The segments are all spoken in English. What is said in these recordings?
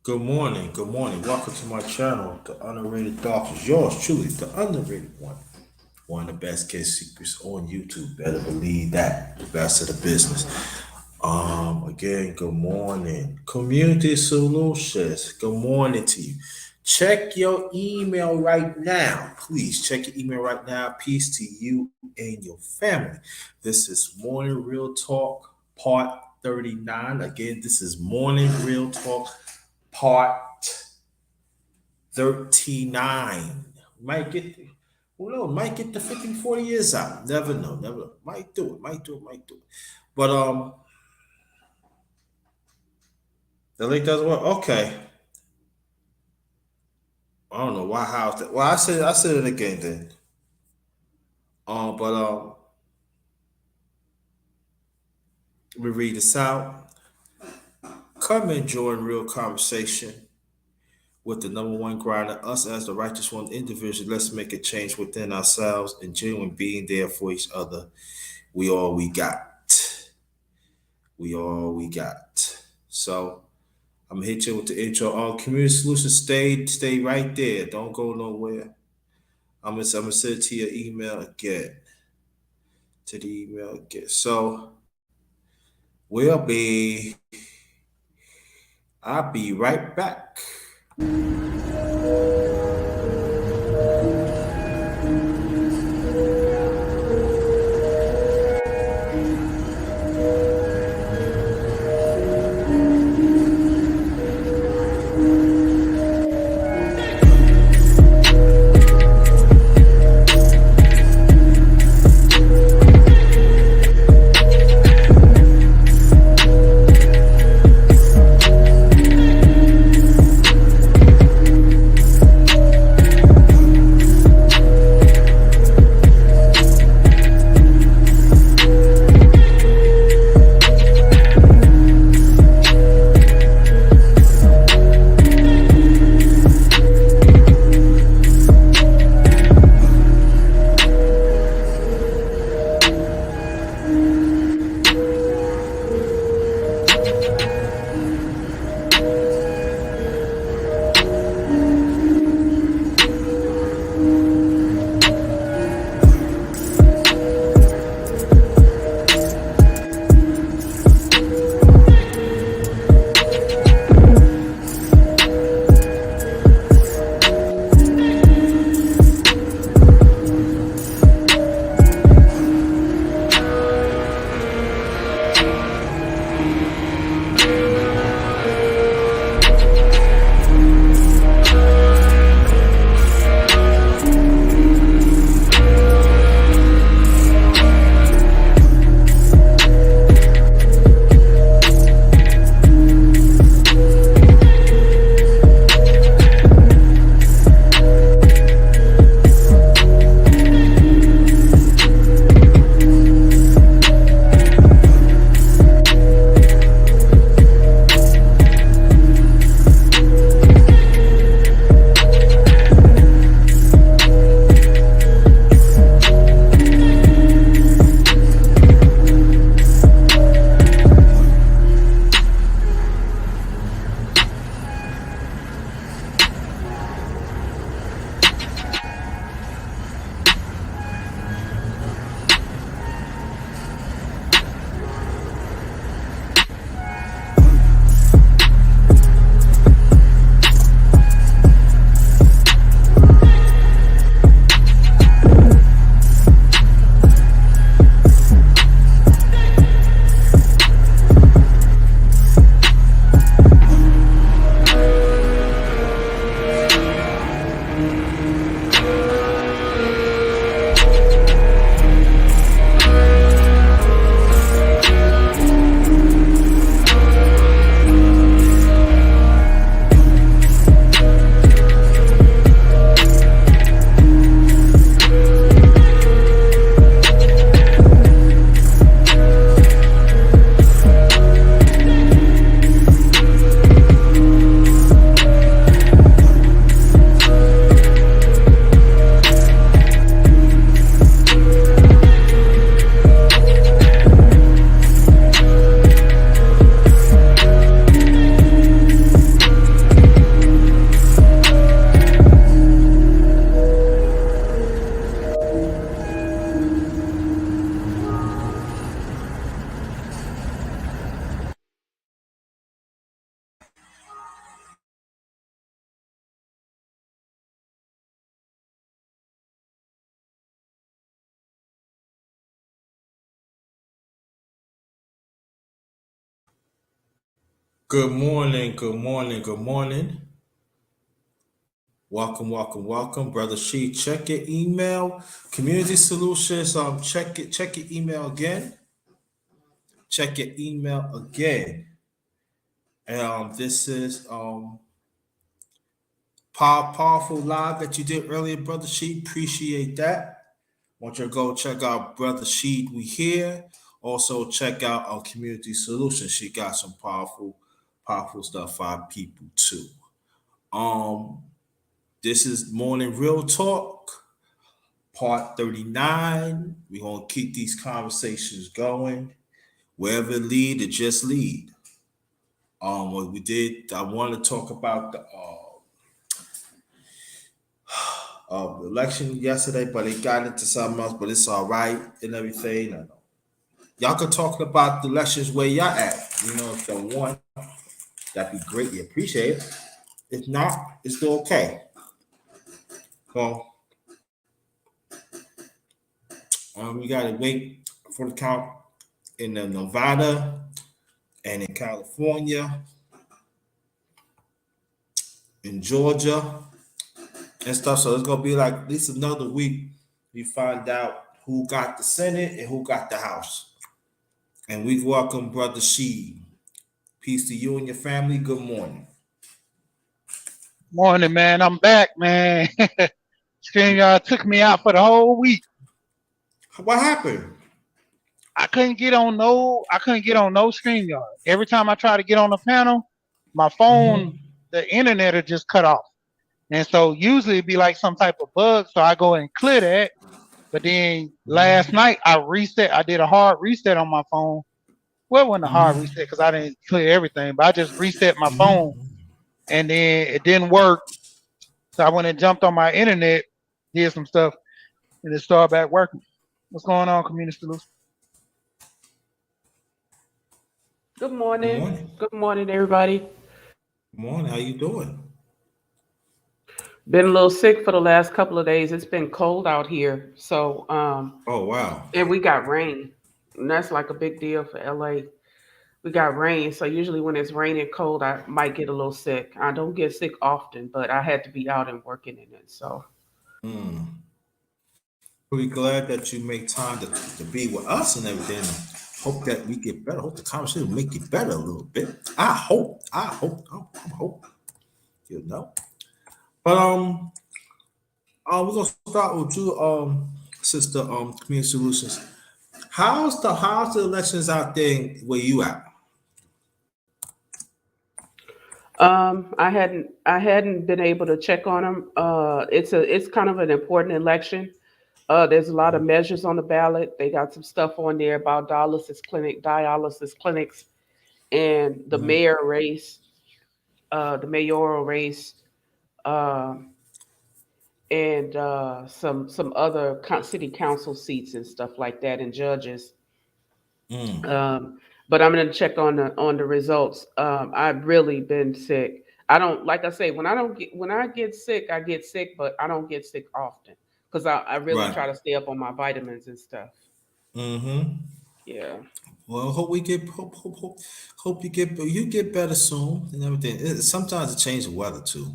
Good morning. Good morning. Welcome to my channel, The Underrated Doctors. Yours truly, the underrated one. One of the best case secrets on YouTube. Better believe that. The best of the business. Again, good morning. Community Solutions. Good morning to you. Check your email right now. Please check your email right now. Peace to you and your family. This is Morning Real Talk, part 39. Again, this is Morning Real Talk, part 39. Might get, who knows, might get the 50, 40 years out. Never know, never know. Might do it, might do it, might do it. But the link doesn't work. Okay. I don't know why how's that. Well, I said it again then. But let me read this out. Come and join real conversation with the number one grinder, us as the righteous one individual. Let's make a change within ourselves and genuine being there for each other. We all we got. We all we got. So I'm gonna hit you with the intro. Community solutions, stay right there. Don't go nowhere. I'm gonna send it to your email again. To the email again. So we'll be I'll be right back. Good morning, good morning, good morning. Welcome, Brother She. Check your email. Community Solutions, check your email again. Check your email again. And this is powerful live that you did earlier, Brother She. Appreciate that. Want you to go check out Brother She. We here. Also check out our Community Solutions. She got some powerful stuff for our people too. Um, this is Morning Real Talk, part 39. We're gonna keep these conversations going. Wherever it lead, it just lead. What we did, I want to talk about the election yesterday, but it got into something else, but it's all right and everything. Y'all can talk about the elections where y'all at. You know, if y'all want, that'd be greatly appreciated. If not, it's still okay. Well, we gotta wait for the count in Nevada and in California, in Georgia, and stuff. So it's gonna be like at least another week. We find out who got the Senate and who got the House. And we welcome Brother Sheed. Peace to you and your family. Good morning. Morning, man. I'm back, man. StreamYard took me out for the whole week. What happened? I couldn't get on no StreamYard. Every time I try to get on the panel, my phone, Mm-hmm. the internet will just cut off. And so usually it'd be like some type of bug, so I go and clear that. But then last night I did a hard reset on my phone. Well, it wasn't a hard Mm-hmm. reset because I didn't clear everything, but I just reset my phone Mm-hmm. and then it didn't work. So I went and jumped on my internet, did some stuff, and it started back working. What's going on, Community Solutions? Good Good morning. morning. Good morning, everybody. Good morning. How you doing? Been a little sick for the last couple of days. It's been cold out here. Oh wow. And we got rain. And that's like a big deal for LA. We got rain. So usually when it's raining cold, I might get a little sick. I don't get sick often, but I had to be out and working in it. So Mm. Pretty glad that you make time to be with us and everything. Hope that we get better. Hope the conversation will make you better a little bit. I hope. You know. But we're gonna start with you, sister, Community Solutions. How's the elections out there where you at? I hadn't been able to check on them. It's kind of an important election. There's a lot of measures on the ballot. They got some stuff on there about dialysis clinics, and the Mhm. mayoral race, uh, and some other city council seats and stuff like that, and judges. Mm. Um, but I'm gonna check on the results. I've really been sick. I don't like I say when I get sick, I get sick, but I don't get sick often because I really Right. try to stay up on my vitamins and stuff. Mm-hmm. Yeah. Well, hope you get better soon and everything. Sometimes it changes the weather too.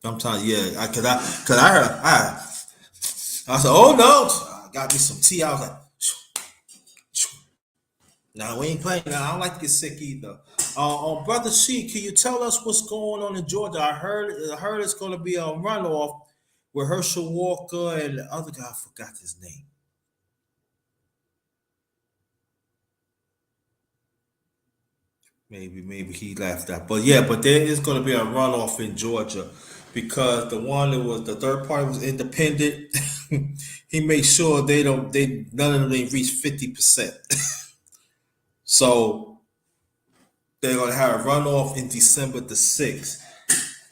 Sometimes, yeah, cause I heard, I said, oh no, I got me some tea. I was like, no, we ain't playing. Now, I don't like to get sick either. Brother C, can you tell us what's going on in Georgia? I heard it's going to be a runoff with Herschel Walker and the other guy. I forgot his name. Maybe he left out. But yeah, but there is going to be a runoff in Georgia because the one that was the third party was independent. He made sure they none of them didn't reach 50%. So they're going to have a runoff in December the 6th.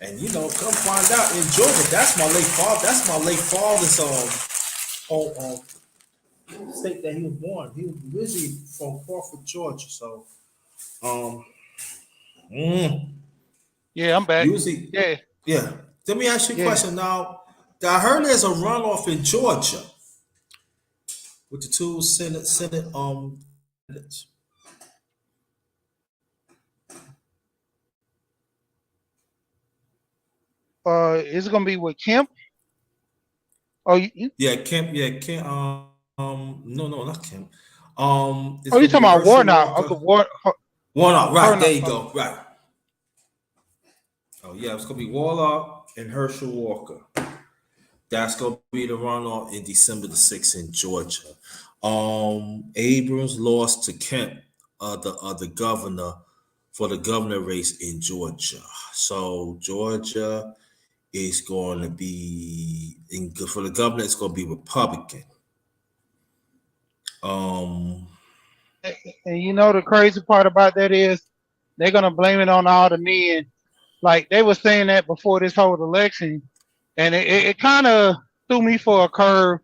And come find out in Georgia, that's my late father's home, state that he was born. He was originally from Crawford, Georgia. So um mm, Yeah, I'm back. usually Yeah, yeah. Let me ask you a yeah. question now. I heard there's a runoff in Georgia with the two Senate candidates. Is it gonna be with Kemp? Oh, Yeah, Kemp. Yeah, Kemp. No, no, not Kemp. It's oh, you gonna be talking about Herschel Warnock? Walker. Uncle Warnock. Right there, Warnock. you go. Right. Oh yeah, it's gonna be Warlock and Herschel Walker. That's gonna be the runoff in December the 6th in Georgia. Abrams lost to Kemp, the governor for the governor race in Georgia. So Georgia is going to be for the governor. It's going to be Republican. Um, And you know the crazy part about that is they're gonna blame it on all the men. Like they were saying that before this whole election, and it kind of threw me for a curve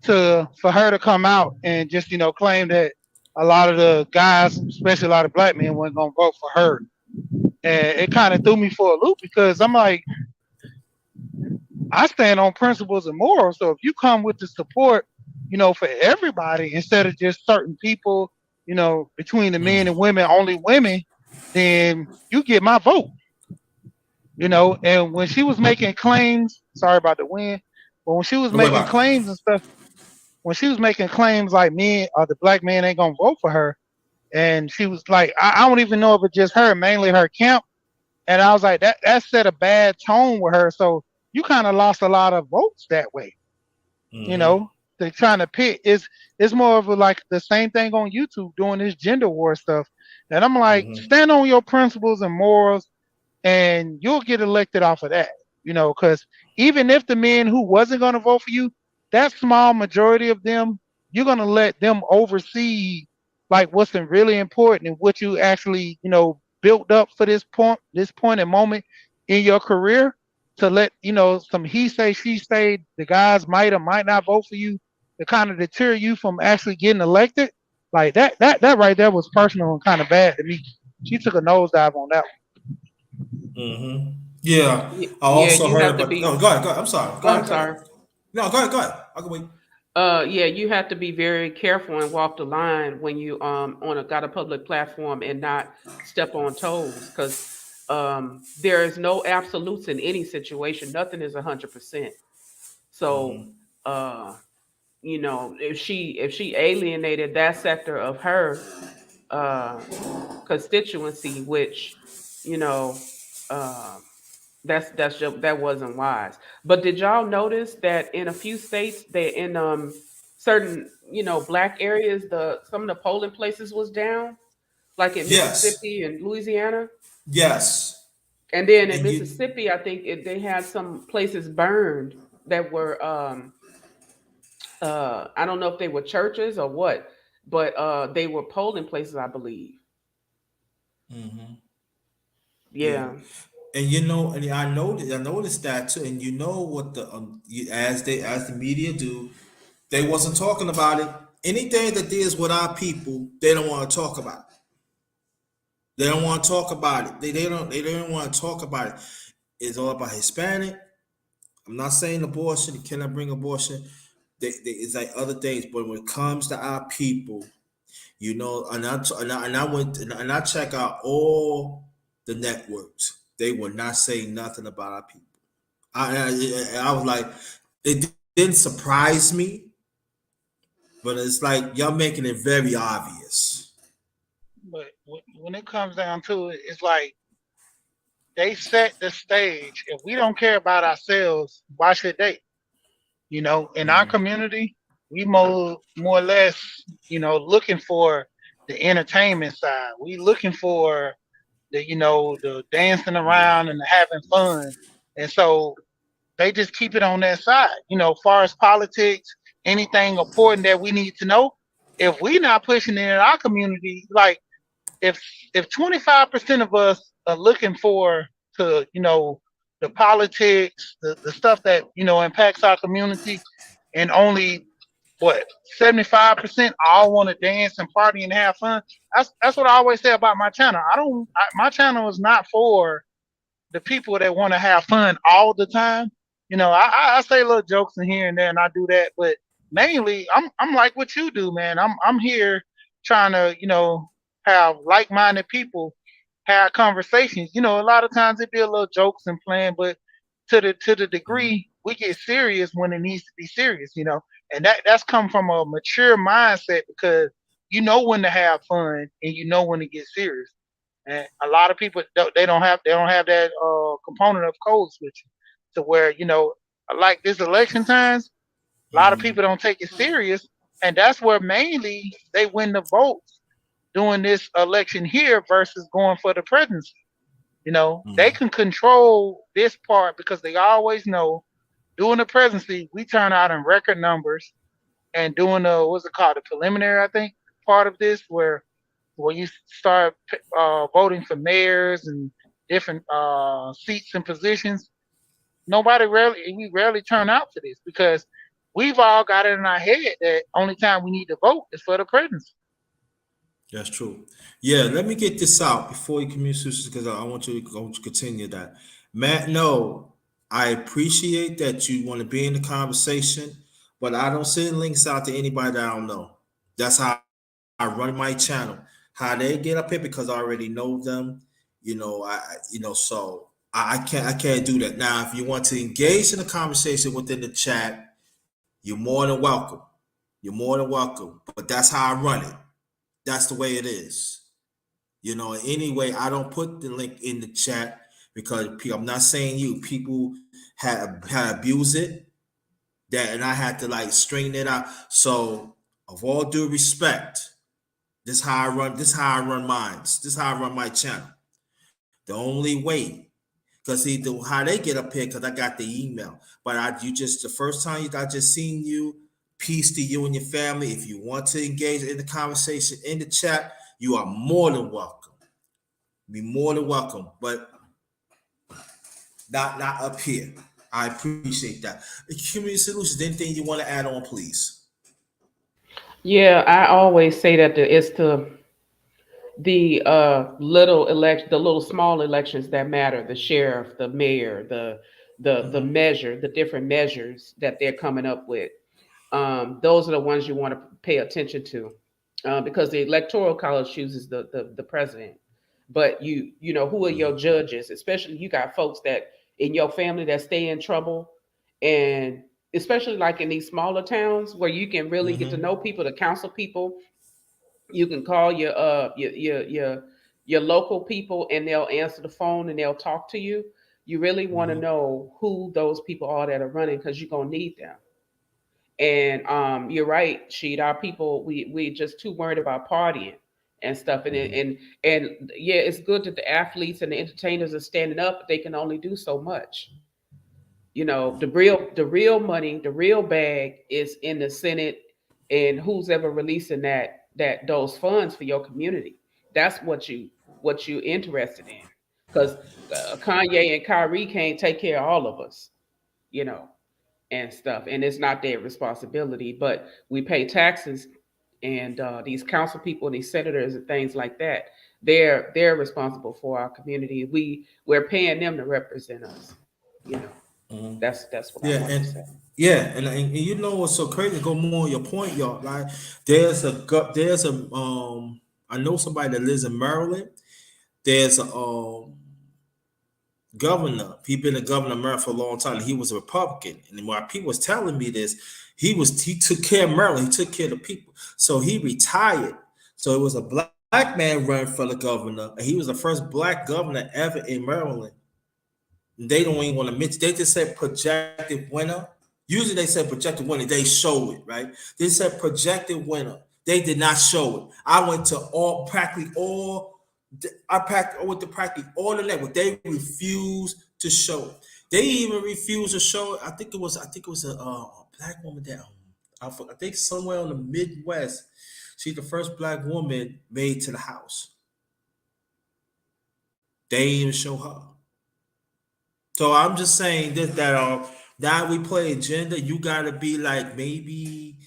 to for her to come out and just claim that a lot of the guys, especially a lot of black men, weren't gonna vote for her. And it kind of threw me for a loop because I'm like, I stand on principles and morals. So if you come with the support, for everybody instead of just certain people, between the men and mm, women, only women, then you get my vote. And when she was making claims, sorry about the wind, but when she was don't worry making about it. claims and stuff, when she was making claims like men or the black man ain't gonna vote for her, and she was like, I don't even know if it's just her, mainly her camp. And I was like, that set a bad tone with her. So you kind of lost a lot of votes that way. You Mm-hmm, know, they're trying to pick. It's more of a, like the same thing on YouTube doing this gender war stuff. And I'm like, mm-hmm, stand on your principles and morals, and you'll get elected off of that. Because even if the men who wasn't going to vote for you, that small majority of them, you're going to let them oversee like what's really important and what you actually, built up for this point and moment in your career to let, some he say, she say, the guys might or might not vote for you to kind of deter you from actually getting elected. Like that right there was personal and kind of bad to me. She took a nosedive on that mm-hmm. Yeah, I Yeah, also you heard have to about. be. No, go ahead. Go ahead. I'm sorry. Go Oh, I'm ahead. Go sorry. ahead. No, go ahead. Go ahead. I can wait. Yeah, you have to be very careful and walk the line when you on a got a public platform and not step on toes because there is no absolutes in any situation. Nothing is 100%. So Mm-hmm, uh, if she alienated that sector of her uh, constituency, which you know. Uh, that's just that wasn't wise. But did y'all notice that in a few states, they in certain black areas, the some of the polling places was down, like in yes. Mississippi and Louisiana, Yes. and then in And you. Mississippi, I think they had some places burned that were I don't know if they were churches or what, but they were polling places, I believe. Mm-hmm, yeah. Yeah. And and I noticed that too. And you know what as the media do, they wasn't talking about it. Anything that deals with our people, they don't want to talk about it. They don't want to talk about it. They don't want to talk about it. It's all about Hispanic. I'm not saying abortion. You cannot bring abortion. It's like other things, but when it comes to our people, and I went and I check out all the networks. They will not say nothing about our people. I was like, it didn't surprise me, but it's like y'all making it very obvious. but when it comes down to it, it's like they set the stage. If we don't care about ourselves, why should they? In our Mm-hmm. community, we more or less, looking for the entertainment side. We looking for the dancing Yeah. around and the having fun. And so they just keep it on that side. As far as politics, anything important that we need to know, if we not pushing it in our community, like if 25% of us are looking for to the politics, the stuff that impacts our community, and only what 75% all want to dance and party and have fun. That's what I always say about my channel. My channel is not for the people that want to have fun all the time. I say little jokes in here and there, and I do that, but mainly I'm like what you do, man. I'm here trying to have like-minded people have conversations. A lot of times it be a little jokes and playing, but to the Mhm. degree we get serious when it needs to be serious, and that's come from a mature mindset because you know when to have fun and you know when to get serious. And a lot of people they don't have that component of code switching to where like this election times, a lot of Mhm. people don't take it serious, and that's where mainly they win the votes doing this election here versus going for the presidency. They Mhm. can control this part because they always know during the presidency we turn out in record numbers, and doing the what's it called, the preliminary, I think, part of this where you start voting for mayors and different seats and positions. We rarely turn out for this because we've all got it in our head that only time we need to vote is for the presidency. That's true. Yeah, let me get this out before you communicate because I want you to continue that. Matt, no, I appreciate that you want to be in the conversation, but I don't send links out to anybody that I don't know. That's how I run my channel. How they get up here because I already know them. So I can't do that. Now, if you want to engage in a conversation within the chat, you're more than welcome. You're more than welcome. But that's how I run it. That's the way it is. Anyway, I don't put the link in the chat because I'm not saying you. People had abused it and I had to like straighten it out. So, of all due respect, this how I run. This how I run mines. This how I run my channel. The only way, because see how they get up here, because I got the email. But you just the first time I just seen you. Peace to you and your family. If you want to engage in the conversation in the chat, you are more than welcome. Be more than welcome, but not up here. I appreciate that. Community Solutions. Anything you want to add on, please? Yeah, I always say that it's the little small elections that matter, the sheriff, the mayor, Mm-hmm. the different measures that they're coming up with. Those are the ones you want to pay attention to, because the electoral college chooses the president. But who are your judges? Especially you got folks that in your family that stay in trouble, and especially like in these smaller towns where you can really get to Mm-hmm. know people, the council people. You can call your local people and they'll answer the phone and they'll talk to you. You really want to Mm-hmm. know who those people are that are running because you're gonna need them. And you're right, Sheet. Our people, we just too worried about partying and stuff. And yeah, it's good that the athletes and the entertainers are standing up, but they can only do so much. The real money, the real bag is in the Senate, and who's ever releasing those funds for your community. That's what you interested in, because Kanye and Kyrie can't take care of all of us, you know, and stuff, and it's not their responsibility. But we pay taxes, and these council people, these senators, and things like that. They're responsible for our community. We're paying them to represent us, you know. Mm-hmm. That's what I Yeah, want to and say. you know what's so crazy? Go more on your point, y'all. Like there's a I know somebody that lives in Maryland. There's a governor. He been a governor of Maryland for a long time. And he was a Republican, and while people was telling me this, he took care of Maryland. He took care of the people. So he retired. So it was a black man running for the governor, and he was the first black governor ever in Maryland. They don't even want to mention. They just said projected winner. Usually they said projected winner. They show it, right? They said projected winner. They did not show it. I went to practically all. I went to practically all the network. They refused to show it. They even refused to show it. I think it was a black woman that I think somewhere in the Midwest. She's the first black woman made to the House. They didn't even show her. So I'm just saying that we play agenda, you gotta be like maybe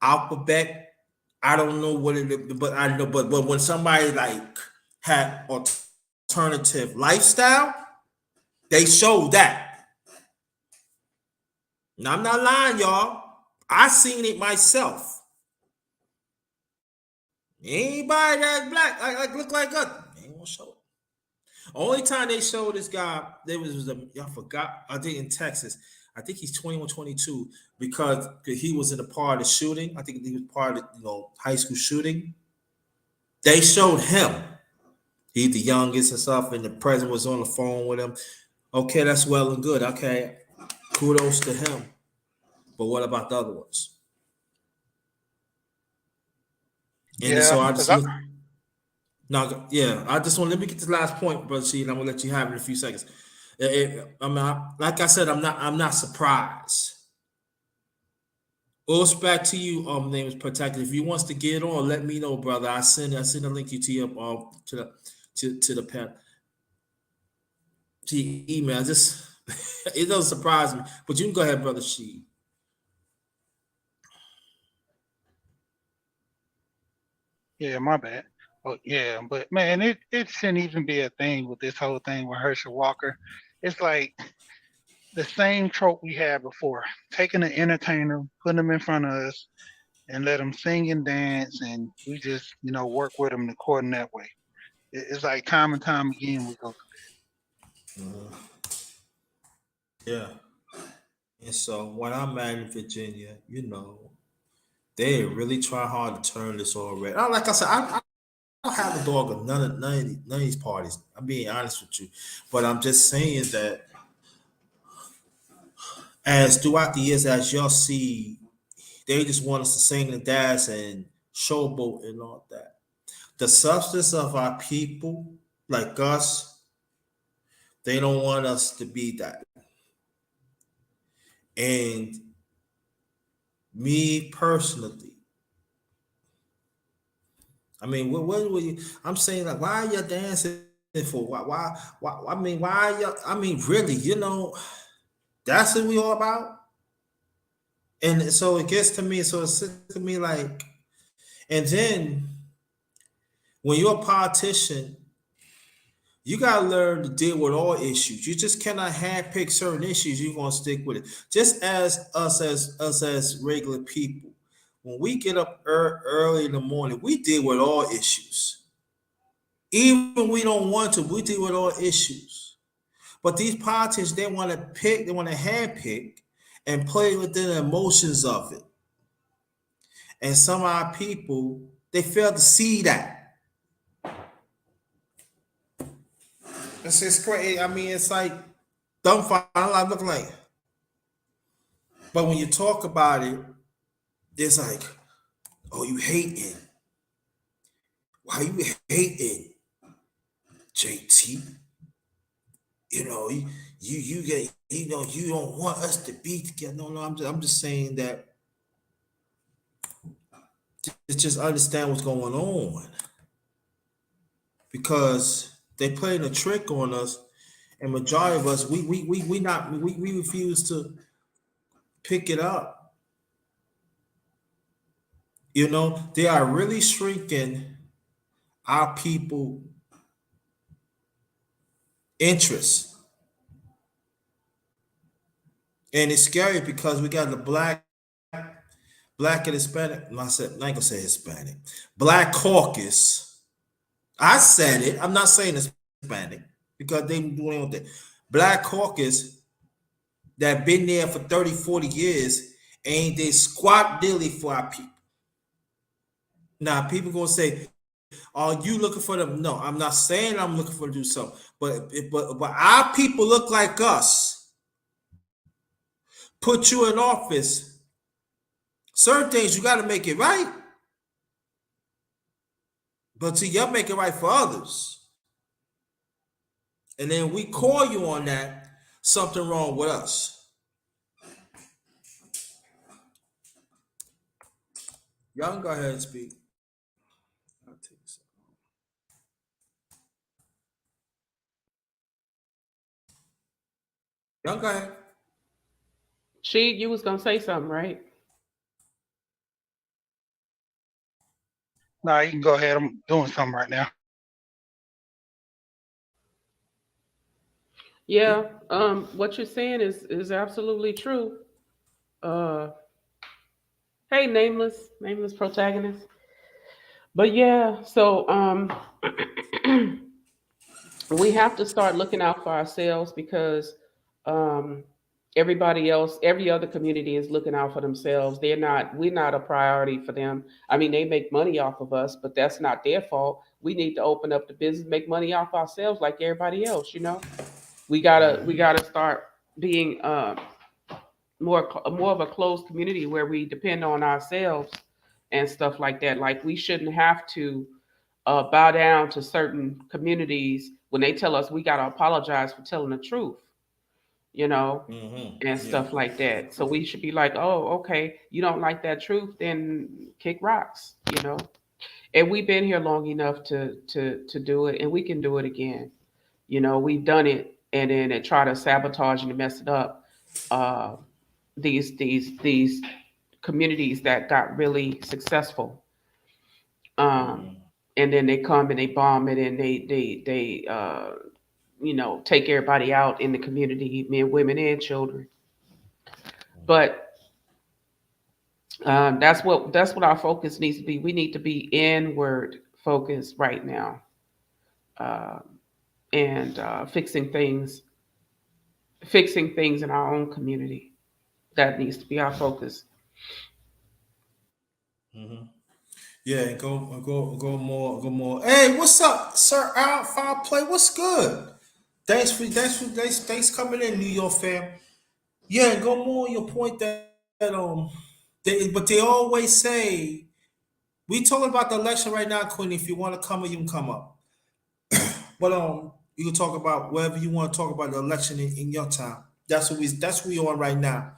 alphabet. I don't know what it is, but I know, but when somebody like had alternative lifestyle, they show that. Now I'm not lying, y'all. I seen it myself. Anybody that's black, like look like us, they ain't gonna show it. Only time they showed this guy, there was a, I forgot, I think in Texas. I think he's 21, 22 because he was in a part of the shooting. I think he was part of high school shooting. They showed him. He's the youngest and stuff, and the president was on the phone with him. Okay, that's well and good. Okay, kudos to him. But what about the other ones? And Yeah, so I because just look. Now, yeah, I just want let me get to the last point, brother. See, and I'm gonna let you have it in a few seconds. I mean, like I said, I'm not surprised. Goes back to you. Name is protected. If you wants to get on, let me know, brother. I send a link you to your to the pen to your email. Just it doesn't surprise me, but you can go ahead, brother. She. yeah, my bad. Oh yeah, but man, it shouldn't even be a thing with this whole thing with Herschel Walker. It's like the same trope we had before, taking an entertainer, putting them in front of us, and let them sing and dance, and we just work with them according that way. It's like time and time again we go Yeah. And so when I'm at in Virginia, they really try hard to turn this all red. Like I said, I don't have a dog of none of these parties. I'm being honest with you, but I'm just saying that as throughout the years, as y'all see, they just want us to sing and dance and showboat and all that. The substance of our people, like us, they don't want us to be that. And me personally, I mean, what were you? I'm saying like, why are you dancing for? Why? I mean, why are you? I mean, really, that's what we all about. And so it gets to me. So it's to me like, and then when you're a politician, you gotta learn to deal with all issues. You just cannot handpick certain issues. You're gonna stick with it. Just as us as regular people, when we get up early in the morning, we deal with all issues. Even we don't want to, we deal with all issues. But these politicians, they want to pick, they want to handpick and play with the emotions of it. And some of our people, they fail to see that. It's just crazy. I mean, it's like dumbfounded. I look like, but when you talk about it, it's like, oh, you hating. Why you hating, JT? You get, you don't want us to be together. No, no, I'm just saying that just understand what's going on because they playing a trick on us, and majority of us we refuse to pick it up. They are really shrinking our people interests, and it's scary because we got the black and Hispanic. I said, I ain't gonna say Hispanic, Black caucus. I said it. I'm not saying Hispanic because they doing what they Black caucus that been there for 30, 40 years ain't they squat dilly for our people. Now people gonna say, are you looking for them? No, I'm not saying I'm looking for to do something, but our people look like us. Put you in office. Certain things you got to make it right, but see, y'all make it right for others, and then we call you on that. Something wrong with us. Y'all can go ahead and speak. I'll take this. Y'all go ahead. She, you was gonna say something, right? Nah, you can go ahead. I'm doing something right now. Yeah. What you're saying is absolutely true. Uh, hey, nameless protagonist. But yeah, so We have to start looking out for ourselves because um, everybody else, every other community is looking out for themselves. We're not a priority for them. I mean, they make money off of us, but that's not their fault. We need to open up the business, make money off ourselves like everybody else. We gotta start being more of a closed community where we depend on ourselves and stuff like that. Like we shouldn't have to bow down to certain communities when they tell us we got to apologize for telling the truth, you know, and Yeah. stuff like that. So we should be like, oh, okay, you don't like that truth, then kick rocks. And we've been here long enough to do it, and we can do it again. We've done it, and then it try to sabotage and mess it up. Uh, these communities that got really successful, um, and then they come and they bomb it, and they take everybody out in the community, men, women, and children. But that's what our focus needs to be. We need to be inward focused right now, uh, and fixing things in our own community. That needs to be our focus. Yeah, go more. Hey, what's up, Sir Al Foul Play? What's good? Thanks coming in, New York fam. Yeah, go more on your point but they always say we talking about the election right now, Queen. If you want to come up, you can come up. But you can talk about whatever you want to talk about the election in your time. That's what we on right now.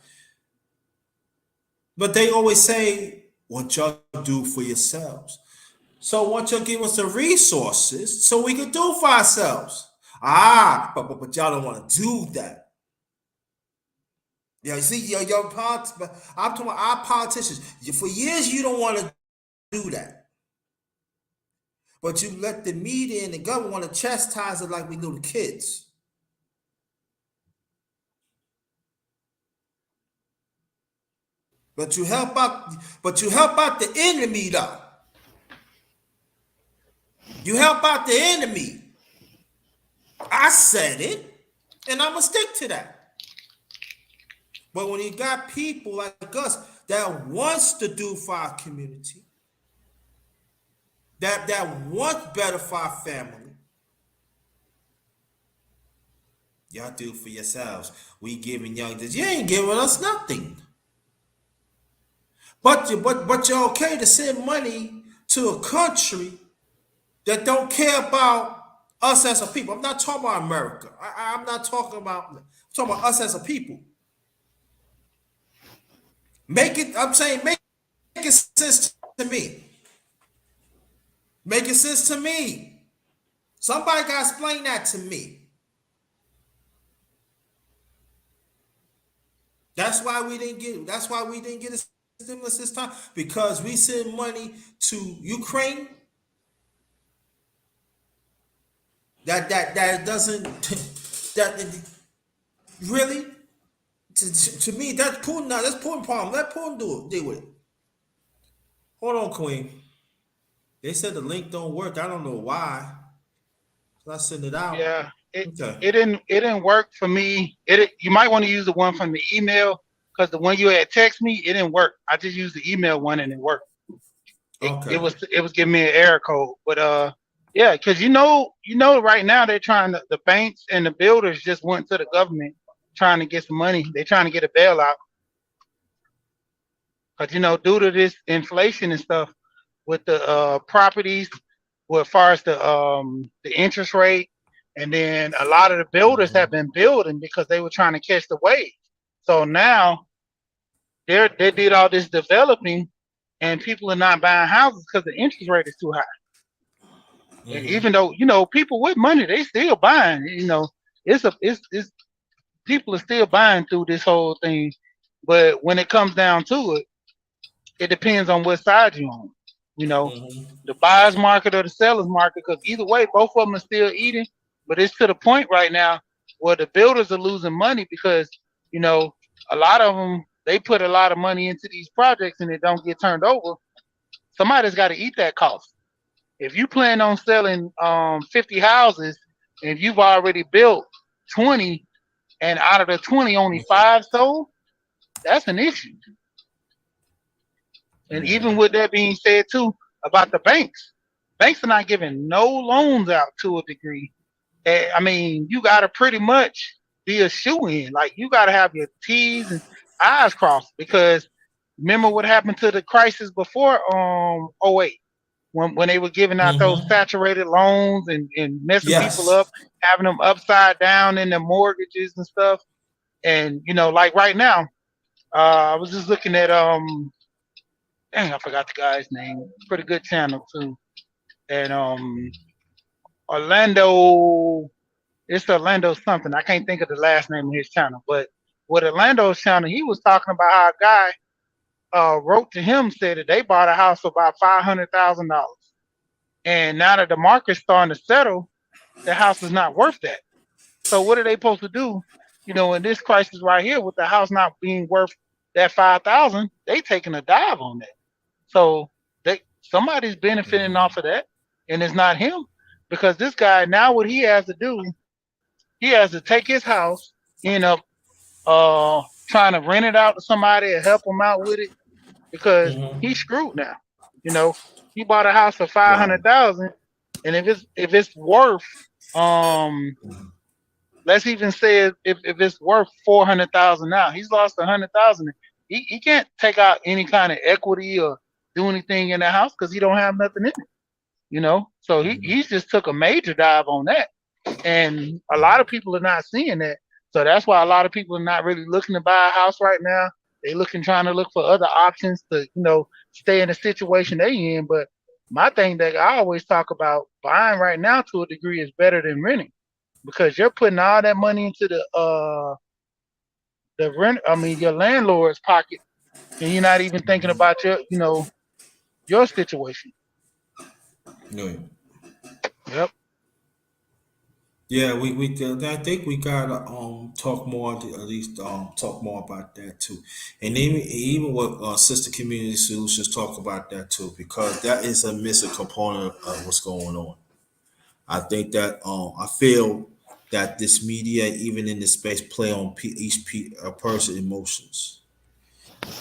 But they always say what y'all do for yourselves. So once you give us the resources so we can do for ourselves. But y'all don't want to do that. Yeah, you see, I'm talking about our politicians. For years, you don't want to do that. But you let the media and the government want to chastise it like we little kids. But you help out the enemy though. You help out the enemy. I said it, and I'm gonna stick to that. But when you got people like us that wants to do for our community, that wants better for our family, y'all do for yourselves. We giving y'all this. You ain't giving us nothing. But you're okay to send money to a country that don't care about us as a people. I'm not talking about America. I'm not talking about. I'm talking about us as a people. Make it. I'm saying make it sense to me. Make it sense to me. Somebody got to explain that to me. That's why we didn't get a stimulus this time because we send money to Ukraine that doesn't that really to me that's Putin. Now that's Putin problem. Let Putin deal with it. Hold on, Queen. They said the link don't work. I don't know why. So I send it out. Yeah, it Okay. it didn't work for me. You might want to use the one from the email because the one you had text me it didn't work. I just used the email one and it worked. Okay. It was giving me an error code, but yeah, because right now they're trying to the banks and the builders just went to the government trying to get some money. They're trying to get a bailout because due to this inflation and stuff with the properties, well, as far as the interest rate, and then a lot of the builders have been building because they were trying to catch the wave. So now they did all this developing, and people are not buying houses because the interest rate is too high. And even though people with money, they still buying. It's people are still buying through this whole thing. But when it comes down to it, it depends on what side you're on. You know, the buyer's market or the seller's market, because either way, both of them are still eating. But it's to the point right now where the builders are losing money because you know a lot of them they put a lot of money into these projects and it don't get turned over. Somebody's got to eat that cost. If you plan on selling 50 houses If you've already built 20, and out of the 20, only five sold, that's an issue. And even Mhm. with that being said, too, about the banks are not giving no loans out to a degree. I mean, you got to pretty much be a shoe in. Like, you got to have your T's and I's crossed because remember what happened to the crisis before '08 when they were giving out those Mhm. saturated loans and messing people Yes. up, having them upside down in their mortgages and stuff. And like right now, I was just looking at dang, I forgot the guy's name. Pretty good channel too. And Orlando, it's Orlando something. I can't think of the last name of his channel, but with Orlando's channel, he was talking about how a guy wrote to him said that they bought a house for about $500,000, and now that the market's starting to settle, the house is not worth that. So what are they supposed to do? In this crisis right here, with the house not being worth that 5,000, they taking a dive on that. So somebody's benefiting off of that, and it's not him because this guy now what he has to do, he has to take his house, end up trying to rent it out to somebody and help him out with it because he's Mhm. screwed now. You know, he bought a house for five Right. hundred thousand, and if it's worth let's even say if it's worth 400,000 now, he's lost 100,000. He can't take out any kind of equity or do anything in the house because he don't have nothing in it. So he's just took a major dive on that, and a lot of people are not seeing that. So that's why a lot of people are not really looking to buy a house right now. They looking trying to look for other options to stay in the situation they in. But my thing that I always talk about, buying right now to a degree is better than renting because you're putting all that money into the rent. I mean, your landlord's pocket, and you're not even thinking about your situation. Yeah. Yep. Yeah, I think we gotta talk more, at least talk more about that too, and even with sister community solutions talk about that too, because that is a missing component of what's going on. I think that I feel that this media, even in this space, play on a person emotions,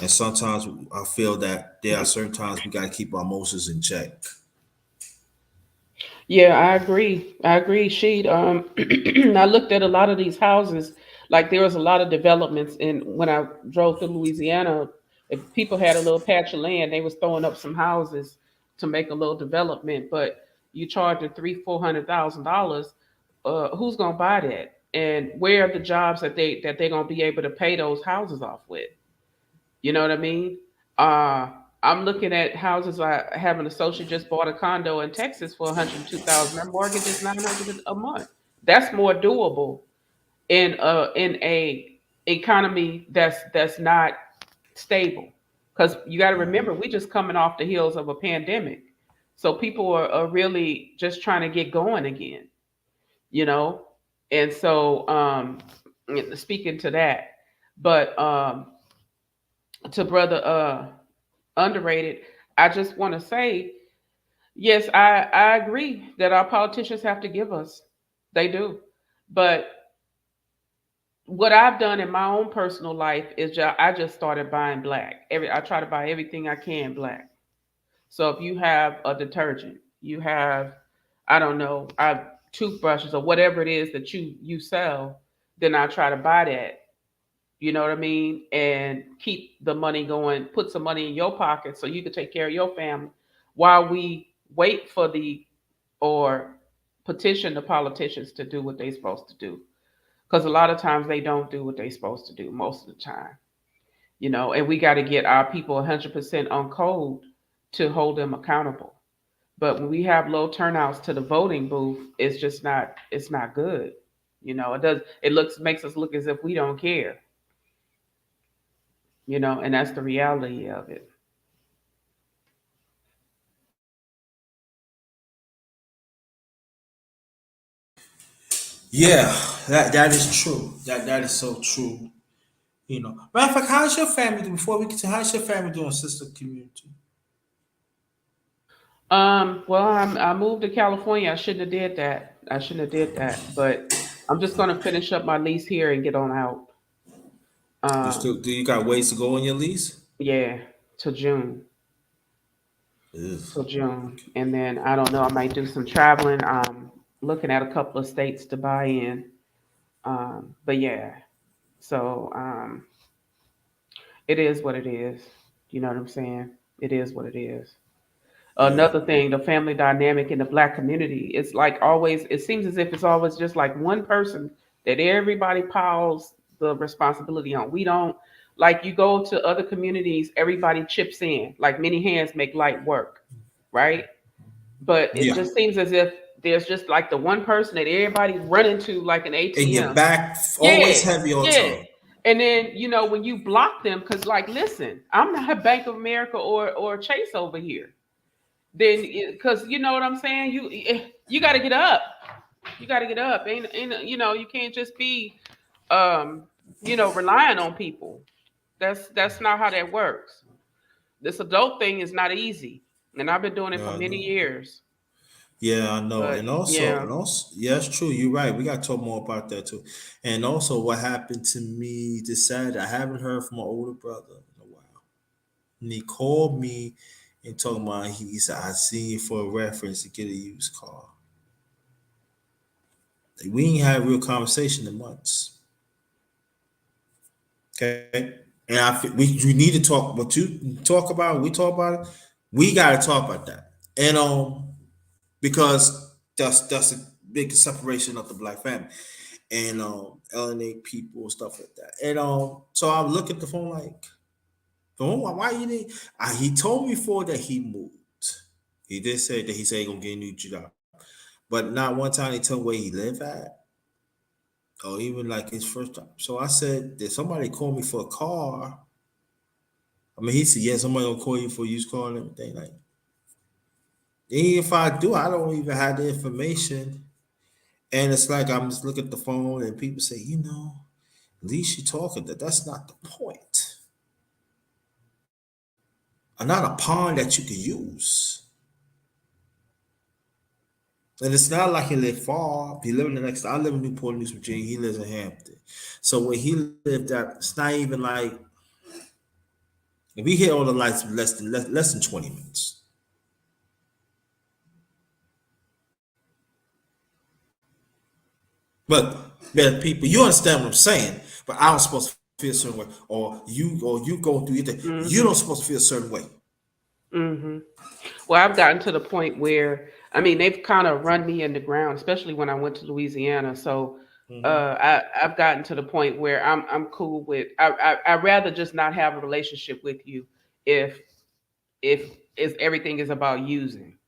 and sometimes I feel that there are certain times we gotta keep our emotions in check. Yeah, I agree. I agree. She I looked at a lot of these houses. Like there was a lot of developments in when I drove through Louisiana. If people had a little patch of land, they was throwing up some houses to make a little development. But you charging $300,000-$400,000. Who's gonna buy that? And where are the jobs that they're gonna be able to pay those houses off with? You know what I mean? Uh, I'm looking at houses. I have an associate just bought a condo in Texas for 102,000. Their mortgage is 900 a month. That's more doable in a economy that's not stable. Because you got to remember, we just coming off the heels of a pandemic, so people are really just trying to get going again. You know, and so speaking to that, but to brother underrated. I just want to say, yes, I agree that our politicians have to give us. They do. But what I've done in my own personal life is I just started buying black. I try to buy everything I can black. So if you have a detergent, you have, I don't know, toothbrushes or whatever it is that you sell, then I try to buy that. You know what I mean? And keep the money going, put some money in your pocket so you can take care of your family while we wait for or petition the politicians to do what they're supposed to do. Because a lot of times they don't do what they're supposed to do most of the time, and we got to get our people 100% on code to hold them accountable. But when we have low turnouts to the voting booth, it's not good. Makes us look as if we don't care, and that's the reality of it. Yeah, that is true. That is so true. Matter of fact, how's your family doing? Before we get to how's your family doing, sister community? Well, I moved to California. I shouldn't have did that. I shouldn't have did that, but I'm just gonna finish up my lease here and get on out. You still Um, do you got ways to go on your lease? yeah, to June, Ugh. till June, and then I don't know. I might do some traveling. Looking at a couple of states to buy in. But yeah, so it is what it is. You know what I'm saying? It is what it is. Yeah. Another thing, the family dynamic in the black community, it's like always, it seems as if it's always just like one person that everybody piles the responsibility on. We don't, like, you go to other communities, everybody chips in, like many hands make light work, right? But it Yeah. just seems as if there's just like the one person that everybody's running to like an And your ATM. back always Yeah, heavy all the yeah. time. And then, when you block them, because like, listen, I'm not Bank of America or Chase over here. Then, because you know what I'm saying, you got to get up. You got to get up. Ain't you can't just be um relying on people. That's not how that works. This adult thing is not easy, and I've been doing it for Yeah, I many know. years. Yeah, I know. But yeah. And also, yeah, it's true. You're right. We got to talk more about that too. And also, what happened to me this Saturday? I haven't heard from my older brother in a while. And he called me and talking about he said I seen you for a reference to get a used car. Like, we ain't had a real conversation in months. Okay, and we need to talk. What you talk about, we talk about it. We got to talk about that. And because that's a big separation of the black family and LNA people and stuff like that. And so I look at the phone like, oh, why you didn't? He told me before that he moved. He did say that he said he gonna get a new job, but not one time he told where he live at, or even like his first job. So I said, did somebody call me for a car? I mean, he said, yeah, somebody gonna call you for a used car and everything. Like, even if I do, I don't even have the information. And it's like I'm just looking at the phone and people say, at least you're talking. That's not the point. I'm not a pawn that you can use. And it's not like he live far. He live in the next. I live in Newport News, Virginia. He lives in Hampton. So where he lived at, it's not even like if we hit all the lights less than 20 minutes. But there are people, you understand what I'm saying, but I don't supposed to feel a certain way, or you go through your thing. You don't Mhm. supposed to feel a certain way. Mhm. Well, I've gotten to the point where, I mean, they've kind of run me in the ground, especially when I went to Louisiana. So Hmm. I've gotten to the point where I'm cool with. I'd rather just not have a relationship with you if if everything is about using,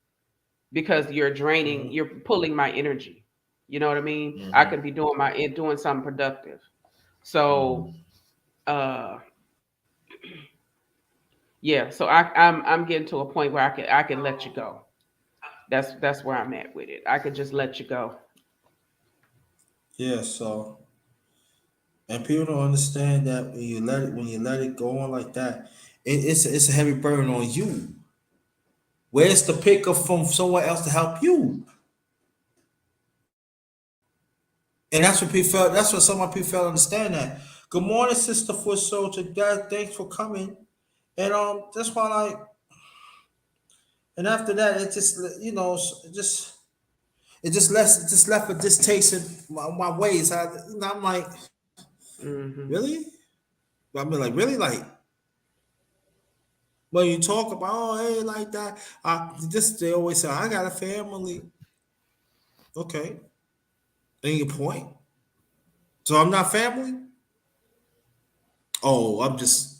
because you're draining, Hmm. you're pulling my energy. You know what I mean? I Hmm. could be doing something productive. So Hmm. uh yeah, so I'm getting to a point where I can let you go. That's where I'm at with it. I could just let you go. Yeah. So, and people don't understand that when you let it go on like that, it's a heavy burden on you. Where's the pickup from somewhere else to help you? And that's what people felt. That's what some of my people fail to understand. That. Good morning, Sister Foot Soldier. God, thanks for coming. And that's why, like, and after that, it just it just left a distaste in my ways. I'm like, Hmm. really? I mean, like, really, like when you talk about, oh, hey, like that. They always say, I got a family. Okay, then your point. So I'm not family. Oh, I'm just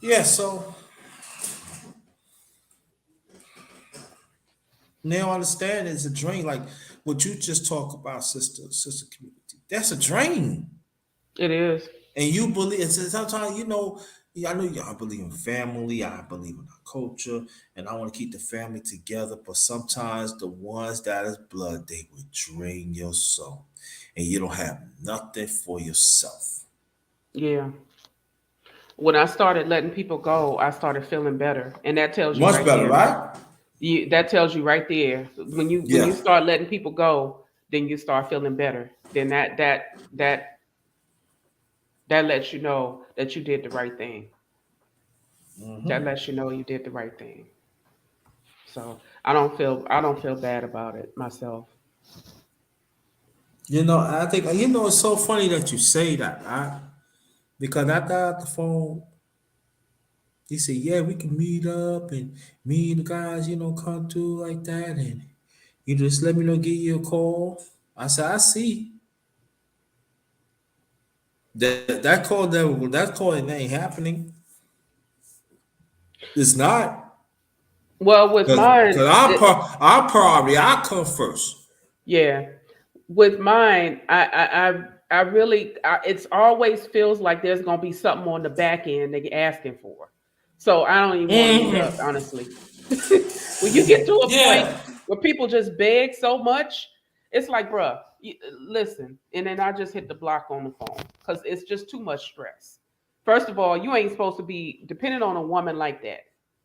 yeah. So now I understand it's a drain. Like what you just talk about, sister community. That's a drain. It is. And you believe, and sometimes, yeah, I know y'all believe in family, I believe in our culture, and I want to keep the family together. But sometimes the ones that is blood, they will drain your soul, and you don't have nothing for yourself. Yeah. When I started letting people go, I started feeling better, and that tells you Much right better, there. right? That tells you right there. When you Yeah. start letting people go, then you start feeling better. Then that lets you know that you did the right thing. That Mhm. lets you know you did the right thing. So I don't feel bad about it myself. I think it's so funny that you say that. Because after I got the phone, he said, "Yeah, we can meet up and me and the guys, come through like that, and you just let me know, give you a call." I said, "I see that call that ain't happening. It's not Well, with mine, because our priority, I come first. yeah, with mine, I really, it's always feels like there's gonna be something on the back end that you're asking for. So I don't even want to meet up, Mhm. honestly. When you get to a point Yeah. where people just beg so much, it's like, bruh, listen, and then I just hit the block on the phone because it's just too much stress. First of all, you ain't supposed to be dependent on a woman like that.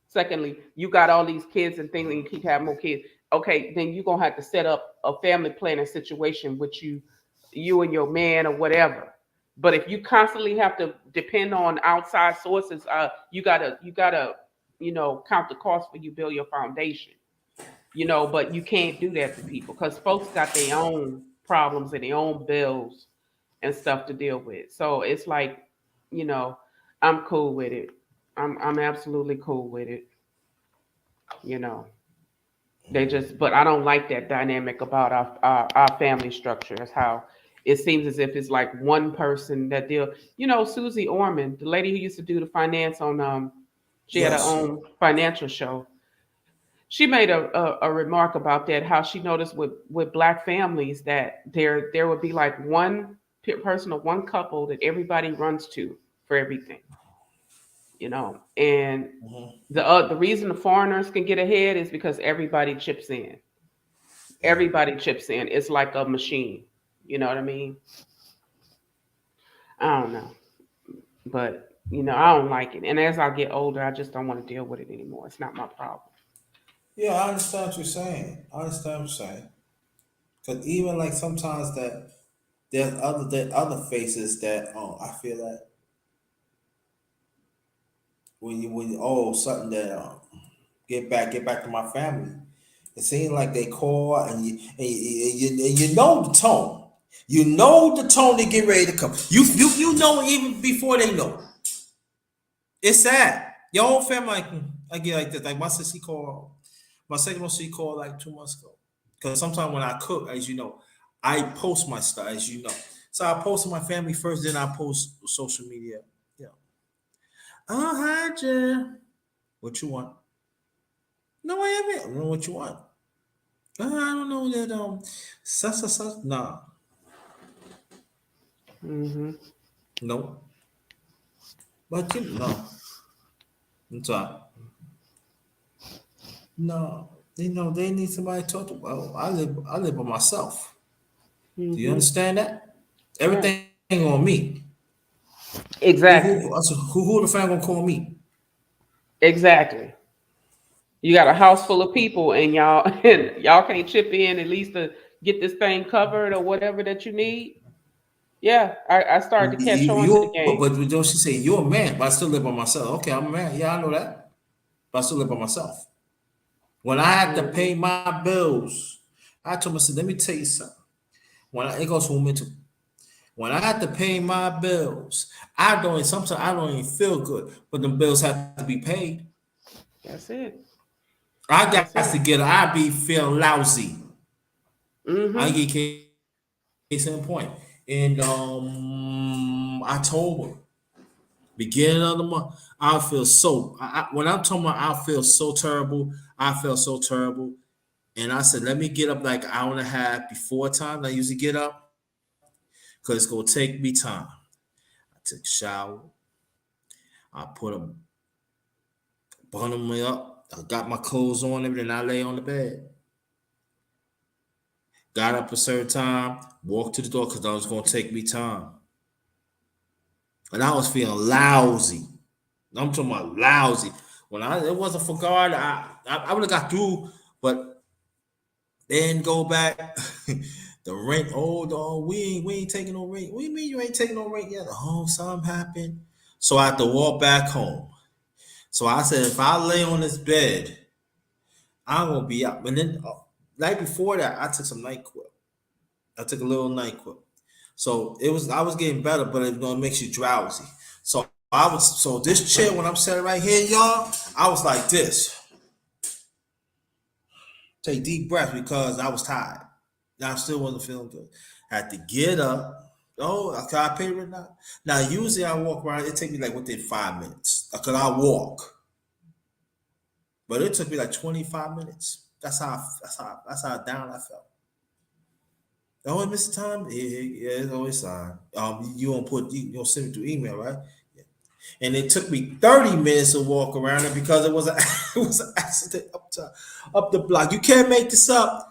Secondly, you got all these kids and things, and you keep having more kids. Okay, then you're gonna have to set up a family planning situation with you and your man or whatever. But if you constantly have to depend on outside sources, you gotta count the cost for you build your foundation. But you can't do that to people because folks got their own problems and their own bills and stuff to deal with. So it's like, you know, I'm cool with it. I'm absolutely cool with it. You know, but I don't like that dynamic about our family structure. Is how it seems as if it's like one person that deal. Susie Orman, the lady who used to do the finance on she had her Yes. own financial show. She made a remark about that, how she noticed with black families that there would be like one person or one couple that everybody runs to for everything. And Mhm. the reason the foreigners can get ahead is because everybody chips in. Everybody chips in. It's like a machine. You know what I mean? I don't know, but I don't like it. And as I get older, I just don't want to deal with it anymore. It's not my problem. Yeah, I understand what you're saying. I understand what you're saying. Because even like sometimes there's other faces that I feel that when something that get back to my family. It seems like they call and you know the tone. You know the tone they get ready to come. You know even before they know. It's sad. Your whole family I get like this. Like my sister called my second one she called like 2 months ago. Because sometimes when I cook, as you know, I post my stuff, as you know. So I post to my family first, then I post social media. Yeah. Oh hi Jen. What you want? No, I haven't. I don't know what you want. I don't know that nah, Hmm. no. But no. I'm sorry. No. They need somebody to talk to. Well, I live by myself. Do you Hmm. understand that? Yeah. Everything on me. Exactly. Who the fan gonna call me? Exactly. You got a house full of people, and y'all and y'all can't chip in at least to get this thing covered or whatever that you need. Yeah, I started to catch on to the game. But don't she say you're a man, but I still live by myself. Okay, I'm a man. Yeah, I know that. But I still live by myself. When I have to Hmm. pay my bills, I told myself, let me tell you something. It goes for mental. When I have to pay my bills, sometimes I don't even feel good, but the bills have to be paid. That's it. I That's got it. to get I be feeling lousy. I Hmm. get case in point. In October, beginning of the month, I feel so when I'm talking about I feel so terrible, I felt so terrible. And I said, let me get up like an hour and a half before time I usually get up, because it's gonna take me time. I took a shower, I put a bundle me up, I got my clothes on, everything, I lay on the bed. Got up a certain time, walked to the door because I was gonna take me time. And I was feeling lousy. I'm talking about lousy. When it wasn't for God, I would have got through, but then go back. The rent, oh, dog, we ain't taking no rent. What do you mean you ain't taking no rent yet? Oh, something happened. So I had to walk back home. So I said, if I lay on this bed, I'm gonna be out. And then night before that, I took some NyQuil. I took a little NyQuil. So I was getting better, but it gonna makes you drowsy. So this chair when I'm sitting right here, y'all, I was like this. Take deep breaths because I was tired. I still wasn't feeling good. Had to get up. Oh, can I pay right now? Now usually I walk around. It take me like within 5 minutes because I walk, but it took me like 25 minutes. That's how down I felt. Oh, Mr. Tom, yeah, it's always time. You don't send me through email, right? Yeah. And it took me 30 minutes to walk around it because it was it was an accident up the block. You can't make this up.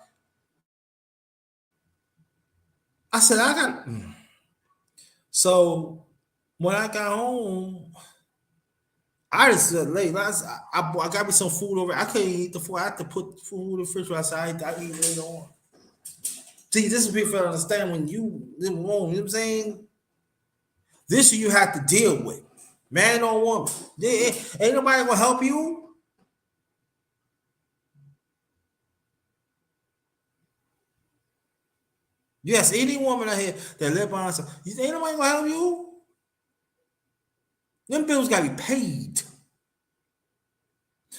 I said I got. So when I got home, I just late. I got me some food over. I couldn't eat the food. I had to put food in the refrigerator. I said I eat later on. See, this is people understand when you live alone. You know what I'm saying? This you have to deal with, man or woman. Ain't nobody gonna help you. Yes, any woman out here that live by herself, ain't nobody gonna help you. Them bills gotta be paid.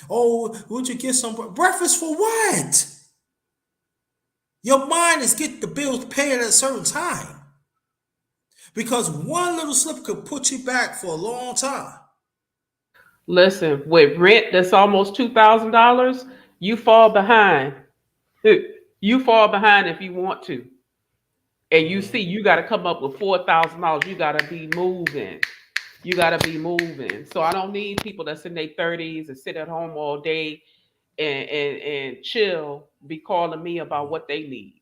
Oh, would you get some breakfast for what? Your mind is get the bills paid at a certain time. Because one little slip could put you back for a long time. Listen, with rent that's almost $2,000, you fall behind. You fall behind if you want to, and you see you got to come up with $4,000. You got to be moving. You got to be moving. So I don't need people that's in their 30s and sit at home all day and chill. Be calling me about what they need.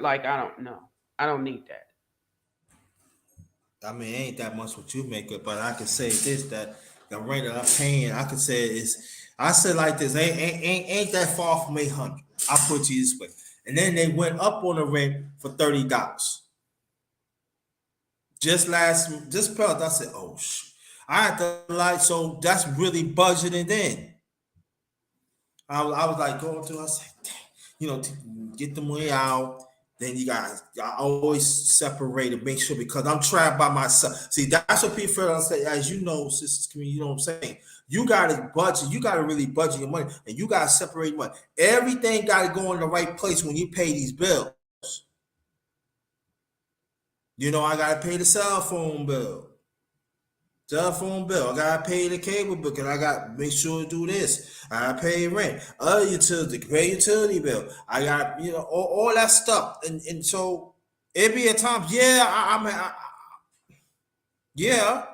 Like I don't know. I don't need that. I mean, it ain't that much what you make it, but I can say this that the rent that I'm paying, I can say is I said like this, ain't that far from 800. I put you this way. And then they went up on the rent for $30. Just felt I said, oh I had to like so that's really budgeting in. I was like going through. I said, "Dang," to get the money out. Then you guys, I always separate and make sure because I'm trapped by myself. See, that's what people feel. I say, as you know, sisters, community, you know what I'm saying. You gotta budget. You gotta really budget your money, and you gotta separate money. Everything gotta go in the right place when you pay these bills. I gotta pay the cell phone bill. Telephone bill. I gotta pay the cable bill, and I got to make sure to do this. I gotta pay rent, other utility, pay utility bill. I got all that stuff, and so it be at times, yeah, yeah,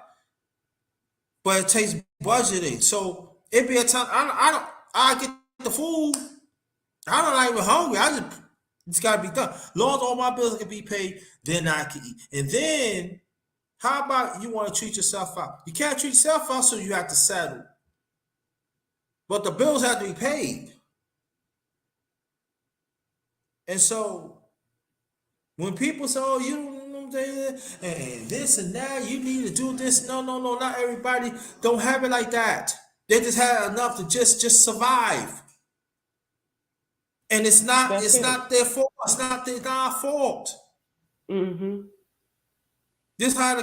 but it takes budgeting. So it be a time I get the food. I'm not even hungry. It's gotta be done. Long as all my bills can be paid, then I can eat, and then. How about you want to treat yourself out? You can't treat yourself out, so you have to settle. But the bills have to be paid. And so when people say, oh, you don't know and this and that, you need to do this. No, no, no, not everybody don't have it like that. They just had enough to just survive. And it's not That's it's it. not their fault. It's not our fault. Mm-hmm. This how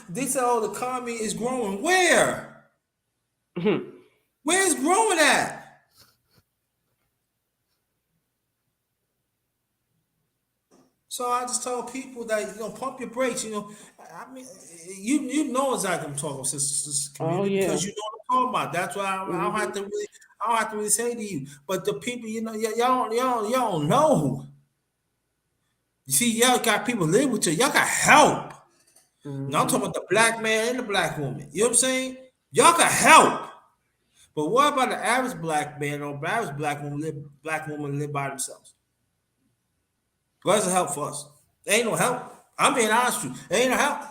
they say, oh, the economy is growing. Where? Mm-hmm. Where's growing at? So I just tell people that pump your brakes. I mean, you know exactly what I'm talking about, sister Oh community, yeah. because you know what I'm talking about. That's why I don't have Mm-hmm. to really, I don't have to really say to you. But the people, y'all don't know. You see, y'all got people live with you. Y'all got help. Now I'm talking Mm-hmm. about the black man and the black woman. You know what I'm saying? Y'all got help. But what about the average black man or average black woman live by themselves? Where's the help for us? There ain't no help. I'm being honest with you. There ain't no help.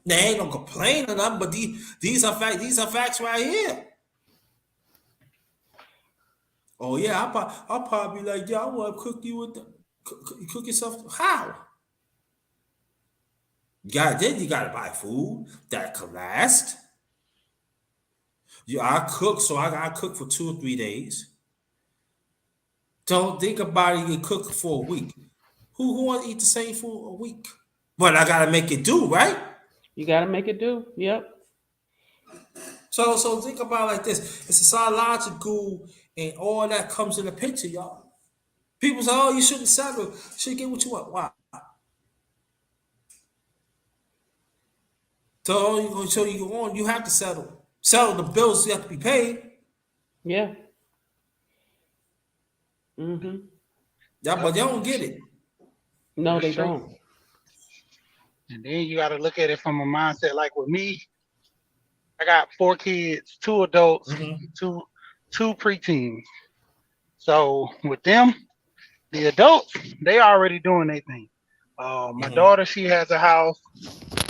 There ain't no complaint or nothing, but these are facts right here. Oh yeah, I'll probably be like, yeah, I want to cook you with them. You cook yourself how? You gotta buy food that can last. I cook, so I cook for 2 or 3 days. Don't think about it. You cook for a week. Who want to eat the same food a week? But I gotta make it do right. You got to make it do. Yep. So think about it like this. It's a psychological and all that comes in the picture, y'all. People say, "Oh, you shouldn't settle. You should get what you want." Why? So you go on. You have to settle. Settle the bills. You have to be paid. Yeah. Mhm. Yeah, Yep, but they don't get it. No, that's they true. don't. And then you got to look at it from a mindset like with me. I got 4 kids, 2 adults, Hmm. two two preteens. So with them, the adults, they already doing their thing. My Hmm. daughter, she has a house.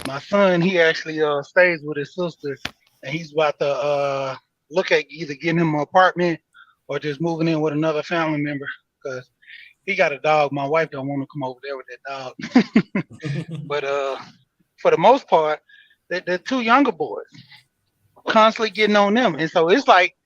My son, he actually stays with his sister, and he's about to look at either getting him an apartment or just moving in with another family member because he got a dog. My wife don't want to come over there with that dog. But for the most part, they're 2 younger boys, constantly getting on them, and so it's like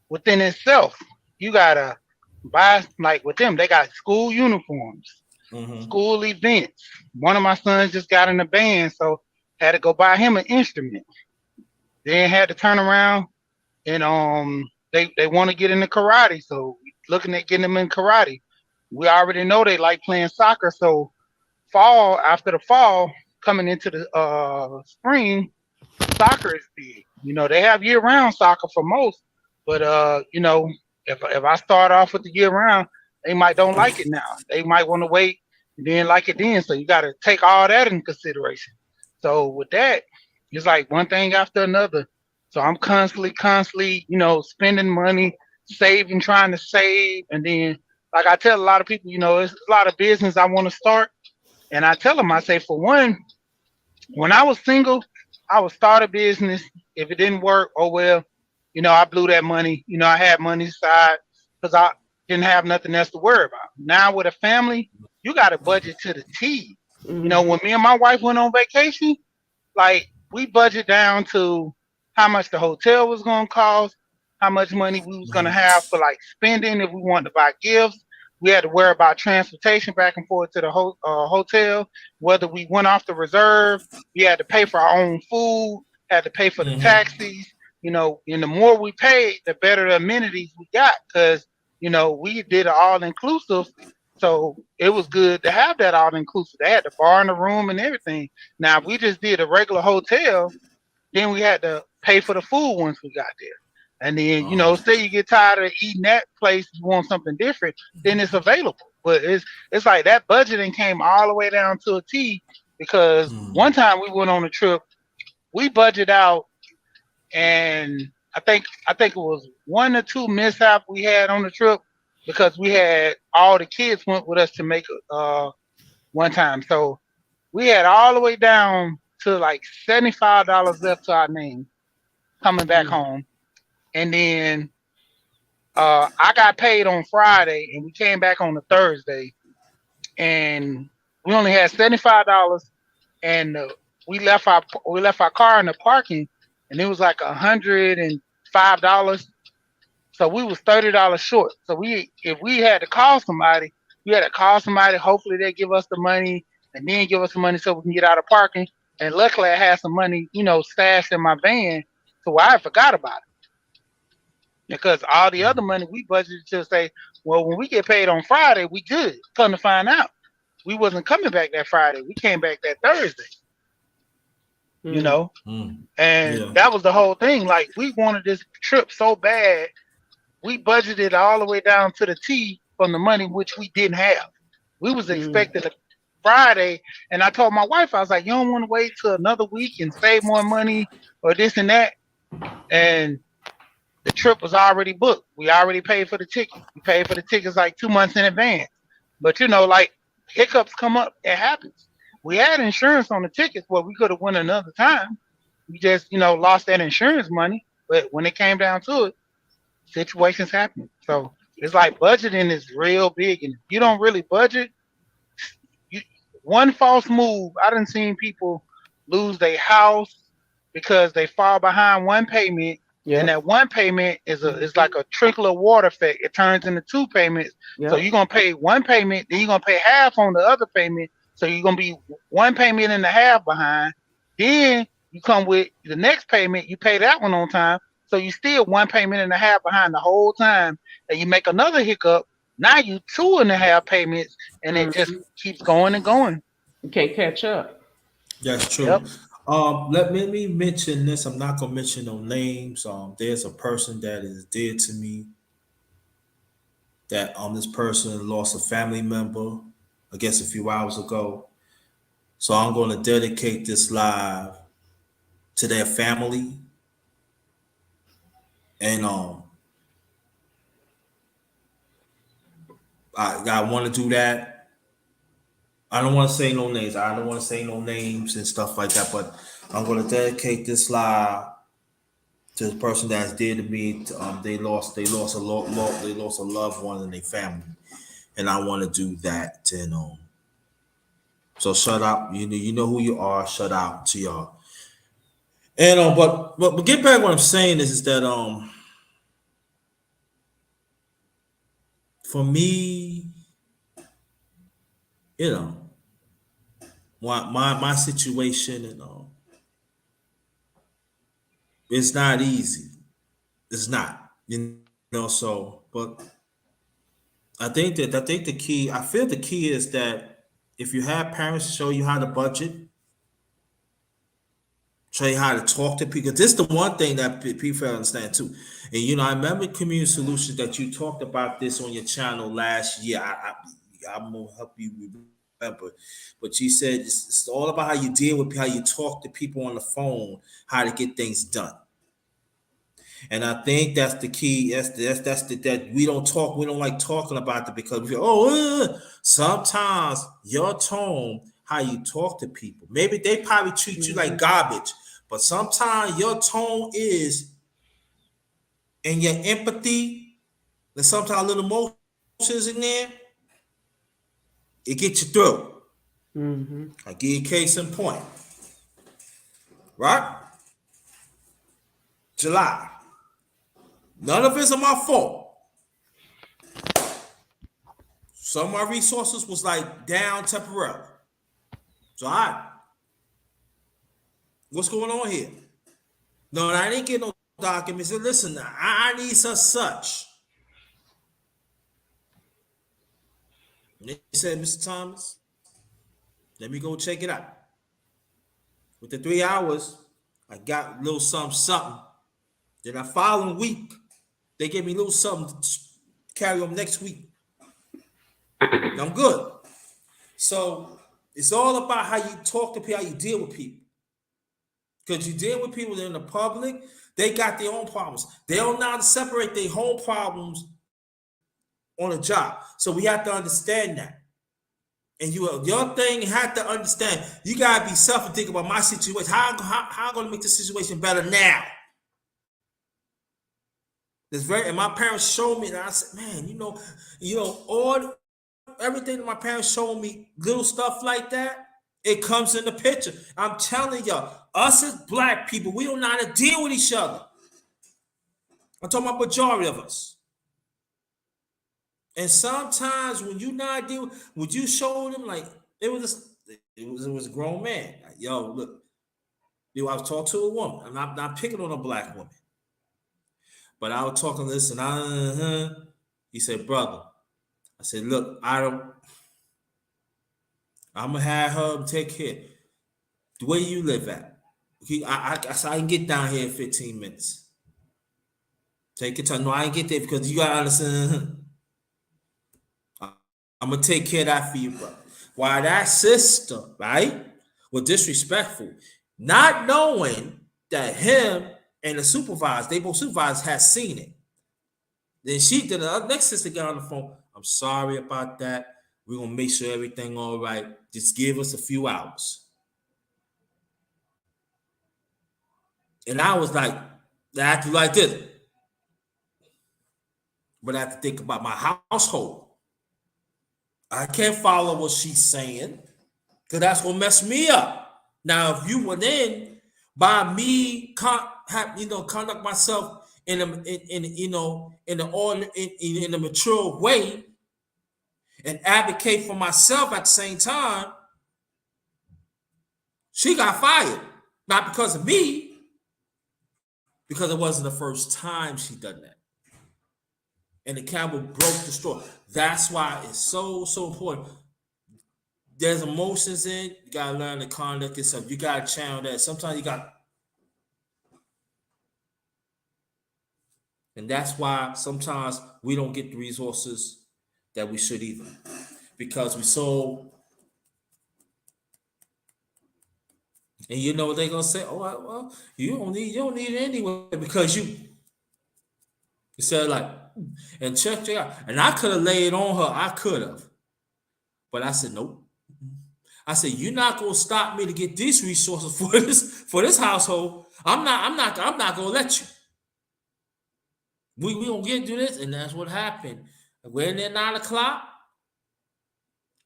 within itself, you gotta buy like with them. They got school uniforms, Hmm. school events. One of my sons just got in a band, so had to go buy him an instrument. Then had to turn around and they want to get into karate, so looking at getting them in karate. We already know they like playing soccer, so fall after the fall coming into the spring, soccer is big. They have year round soccer for most, but if I start off with the year round, they might don't like it now. They might want to wait and then like it then. So you got to take all that in consideration. So with that, it's like one thing after another. So I'm constantly, spending money, saving, trying to save, and then like I tell a lot of people, it's a lot of business I want to start, and I tell them, I say, for one, when I was single, I would start a business. If it didn't work, oh well, I blew that money. I had money aside because I didn't have nothing else to worry about. Now with a family, you got a budget to the T. Mhm. When me and my wife went on vacation, like we budget down to how much the hotel was gonna cost, how much money we was gonna have for like spending if we wanted to buy gifts. We had to worry about transportation back and forth to the hotel. Whether we went off the reserve, we had to pay for our own food, had to pay for the Hmm. taxis. And the more we paid, the better the amenities we got because we did an all inclusive. So it was good to have that all inclusive. They had the bar in the room and everything. Now, if we just did a regular hotel, then we had to pay for the food once we got there. And then, Oh. say you get tired of eating that place, you want something different, then it's available. But it's like that budgeting came all the way down to a T because one Mm. time we went on a trip, we budgeted out, and I think it was 1 or 2 mishap we had on the trip because we had all the kids went with us to make one time. So we had all the way down to like $75 left to our name coming back Mm. home. And then I got paid on Friday and we came back on a Thursday and we only had $75 and we left our car in the parking and it was like $105. So we was $30 short. So if we had to call somebody, we had to call somebody. Hopefully they give us the money and then give us the money so we can get out of parking. And luckily I had some money, stashed in my van, so I forgot about it because all the other money we budgeted to say, well, when we get paid on Friday, we good. Come to find out, we wasn't coming back that Friday. We came back that Thursday. You Mm. know, Mm. and Yeah. that was the whole thing. Like we wanted this trip so bad we budgeted all the way down to the T from the money which we didn't have. We was Mm. expecting a Friday, and I told my wife, I was like, "You don't want to wait till another week and save more money or this and that." And the trip was already booked. We already paid for the ticket. We paid for the tickets like 2 months in advance. But like hiccups come up, it happens. We had insurance on the tickets, well, we could have went another time. We just, lost that insurance money. But when it came down to it, situations happen. So it's like budgeting is real big, and if you don't really budget, one false move, I done seen people lose their house because they fall behind one payment, and Yep. that one payment is like a trickle of water effect. It turns into two payments. So Yep. you're gonna pay one payment, then you're gonna pay half on the other payment. So you're gonna be one payment and a half behind. Then you come with the next payment, you pay that one on time. So you still one payment and a half behind the whole time, and you make another hiccup. Now you two and a half payments, and it just Mhm. keeps going and going. You can't catch up. That's Yep. true. Let me mention this. I'm not gonna mention no names. There's a person that is dear to me. That this person lost a family member, I guess a few hours ago. So I'm gonna dedicate this live to their family, and I want to do that. I don't want to say no names. I don't want to say no names and stuff like that. But I'm gonna dedicate this live to the person that's dear to me. They lost a loved one in their family, and I want to do that. And so shut up. You know who you are. Shut out to y'all. And but get back. What I'm saying is that for me, you know, my situation and it's not easy. It's not. So but I think the key. I feel the key is that if you have parents show you how to budget, show you how to talk to people. This is the one thing that people understand too. And I remember Community Solutions that you talked about this on your channel last year. I'm gonna help you remember, but you said it's all about how you deal with how you talk to people on the phone, how to get things done. And I think that's the key. That we don't talk. We don't like talking about it because we feel, sometimes your tone, how you talk to people, maybe they probably treat you like Mhm. garbage, but sometimes your tone is and your empathy, and sometimes a little emotions in there, it gets you through. Mhm. I give you a case in point, right? July. None of it's my fault. Some of my resources was like down temporarily. So what's going on here? No, I didn't get no documents. Said, listen, I need such. And they said, Mr. Thomas, let me go check it out. With the 3 hours, I got a little something. Then the following week, they gave me a little something to carry on next week. And I'm good. So it's all about how you talk to people, how you deal with people. Because you deal with people in the public, they got their own problems. They don't know how to separate their own problems on a job. So we have to understand that. And your thing have to understand. You gotta be self and think about my situation. How I'm gonna make this situation better now? And my parents showed me that I said, man, all everything that my parents showed me, little stuff like that, it comes in the picture. I'm telling y'all, us as black people, we don't know how to deal with each other. I'm talking about majority of us. And sometimes when you not deal, would you show them like it was a grown man. Like, yo, look, I was talking to a woman. I'm not picking on a black woman, but I was talking to this and he said, brother. I said, look, I'm gonna have her take care. Where you live at? I said I can get down here in 15 minutes. Take your time. No, I ain't get there because you gotta understand. I'm gonna take care of that for you, bro. While that sister, right, was disrespectful, not knowing that him and the supervisor, they both supervisors, had seen it. Then the next sister got on the phone. I'm sorry about that. We're gonna make sure everything all right. Just give us a few hours. And I was like, I have to like this, but I have to think about my household. I can't follow what she's saying. because that's gonna mess me up. Now, if you went in by me, conduct myself in the order in a mature way and advocate for myself at the same time, she got fired. Not because of me, because it wasn't the first time she done that. And the camel broke the straw. That's why it's so important. There's emotions in. You gotta learn to conduct yourself. You gotta channel that. Sometimes you got, and that's why sometimes we don't get the resources that we should either, because we so. And you know what they're gonna say? Oh, well, you don't need it anyway because you said like, and check it out. And I could have laid on her. I could have, but I said nope. I said, you're not gonna stop me to get these resources for this household. I'm not gonna let you. We gonna get through this, and that's what happened. I went in at 9 o'clock.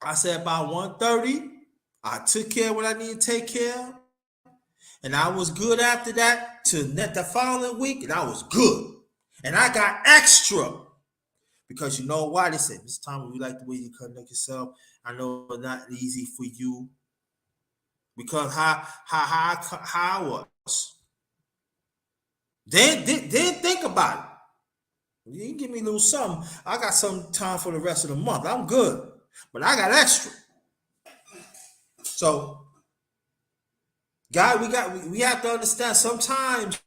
I said about 1:30. I took care of what I needed to take care of, and I was good after that to the following week, and I was good. And I got extra because you know why? They said this time we like the way you conduct yourself. I know it's not easy for you because how I was. Then think about it. You can give me a little something. I got some time for the rest of the month. I'm good, but I got extra. So, God, we have to understand. Sometimes,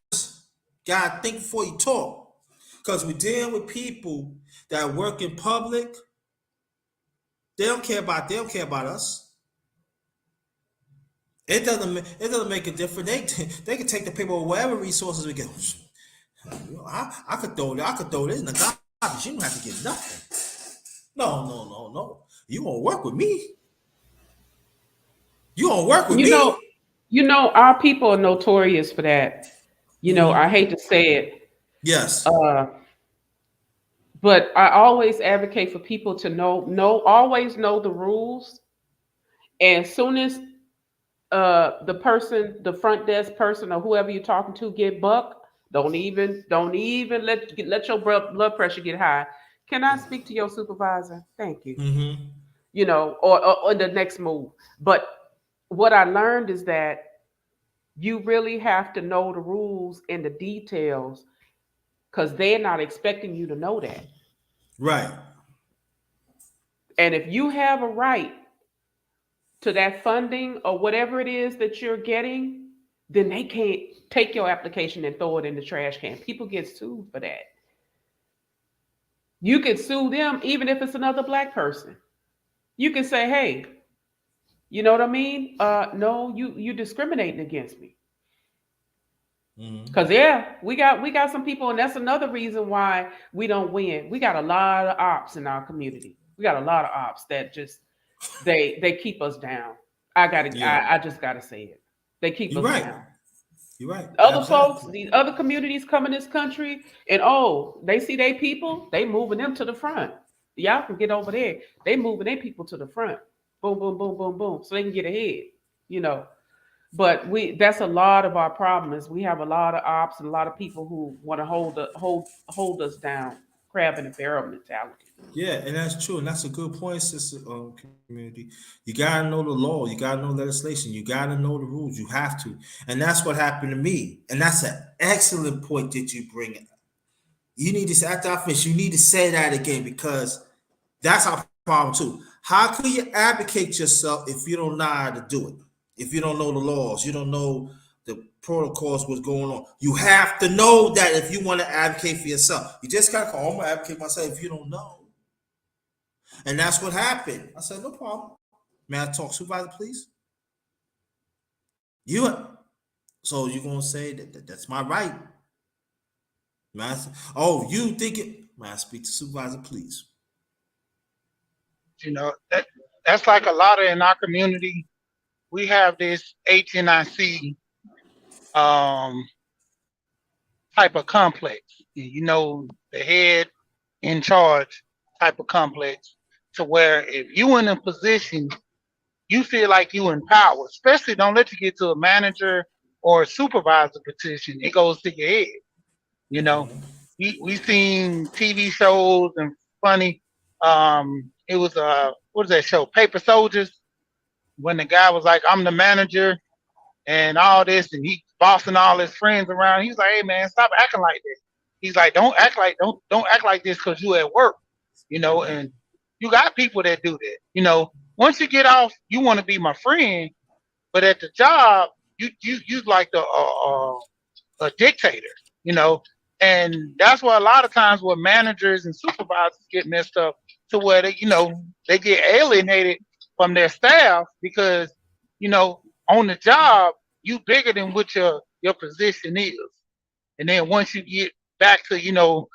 God, think before you talk, because we're dealing with people that work in public. They don't care about us. It doesn't make a difference. They can take the paper or whatever resources we get. I could throw this in the garbage. You don't have to get nothing. No. You gonna work with me? You gonna work with You know, me? our people are notorious for that. I hate to say it, Yes. uh, but I always advocate for people to always know the rules. And soon as the front desk person or whoever you're talking to get buck, don't even let your blood pressure get high. Can I speak to your supervisor? Thank you. Mm-hmm. Or the next move. But what I learned is that you really have to know the rules and the details because they're not expecting you to know that. Right. And if you have a right to that funding or whatever it is that you're getting, then they can't take your application and throw it in the trash can. People get sued for that. You can sue them even if it's another Black person. You can say, hey, you know what I mean? No, you discriminating against me. Mm-hmm. Cause yeah, we got some people, and that's another reason why we don't win. We got a lot of ops in our community. We got a lot of ops that just they keep us down. Yeah. I just gotta say it. They keep You're us right. down. You're right. Other folks, Absolutely. these other communities come in this country, and they see their people, they moving them to the front. Y'all can get over there. They moving their people to the front. Boom, boom, boom, boom, boom, so they can get ahead. You know. But that's a lot of our problem is we have a lot of ops and a lot of people who want to hold us down, crab in a barrel mentality. Yeah, and that's true, and that's a good point, sister. Community, you gotta know the law, you gotta know legislation, you gotta know the rules. You have to, and that's what happened to me. And that's an excellent point that you bring up. You need to after I finish, you need to say that again because that's our problem too. How can you advocate yourself if you don't know how to do it? If you don't know the laws, you don't know the protocols, what's going on. You have to know that if you want to advocate for yourself. You just gotta call, I'm gonna advocate myself if you don't know. And that's what happened. I said, no problem. May I talk supervisor, please? You so you're gonna say that's my right. Oh, you think it? May I speak to supervisor, please? You know, that's like a lot of in our community. We have this HNIC um, type of complex. The head in charge type of complex to where if you in a position you feel like you in power. Especially don't let you get to a manager or a supervisor position. It goes to your head. You know, we seen TV shows and funny. It was what is that show? Paper Soldiers. When the guy was like, "I'm the manager," and all this, and he bossing all his friends around. He's like, "Hey man, stop acting like this." He's like, don't act like this because you at work, you know." And you got people that do that. You know, once you get off, you want to be my friend, but at the job, you like a dictator, you know. And that's why a lot of times where managers and supervisors get messed up to where they get alienated from their staff because you know on the job you bigger than what your position is, and then once you get back to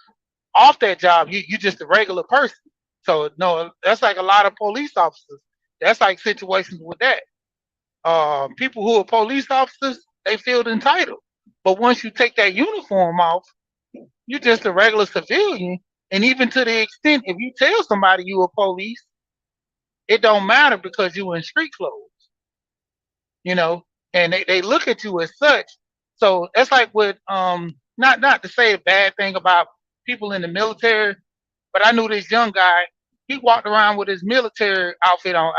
off that job, you just a regular person. So no, that's like a lot of police officers. That's like situations with that. People who are police officers, they feel entitled. But once you take that uniform off, you're just a regular civilian. And even to the extent, if you tell somebody you a police, it don't matter because you in street clothes, you know, and they look at you as such. So that's like with not to say a bad thing about people in the military, but I knew this young guy. He walked around with his military outfit on,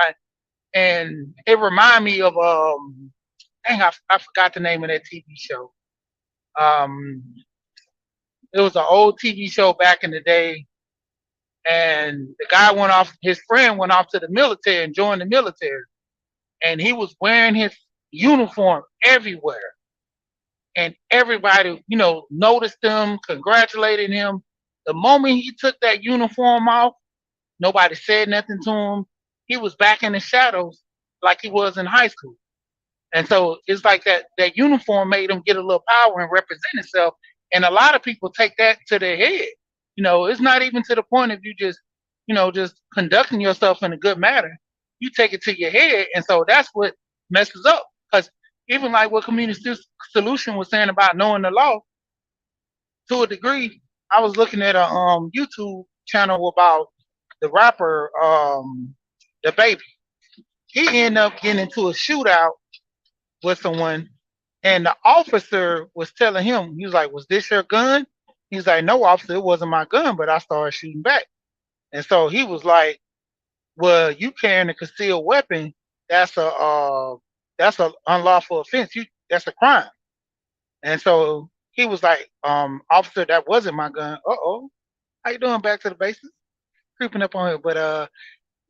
and it reminded me of dang, I forgot the name of that TV show. Um, it was an old TV show back in the day, and the guy went off. His friend went off to the military and joined the military, and he was wearing his uniform everywhere, and everybody, noticed him, congratulated him. The moment he took that uniform off, nobody said nothing to him. He was back in the shadows like he was in high school. And so it's like that uniform made him get a little power and represent himself. And a lot of people take that to their head. It's not even to the point of you just conducting yourself in a good manner. You take it to your head. And so that's what messes up. Because even like what Community Solution was saying about knowing the law, to a degree, I was looking at a YouTube channel about the rapper, the baby. He ended up getting into a shootout with someone, and the officer was telling him, he was like, "Was this your gun?" He's like, "No, officer, it wasn't my gun, but I started shooting back." And so he was like, "Well, you carrying a concealed weapon, that's a unlawful offense. That's a crime." And so he was like, "Officer, that wasn't my gun." Uh-oh. How you doing? Back to the basics? Creeping up on here, but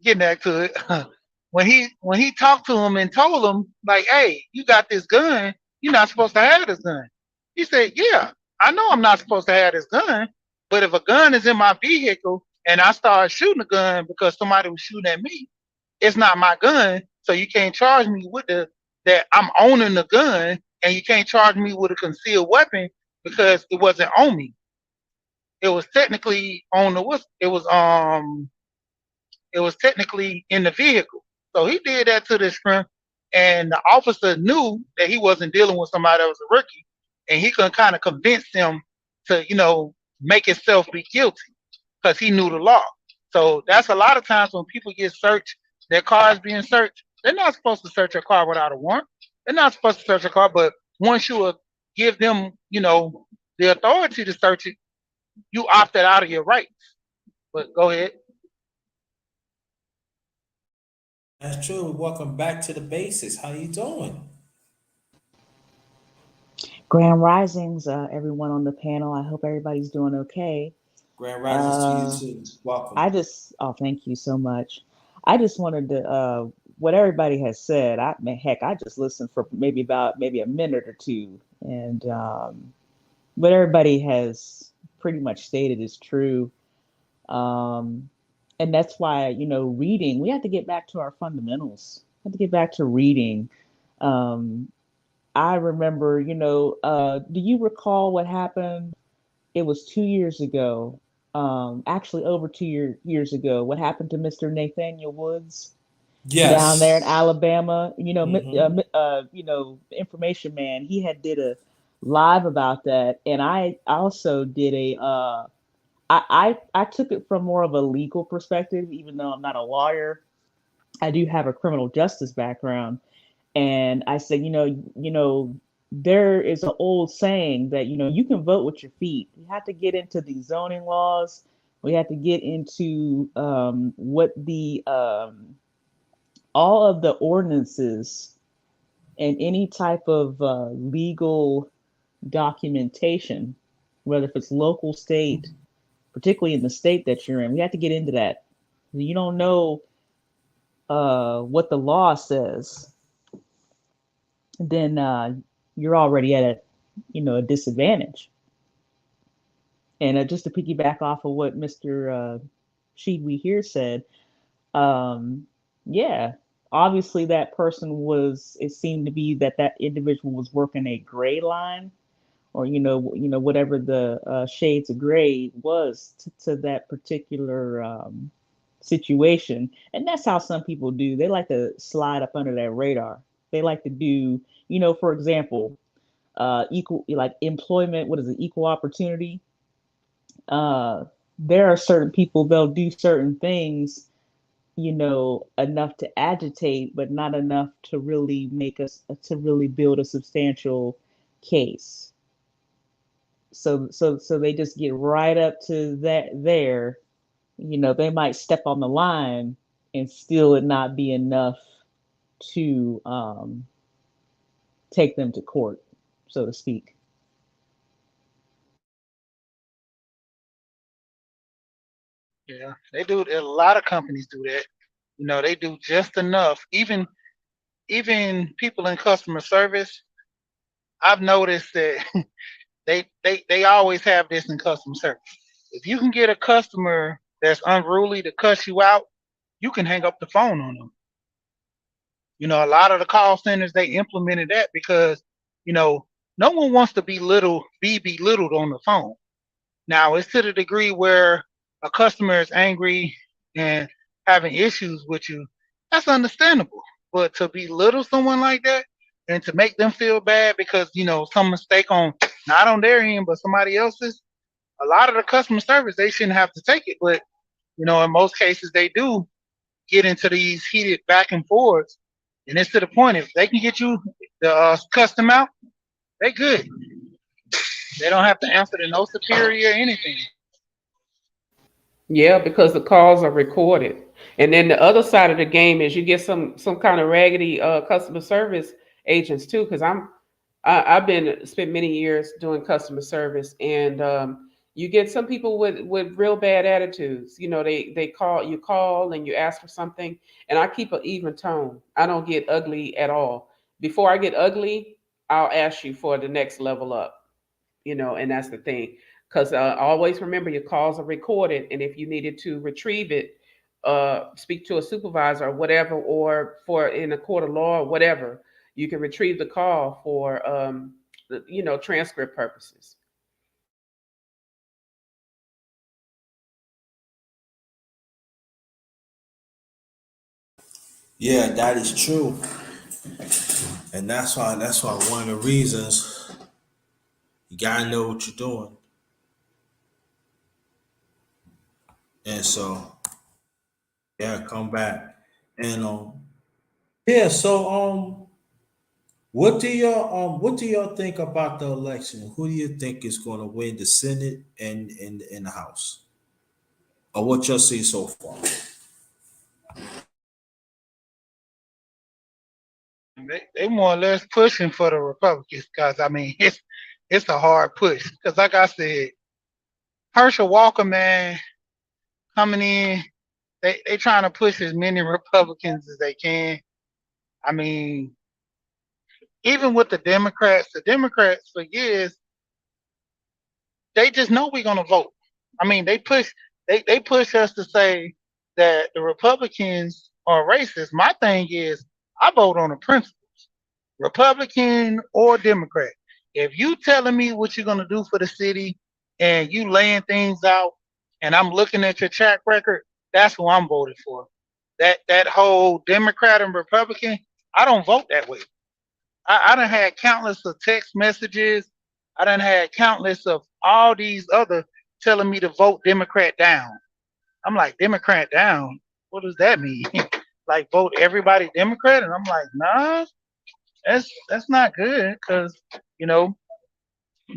getting back to it. When he talked to him and told him like, "Hey, you got this gun. You're not supposed to have this gun." He said, "Yeah, I know I'm not supposed to have this gun, but if a gun is in my vehicle and I start shooting a gun because somebody was shooting at me, it's not my gun. So you can't charge me with that I'm owning the gun, and you can't charge me with a concealed weapon because it wasn't on me. It was technically on the what? It was technically in the vehicle." So he did that to this friend, and the officer knew that he wasn't dealing with somebody that was a rookie, and he could kind of convince him to, make himself be guilty because he knew the law. So that's a lot of times when people get searched, their car is being searched. They're not supposed to search a car without a warrant. They're not supposed to search a car, but once you give them, the authority to search it, you opted out of your rights. But go ahead. That's true. Welcome back to the basis. How you doing? Grand Risings, everyone on the panel. I hope everybody's doing okay. Grand rises to you Uh, too. Welcome. thank you so much. I just wanted to, what everybody has said. I mean, heck, I just listened for maybe a minute or two, and what everybody has pretty much stated is true. Um, and that's why, reading. We have to get back to our fundamentals. We have to get back to reading. Um, I remember, do you recall what happened? It was 2 years ago, actually over years ago, what happened to Mr. Nathaniel Woods down there in Yes. Alabama. Mm-hmm. Information man, he had did a live about that, and I also did I took it from more of a legal perspective, even though I'm not a lawyer. I do have a criminal justice background, and I said, there is an old saying that you can vote with your feet. You have to get into the zoning laws. We have to get into what the all of the ordinances and any type of legal documentation, whether if it's local, state, particularly in the state that you're in. We have to get into that. You don't know what the law says, then you're already at a disadvantage. And just to piggyback off of what Mr. Sheedwe here said, yeah, obviously that person was. It seemed to be that individual was working a gray line, or whatever the shades of gray was to that particular situation. And that's how some people do. They like to slide up under that radar. They like to do, for example, equal, like employment. What is it? Equal opportunity. Uh, there are certain people, they'll do certain things, enough to agitate, but not enough to really to really build a substantial case. So they just get right up to that there. They might step on the line and still it not be enough to take them to court, so to speak. Yeah, they do. A lot of companies do that. They do just enough. Even people in customer service, I've noticed that they always have this in customer service. If you can get a customer that's unruly to cuss you out, you can hang up the phone on them. A lot of the call centers, they implemented that because you know no one wants to be belittled on the phone. Now it's to the degree where a customer is angry and having issues with you. That's understandable. But to belittle someone like that and to make them feel bad because some mistake on not on their end but somebody else's, a lot of the customer service, they shouldn't have to take it. But in most cases they do get into these heated back and forths, and it's to the point if they can get you the cuss them out, they good. They don't have to answer to no superior or anything. Yeah, because the calls are recorded. And then the other side of the game is you get some kind of raggedy customer service agents too. Because I've been spent many years doing customer service, and you get some people with real bad attitudes. They call and you ask for something, and I keep an even tone. I don't get ugly at all. Before I get ugly, I'll ask you for the next level up. And that's the thing. Because always remember your calls are recorded, and if you needed to retrieve it, speak to a supervisor or whatever, or for in a court of law or whatever, you can retrieve the call for transcript purposes. Yeah, that is true. And that's why one of the reasons you gotta know what you're doing. And so yeah, come back. And yeah, so what do y'all think about the election? Who do you think is gonna win the Senate and in the House? Or what y'all see so far? They more or less pushing for the Republicans because I mean it's a hard push because like I said, Herschel Walker, man, coming in, they trying to push as many Republicans as they can. I mean, even with the Democrats for years, they just know we're gonna vote. I mean, they push us to say that the Republicans are racist. My thing is, I vote on the principle. Republican or Democrat. If you telling me what you're gonna do for the city and you laying things out, and I'm looking at your track record, that's who I'm voting for. That whole Democrat and Republican, I don't vote that way. I done had countless of text messages. I done had countless of all these other telling me to vote Democrat down. I'm like, Democrat down? What does that mean? like vote everybody Democrat, and I'm like, nah, that's not good because you know,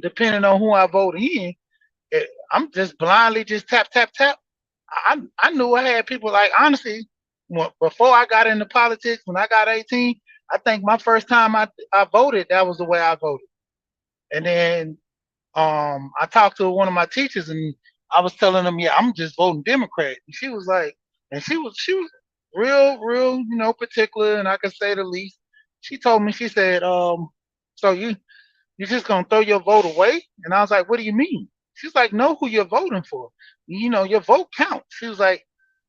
depending on who I vote in, I'm just blindly just tap tap tap. I knew I had people like honestly before I got into politics when I got 18. I think my first time I voted, that was the way I voted. And then I talked to one of my teachers and I was telling them, yeah, I'm just voting Democrat. And she was like, and she was real, particular, and I could say the least. She told me, she said, so you just gonna throw your vote away? And I was like, what do you mean? She's like, know who you're voting for. Your vote counts. She was like,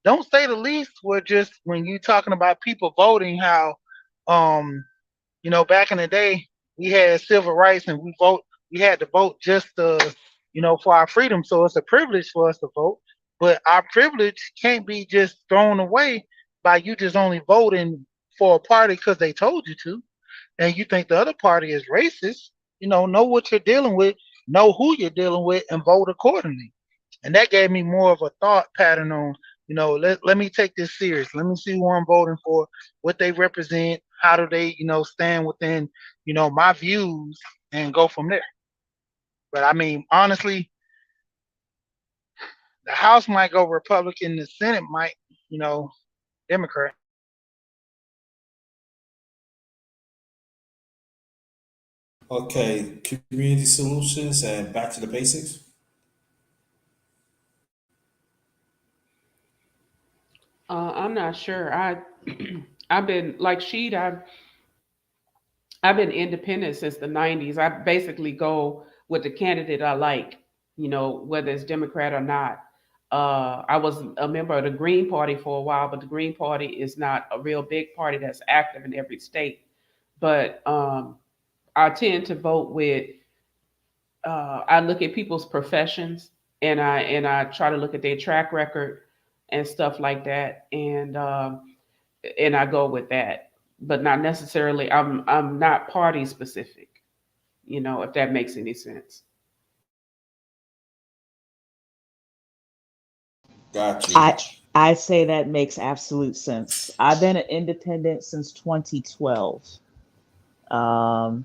don't say the least. We're just when you talking about people voting, how um back in the day, we had civil rights and we had to vote just for our freedom. So it's a privilege for us to vote. But our privilege can't be just thrown away by you just only voting for a party because they told you to. And you think the other party is racist. Know what you're dealing with, know who you're dealing with, and vote accordingly. And that gave me more of a thought pattern on, let me take this serious. Let me see who I'm voting for, what they represent, how do they, stand within, my views and go from there. But I mean, honestly, the House might go Republican, the Senate might, Democrat. Okay, community solutions and back to the basics. I'm not sure. I've been like Sheed. I've been independent since the '90s. I basically go with the candidate I like. Whether it's Democrat or not. I was a member of the Green Party for a while, but the Green Party is not a real big party that's active in every state. But I tend to vote with. I look at people's professions, and I try to look at their track record and stuff like that, and I go with that, but not necessarily. I'm not party specific. If that makes any sense. Got you. I I say that makes absolute sense. I've been an independent since 2012. Um,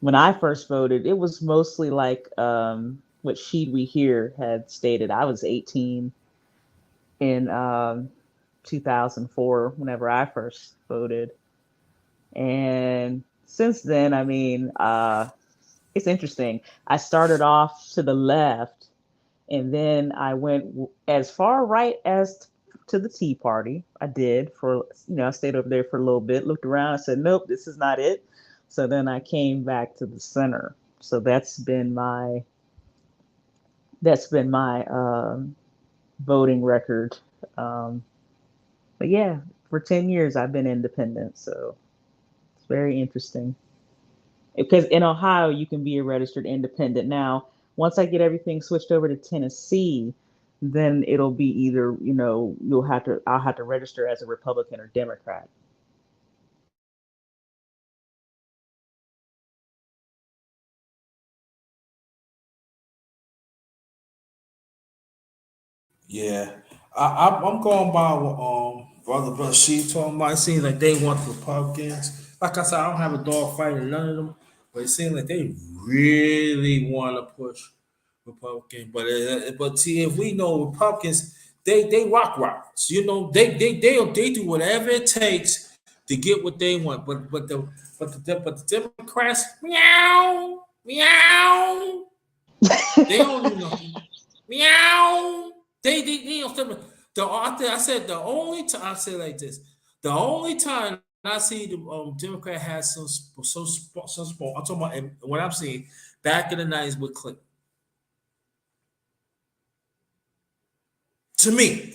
when I first voted, it was mostly like what Sheed We Hear had stated. I was 18 in 2004 whenever I first voted. And since then, I mean, it's interesting. I started off to the left, and then I went as far right as to the Tea Party. I did for, I stayed over there for a little bit, looked around, I said, nope, this is not it. So then I came back to the center. So that's been my voting record. Um, but yeah, for 10 years I've been independent. So it's very interesting. Because in Ohio you can be a registered independent. Now, once I get everything switched over to Tennessee, then it'll be either, I'll have to register as a Republican or Democrat. Yeah, I'm going by what brother she talking about. It seems like they want the Republicans. Like I said, I don't have a dog fight in none of them, but it seems like they really want to push Republican. But see, if we know Republicans, they rock rocks. They do whatever it takes to get what they want. But the Democrats, meow meow. They don't do nothing. Meow. They don't step. I said the only time I said like this. The only time I see the Democrat has some sport. I'm talking about what I'm seeing back in the '90s with Clinton. To me,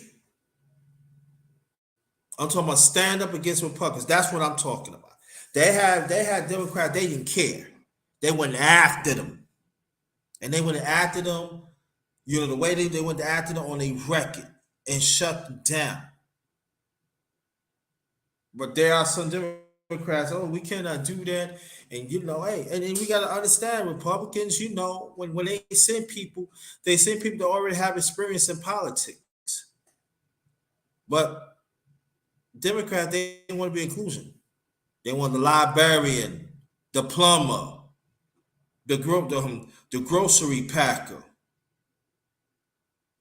I'm talking about stand up against Republicans. That's what I'm talking about. They had Democrats. They didn't care. They went after them, and they went after them. The way they went after them on a record and shut them down. But there are some Democrats, oh, we cannot do that. And hey, and then we gotta understand Republicans, when they send people that already have experience in politics. But Democrats, they want to be inclusion. They want the librarian, the plumber, the grocery packer,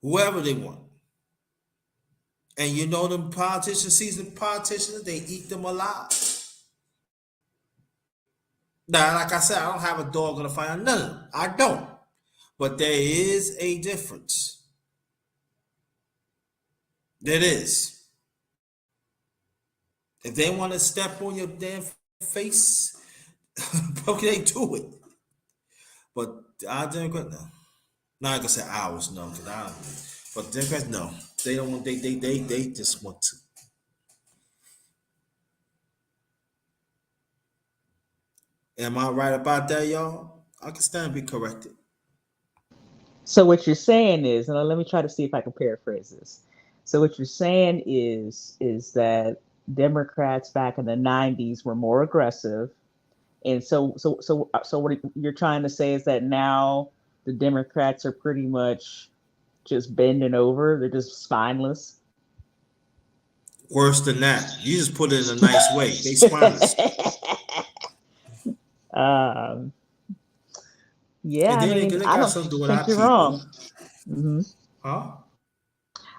whoever they want. And you know them politicians, seasoned politicians, they eat them alive. Now, like I said, I don't have a dog in the fight on none of them. I don't. But there is a difference. There is. If they want to step on your damn face, okay, they do it. But I Democrats, no. Not gonna say ours, no, because I don't. But Democrats, no. They don't want. They just want to. Am I right about that, y'all? I can stand to be corrected. So what you're saying is, and let me try to see if I can paraphrase this. So what you're saying is that Democrats back in the '90s were more aggressive, and so what you're trying to say is that now the Democrats are pretty much just bending over. They're just spineless. Worse than that, you just put it in a nice way. They spineless, um, yeah, and I then mean, they I got don't something to do with think our you're wrong. people, Hmm. huh?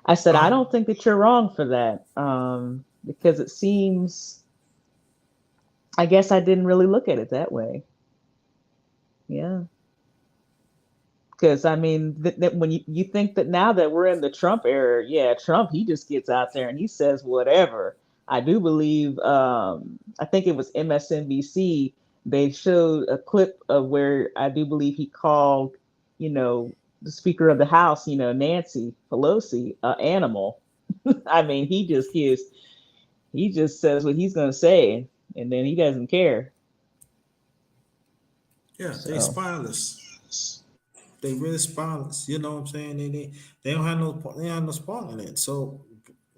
I said I Huh? don't think that you're wrong for that, because it seems. I guess I didn't really look at it that way. Yeah, because I mean, when you think that now that we're in the Trump era, yeah, Trump he just gets out there and he says whatever. I do believe, I think it was MSNBC. They showed a clip of where I do believe he called, you know, the Speaker of the House, Nancy Pelosi, animal. I mean, he just says what he's gonna say, and then he doesn't care. Yeah, they So spineless. They really spineless. You know what I'm saying? They don't have no they don't have no spawn in it. So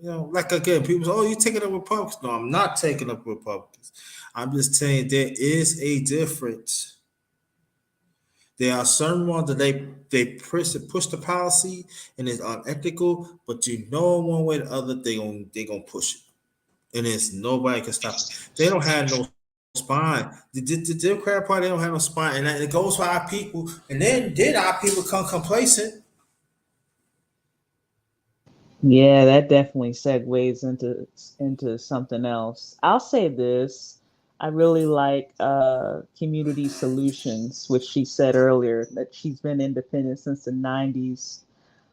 like again, people say, "Oh, you taking up Republicans?" No, I'm not taking up Republicans. I'm just saying there is a difference. There are certain ones that push the policy and it's unethical, but one way or the other they gonna push it, and it's nobody can stop it. They don't have no spine. The Democrat Party they don't have no spine, and it goes for our people. And then our people become complacent. yeah, that definitely segues into something else. I'll say this. I really like community solutions, which she said earlier that she's been independent since the '90s.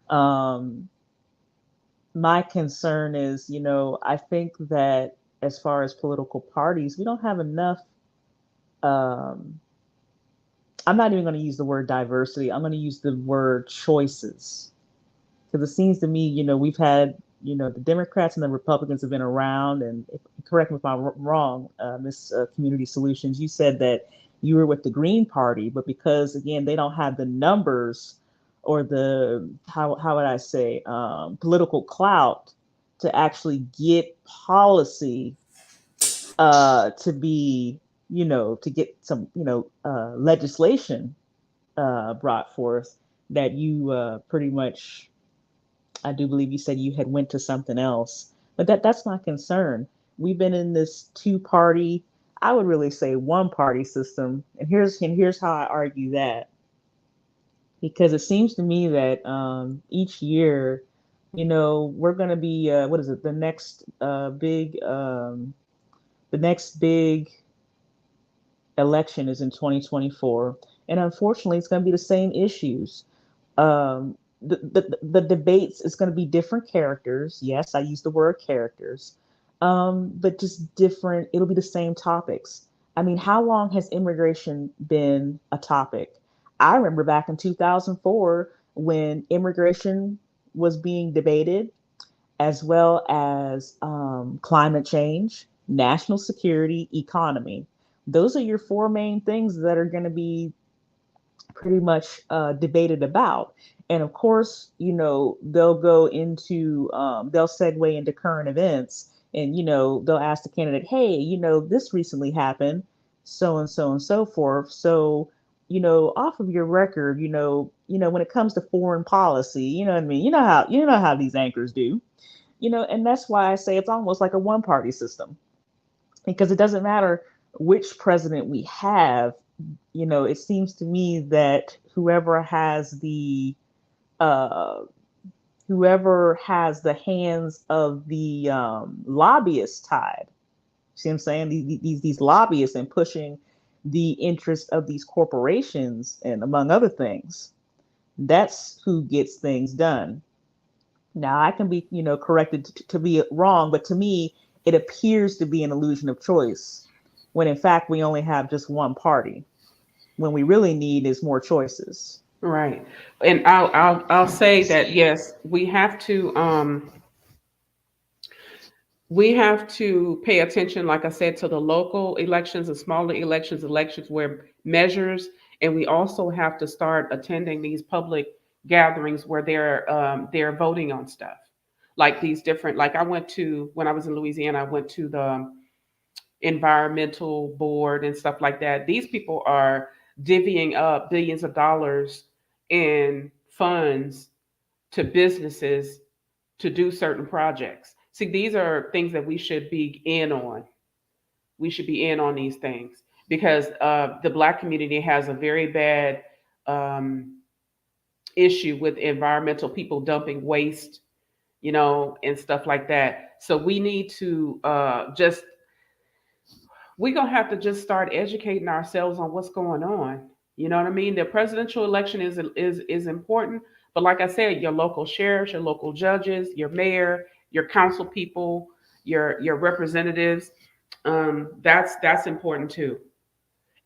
Um, my concern is, I think that as far as political parties, we don't have enough. Um, I'm not even going to use the word diversity. I'm going to use the word choices, because it seems to me, we've had, the Democrats and the Republicans have been around. And correct me if I'm wrong, Miss Community Solutions, you said that you were with the Green Party, but because again they don't have the numbers or the how would I say political clout to actually get policy to be, to get some, legislation brought forth, that you pretty much, I do believe you said you had went to something else, but that's my concern. We've been in this two party, I would really say one party system, and here's how I argue that, because it seems to me that each year, we're going to be what is it, the next big election is in 2024, and unfortunately, it's going to be the same issues. The debates is going to be different characters. Yes, I use the word characters, but just different. It'll be the same topics. I mean, how long has immigration been a topic? I remember back in 2004 when immigration was being debated, as well as climate change, national security, economy. Those are your four main things that are going to be pretty much debated about. And of course, they'll go into, they'll segue into current events, and, they'll ask the candidate, hey, this recently happened, so and so and so forth. So, off of your record, when it comes to foreign policy, you know what I mean? You know how these anchors do. And that's why I say it's almost like a one party system, because it doesn't matter which president we have. It seems to me that uh, whoever has the hands of the lobbyists tied. See what I'm saying? These lobbyists and pushing the interest of these corporations, and among other things, that's who gets things done. Now, I can be, corrected to be wrong, but to me, it appears to be an illusion of choice, when in fact we only have just one party. When we really need is more choices. Right. And I'll say that yes, we have to pay attention, like I said, to the local elections and smaller elections where measures, and we also have to start attending these public gatherings where they're voting on stuff, like these different. Like I went to when I was in Louisiana, I went to the environmental board and stuff like that. These people are divvying up billions of dollars in funds to businesses to do certain projects. See, these are things that we should be in on. We should be in on these things because the Black community has a very bad um, issue with environmental people dumping waste, and stuff like that. So we need to we're gonna have to just start educating ourselves on what's going on. You know what I mean? The presidential election is important, but like I said, your local sheriffs, your local judges, your mayor, your council people, your representatives, that's important too.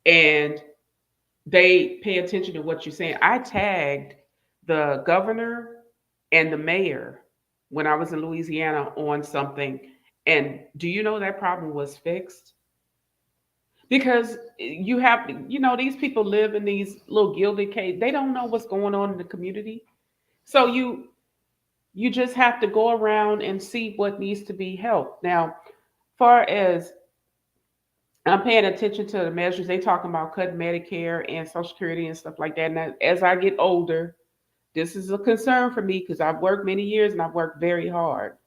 And they pay attention to what you're saying. I tagged the governor and the mayor when I was in Louisiana on something, and do you know that problem was fixed? Because you have, these people live in these little gilded caves. They don't know what's going on in the community. So you just have to go around and see what needs to be helped. Now, far as I'm paying attention to the measures, they talking about cutting Medicare and Social Security and stuff like that. And as I get older, this is a concern for me because I've worked many years and I've worked very hard.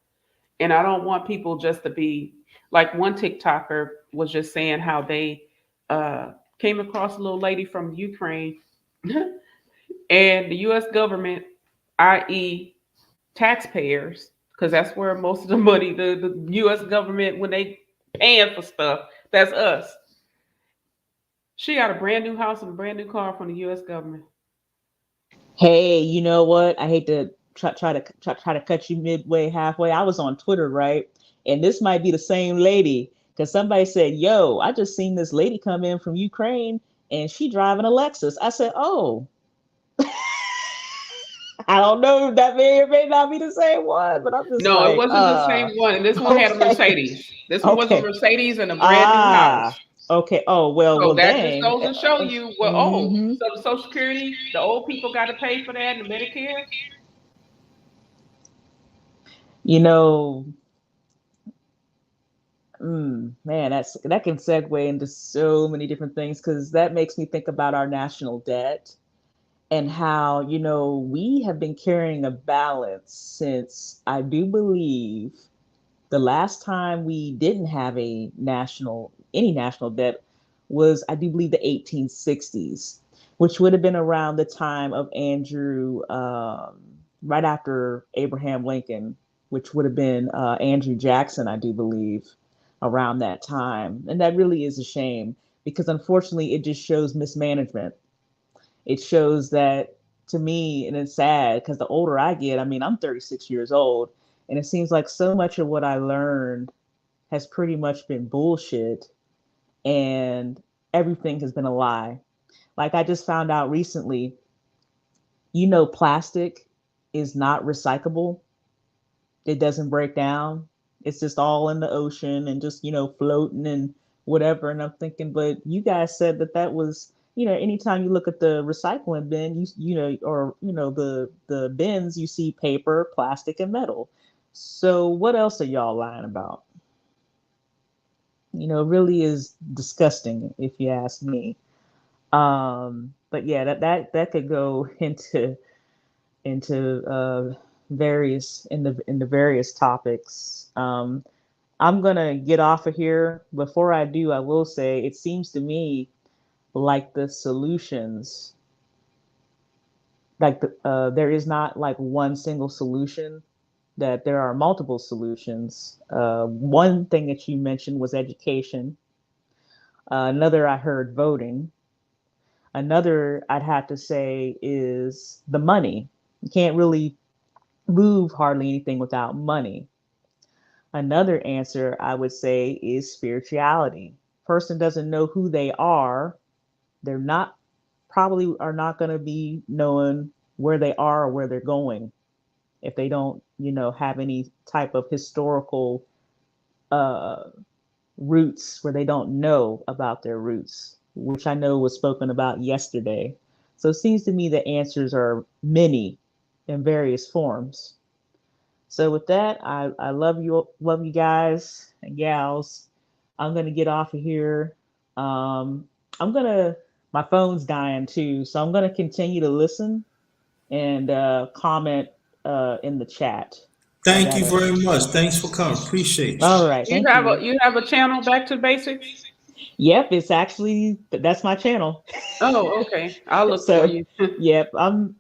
And I don't want people just to be like one TikToker was just saying how they came across a little lady from Ukraine and the US government, i.e., taxpayers, because that's where most of the money, the US government, when they paying for stuff, that's us. She got a brand new house and a brand new car from the US government. Hey, you know what? I hate to try to cut you midway, halfway. I was on Twitter, right? And this might be the same lady, because somebody said, "Yo, I just seen this lady come in from Ukraine, and she driving a Lexus." I said, "Oh, I don't know. That may or may not be the same one," but I'm just No, it like, wasn't the same one. And this one had a okay, Mercedes. This one was a okay, Mercedes and a brand new ah, house. okay. Oh, well, So well, that just dang. goes to show you, well, oh, Mm-hmm. so the Social Security, the old people got to pay for that, and the Medicare. You know, man, that can segue into so many different things, because that makes me think about our national debt, and how, we have been carrying a balance since, I do believe, the last time we didn't have any national debt was, I do believe, the 1860s, which would have been around the time of right after Abraham Lincoln, which would have been Andrew Jackson, I do believe, around that time. And that really is a shame, because unfortunately it just shows mismanagement. It shows that, to me, and it's sad, because the older I get, I mean, I'm 36 years old, and it seems like so much of what I learned has pretty much been bullshit, and everything has been a lie. Like, I just found out recently, plastic is not recyclable. It doesn't break down. It's just all in the ocean and just, floating and whatever. And I'm thinking, but you guys said that was, anytime you look at the recycling bin, or, the bins, you see paper, plastic, and metal. So what else are y'all lying about? It really is disgusting, if you ask me. But yeah, that could go into various in the various topics. I'm gonna get off of here. Before I do, I will say it seems to me like the solutions, there is not like one single solution. That there are multiple solutions. One thing that you mentioned was education. Another I heard voting. Another I'd have to say is the money. You can't really move hardly anything without money. Another answer I would say is spirituality. Person doesn't know who they are, they're not probably are not going to be knowing where they are or where they're going if they don't, have any type of historical uh, roots where they don't know about their roots, which I know was spoken about yesterday. So it seems to me the answers are many in various forms. So with that, I love you guys and gals. I'm gonna get off of here. I'm gonna my phone's dying too, so I'm gonna continue to listen and comment in the chat. So I Thank you gotta. very much. Thanks for coming. Appreciate you. All right, thank you. You have a channel, Back to Basics? Yep, it's actually that's my channel. Oh, okay. I'll look for So, you. yep, I'm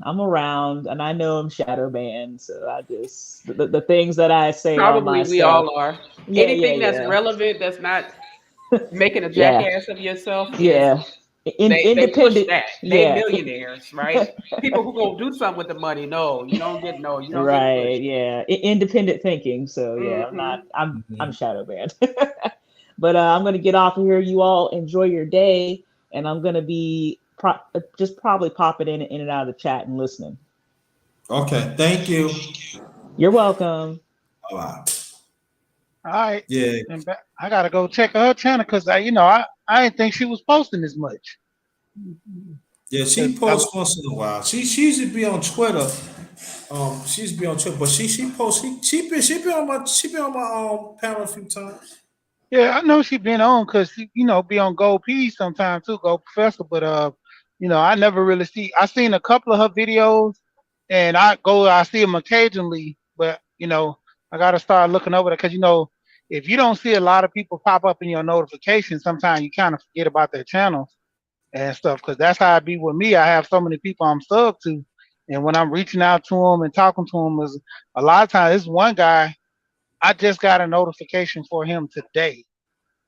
around, and I know I'm shadow banned. So I just the things that I say are my Probably we stuff. all are. Yeah, yeah, Anything that's yeah, relevant that's not making a yeah, jackass of yourself is yeah. they push Independent. that. They Yeah, millionaires, right? People who gonna do something with the money. No, you don't get right. pushed. Yeah, independent thinking. So yeah, I'm not. Hmm. I'm shadow banned. But I'm gonna get off of here. You all enjoy your day, and I'm gonna be just probably popping in and out of the chat and listening. Okay. Thank you. You're welcome. All right. All right. Yeah. And I gotta go check her channel because I didn't think she was posting as much. Yeah. She 'Cause I, posts once in a while. She usually be on Twitter. She used to be on Twitter, but she posts. She been on my panel a few times. yeah, I know she been on because she, be on Gold P sometimes too, Gold Professor. But I never really see. I seen a couple of her videos, and I see them occasionally. But I gotta start looking over there because if you don't see a lot of people pop up in your notifications, sometimes you kind of forget about their channels and stuff. Because that's how it be with me. I have so many people I'm subbed to, and when I'm reaching out to them and talking to them, is a lot of times. This one guy, I just got a notification for him today,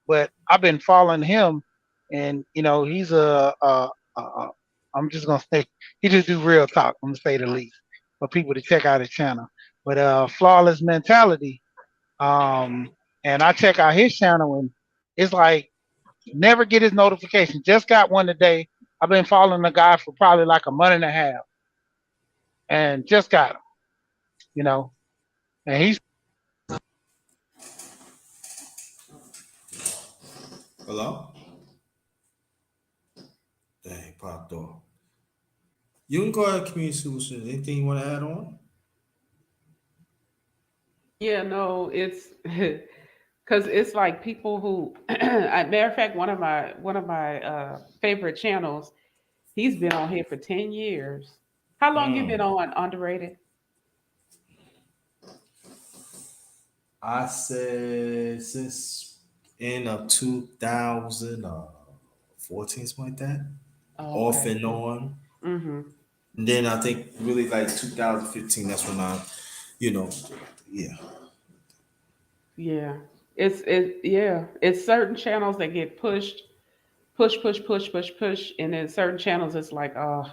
but I've been following him, and he's I'm just gonna say he just do real talk. I'm gonna say the least for people to check out his channel. But flawless mentality, um, and I check out his channel, and it's like never get his notification. Just got one today. I've been following the guy for probably like a month and a half, and just got him. You know, and he's Hello. Dang, popped off. You can go ahead, community solutions. Anything you want to add on? Yeah, no, it's because it's like people who, matter of fact, one of my favorite channels. He's been on here for 10 years. How long you been Mm. on Underrated? I said since end of 2014, something like that, Oh, off okay. and on. Mm-hmm. And then I think really like 2015, that's when you know, yeah. Yeah. It's certain channels that get pushed, push, and then certain channels it's like, oh,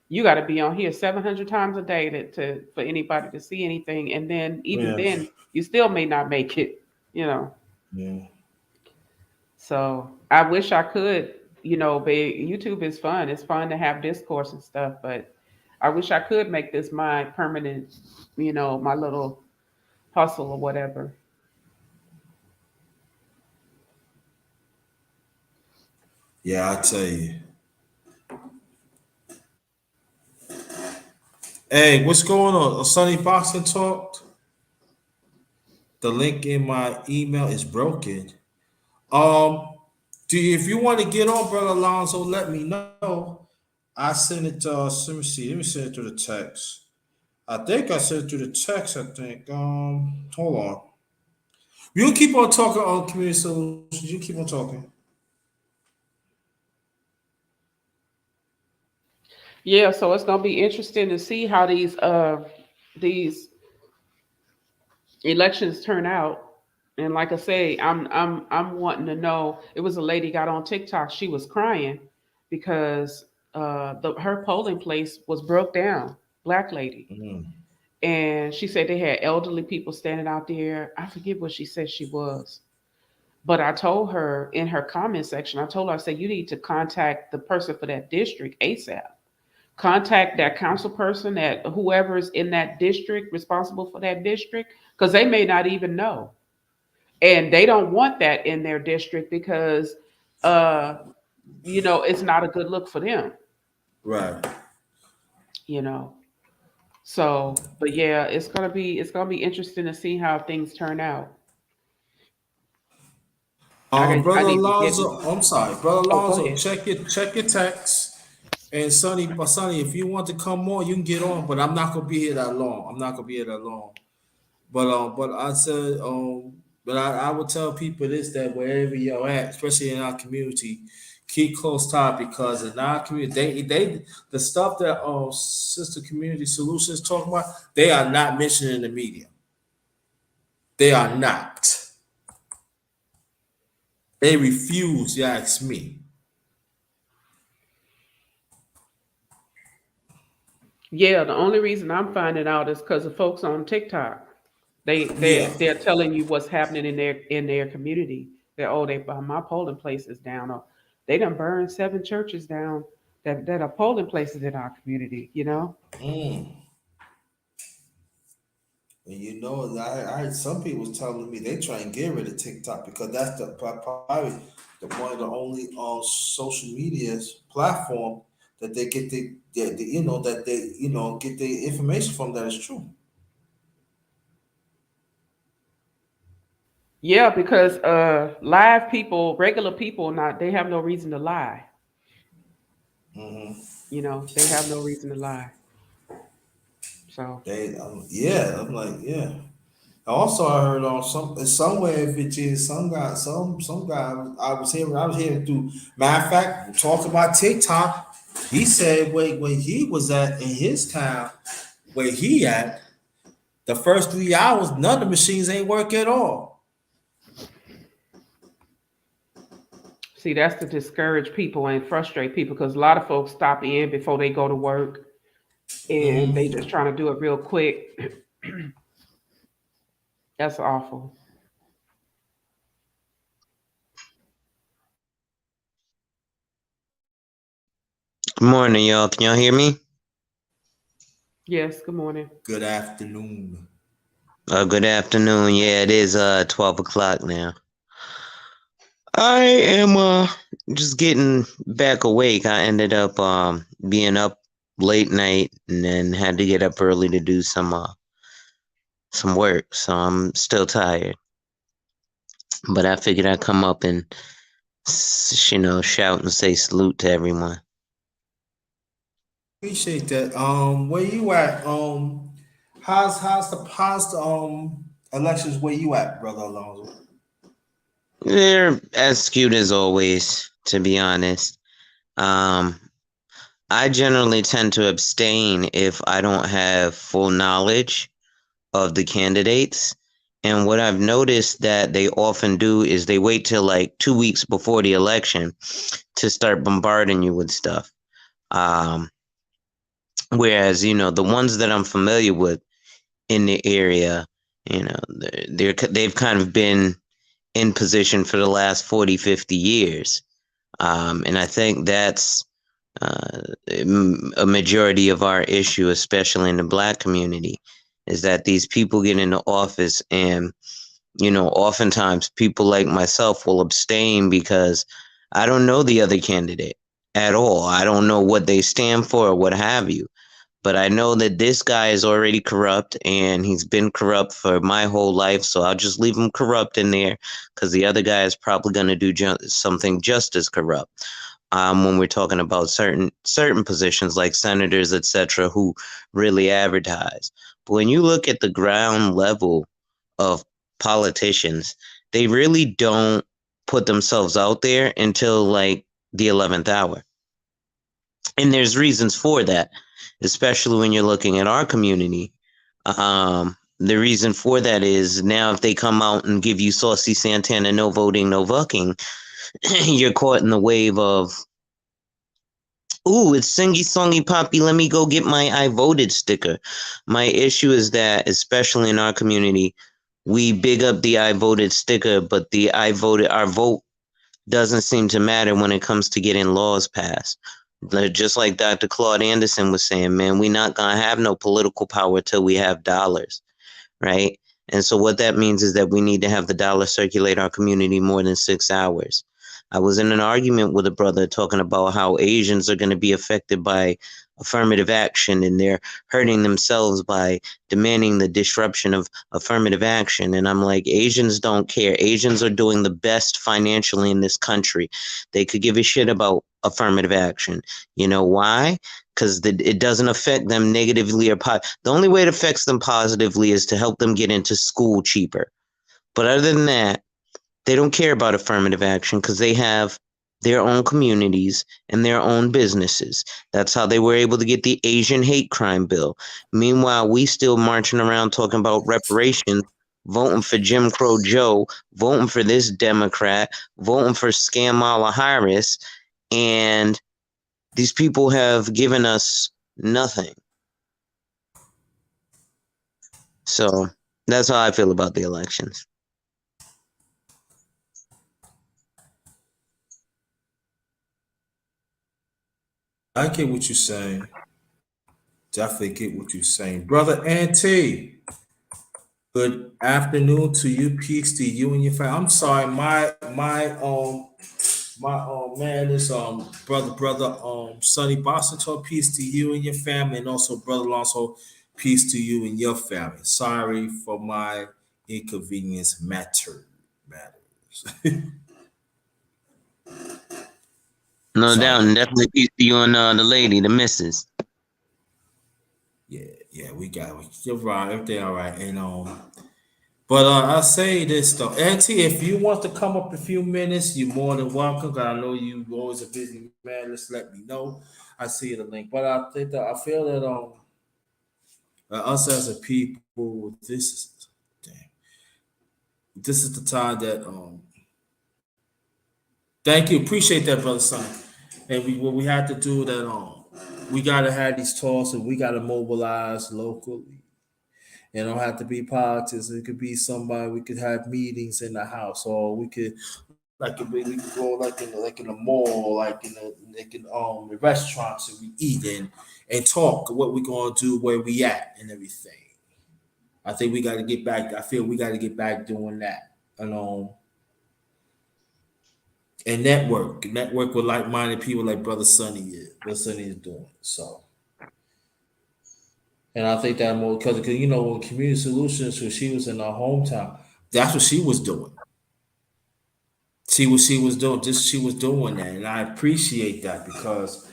you got to be on here 700 times a day to for anybody to see anything, and then even Yeah. then you still may not make it. You know. Yeah. So I wish I could. But YouTube is fun. It's fun to have discourse and stuff, but I wish I could make this my permanent, my little hustle or whatever. Yeah, I tell you. Hey, what's going on? A Sunny Boxing Talk? The link in my email is broken. Um, if you want to get on, brother Alonzo, let me know. I send it. Let me see. Let me send it through the text. I think I sent through the text. I think. Hold on. You keep on talking on community solutions. You keep on talking. Yeah, so it's gonna be interesting to see how these elections turn out. And like I say, I'm wanting to know. It was a lady got on TikTok. She was crying because her polling place was broke down. Black lady, Mm. and she said they had elderly people standing out there. I forget what she said she was, but I told her in her comment section. I told her, I said, you need to contact the person for that district ASAP. Contact that council person, that whoever's in that district responsible for that district, because they may not even know, and they don't want that in their district because uh it's not a good look for them, Right. you know but yeah, it's gonna be interesting to see how things turn out. I Brother need to get Alonzo. I'm sorry, Brother oh, go Alonzo. ahead. Check your text. And Sonny, if you want to come on, you can get on. But I'm not gonna be here that long. I'm not gonna be here that long. But I said, but I would tell people this that wherever you're at, especially in our community, keep close tie because in our community, they the stuff that Sister Community Solutions talking about, they are not mentioned in the media. They are not. They refuse. You ask me. Yeah, the only reason I'm finding out is because of folks on TikTok. Yeah. They're telling you what's happening in their community. They're, oh, they my polling place is down. Or they done burned 7 churches down that are polling places in our community. Mm. And I some people was telling me they try and get rid of TikTok because that's probably one of the only social media platform that they get that they get the information from that is true. Yeah, because live people, regular people, not they have no reason to lie. Hmm. They have no reason to lie. So Yeah, I'm like yeah. Also, I heard on somewhere in Virginia, some guy I was hearing through. Matter of fact, talking about TikTok, he said when he was at in his town where he at, the first 3 hours, none of the machines ain't work at all. see, that's to discourage people and frustrate people because a lot of folks stop in before they go to work and they Hmm. just trying to do it real quick. That's awful. Good morning, y'all. Can y'all hear me? Yes. Good morning. Good afternoon. Good afternoon. Yeah, it is 12 o'clock now. I am just getting back awake. I ended up being up late night and then had to get up early to do some work. So I'm still tired. But I figured I'd come up and shout and say salute to everyone. Appreciate that. Where you at? How's the elections? Where you at, brother Alonzo? They're as skewed as always, to be honest. Um I generally tend to abstain if I don't have full knowledge of the candidates. And what I've noticed that they often do is they wait till like 2 weeks before the election to start bombarding you with stuff. Um, Whereas, the ones that I'm familiar with in the area, they've kind of been in position for the last 40, 50 years. And I think that's uh, a majority of our issue, especially in the Black community, is that these people get into office and, oftentimes people like myself will abstain because I don't know the other candidate at all. I don't know what they stand for or what have you. But I know that this guy is already corrupt and he's been corrupt for my whole life. So I'll just leave him corrupt in there because the other guy is probably going to do something just as corrupt. when we're talking about certain positions like senators, etc., who really advertise. But when you look at the ground level of politicians, they really don't put themselves out there until like the 11th hour. And there's reasons for that, especially when you're looking at our community. The reason for that is now if they come out and give you Saucy Santana, no voting, no vucking, you're caught in the wave of, ooh, it's singy songy poppy, let me go get my I voted sticker. My issue is that, especially in our community, we big up the I voted sticker, but the I voted, our vote doesn't seem to matter when it comes to getting laws passed. Just like Dr. Claude Anderson was saying, man, we're not going to have no political power till we have dollars, right? And so what that means is that we need to have the dollar circulate our community more than 6 hours. I was in an argument with a brother talking about how Asians are going to be affected by affirmative action and they're hurting themselves by demanding the disruption of affirmative action. And I'm like, Asians don't care. Asians are doing the best financially in this country. They could give a shit about affirmative action. You know why? Because it doesn't affect them negatively or the only way it affects them positively is to help them get into school cheaper. But other than that, they don't care about affirmative action because they have their own communities and their own businesses. That's how they were able to get the Asian hate crime bill. Meanwhile, we still marching around talking about reparations, voting for Jim Crow Joe, voting for this Democrat, voting for Kamala Harris, and these people have given us nothing. So that's how I feel about the elections. I get what you're saying. Definitely get what you're saying. Brother Auntie, good afternoon to you. Peace to you and your family. I'm sorry, my man is brother Sonny Boston told peace to you and your family, and also brother Alonso, peace to you and your family. Sorry for my inconvenience matters. No Sorry doubt, and about that. definitely peace to you and the lady, the missus. Yeah, we got it. You're right, everything all right. And but I'll say this though, Auntie, if you want to come up a few minutes, you're more than welcome. 'Cause I know you always a busy man. Just let me know. I see the link. But I think that I feel that us as a people, this is the time that thank you, appreciate that, brother son. And what we have to do that we gotta have these talks and we gotta mobilize locally. It don't have to be politics. It could be somebody. We could have meetings in the house, or we could we could go like in the mall, the restaurants and we eat and talk what we gonna do, where we at, and everything. I think we got to get back. I feel we got to get back doing that, and network with like minded people like Brother Sonny is doing. So, and I think that more because when Community Solutions, when she was in our hometown, that's what she was doing. See what she was doing. Just she was doing that, and I appreciate that because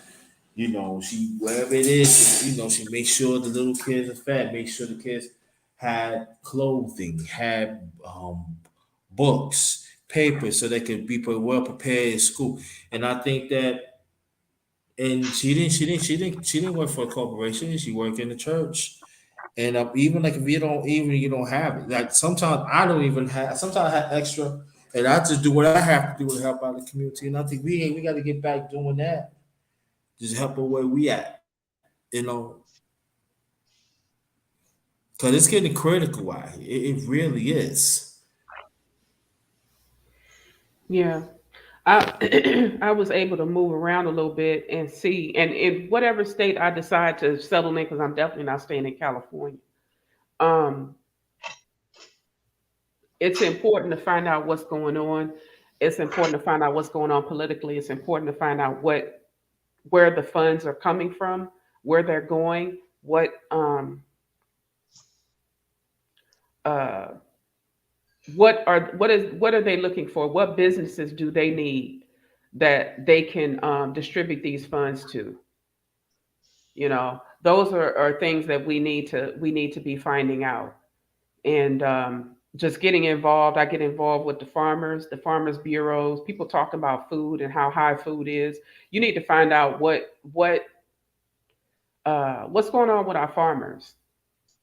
she wherever it is, she makes sure the little kids are fed, make sure the kids had clothing, had books, papers, so they could be well prepared in school. And I think that, and she didn't work for a corporation. She worked in the church. And even like if you don't have it, like sometimes I don't even have. Sometimes I have extra, and I just do what I have to do to help out the community. And I think we got to get back doing that. Just help her where we at, because it's getting critical out here. It really is. Yeah. I I was able to move around a little bit and see, and in whatever state I decide to settle in, because I'm definitely not staying in California. Um, it's important to find out what's going on. It's important to find out what's going on politically. It's important to find out where the funds are coming from, where they're going, uh, what are they looking for? What businesses do they need? that they can distribute these funds to. Those are things that we need to be finding out, and just getting involved. I get involved with the farmers bureaus, people talking about food and how high food is. You need to find out what's going on with our farmers.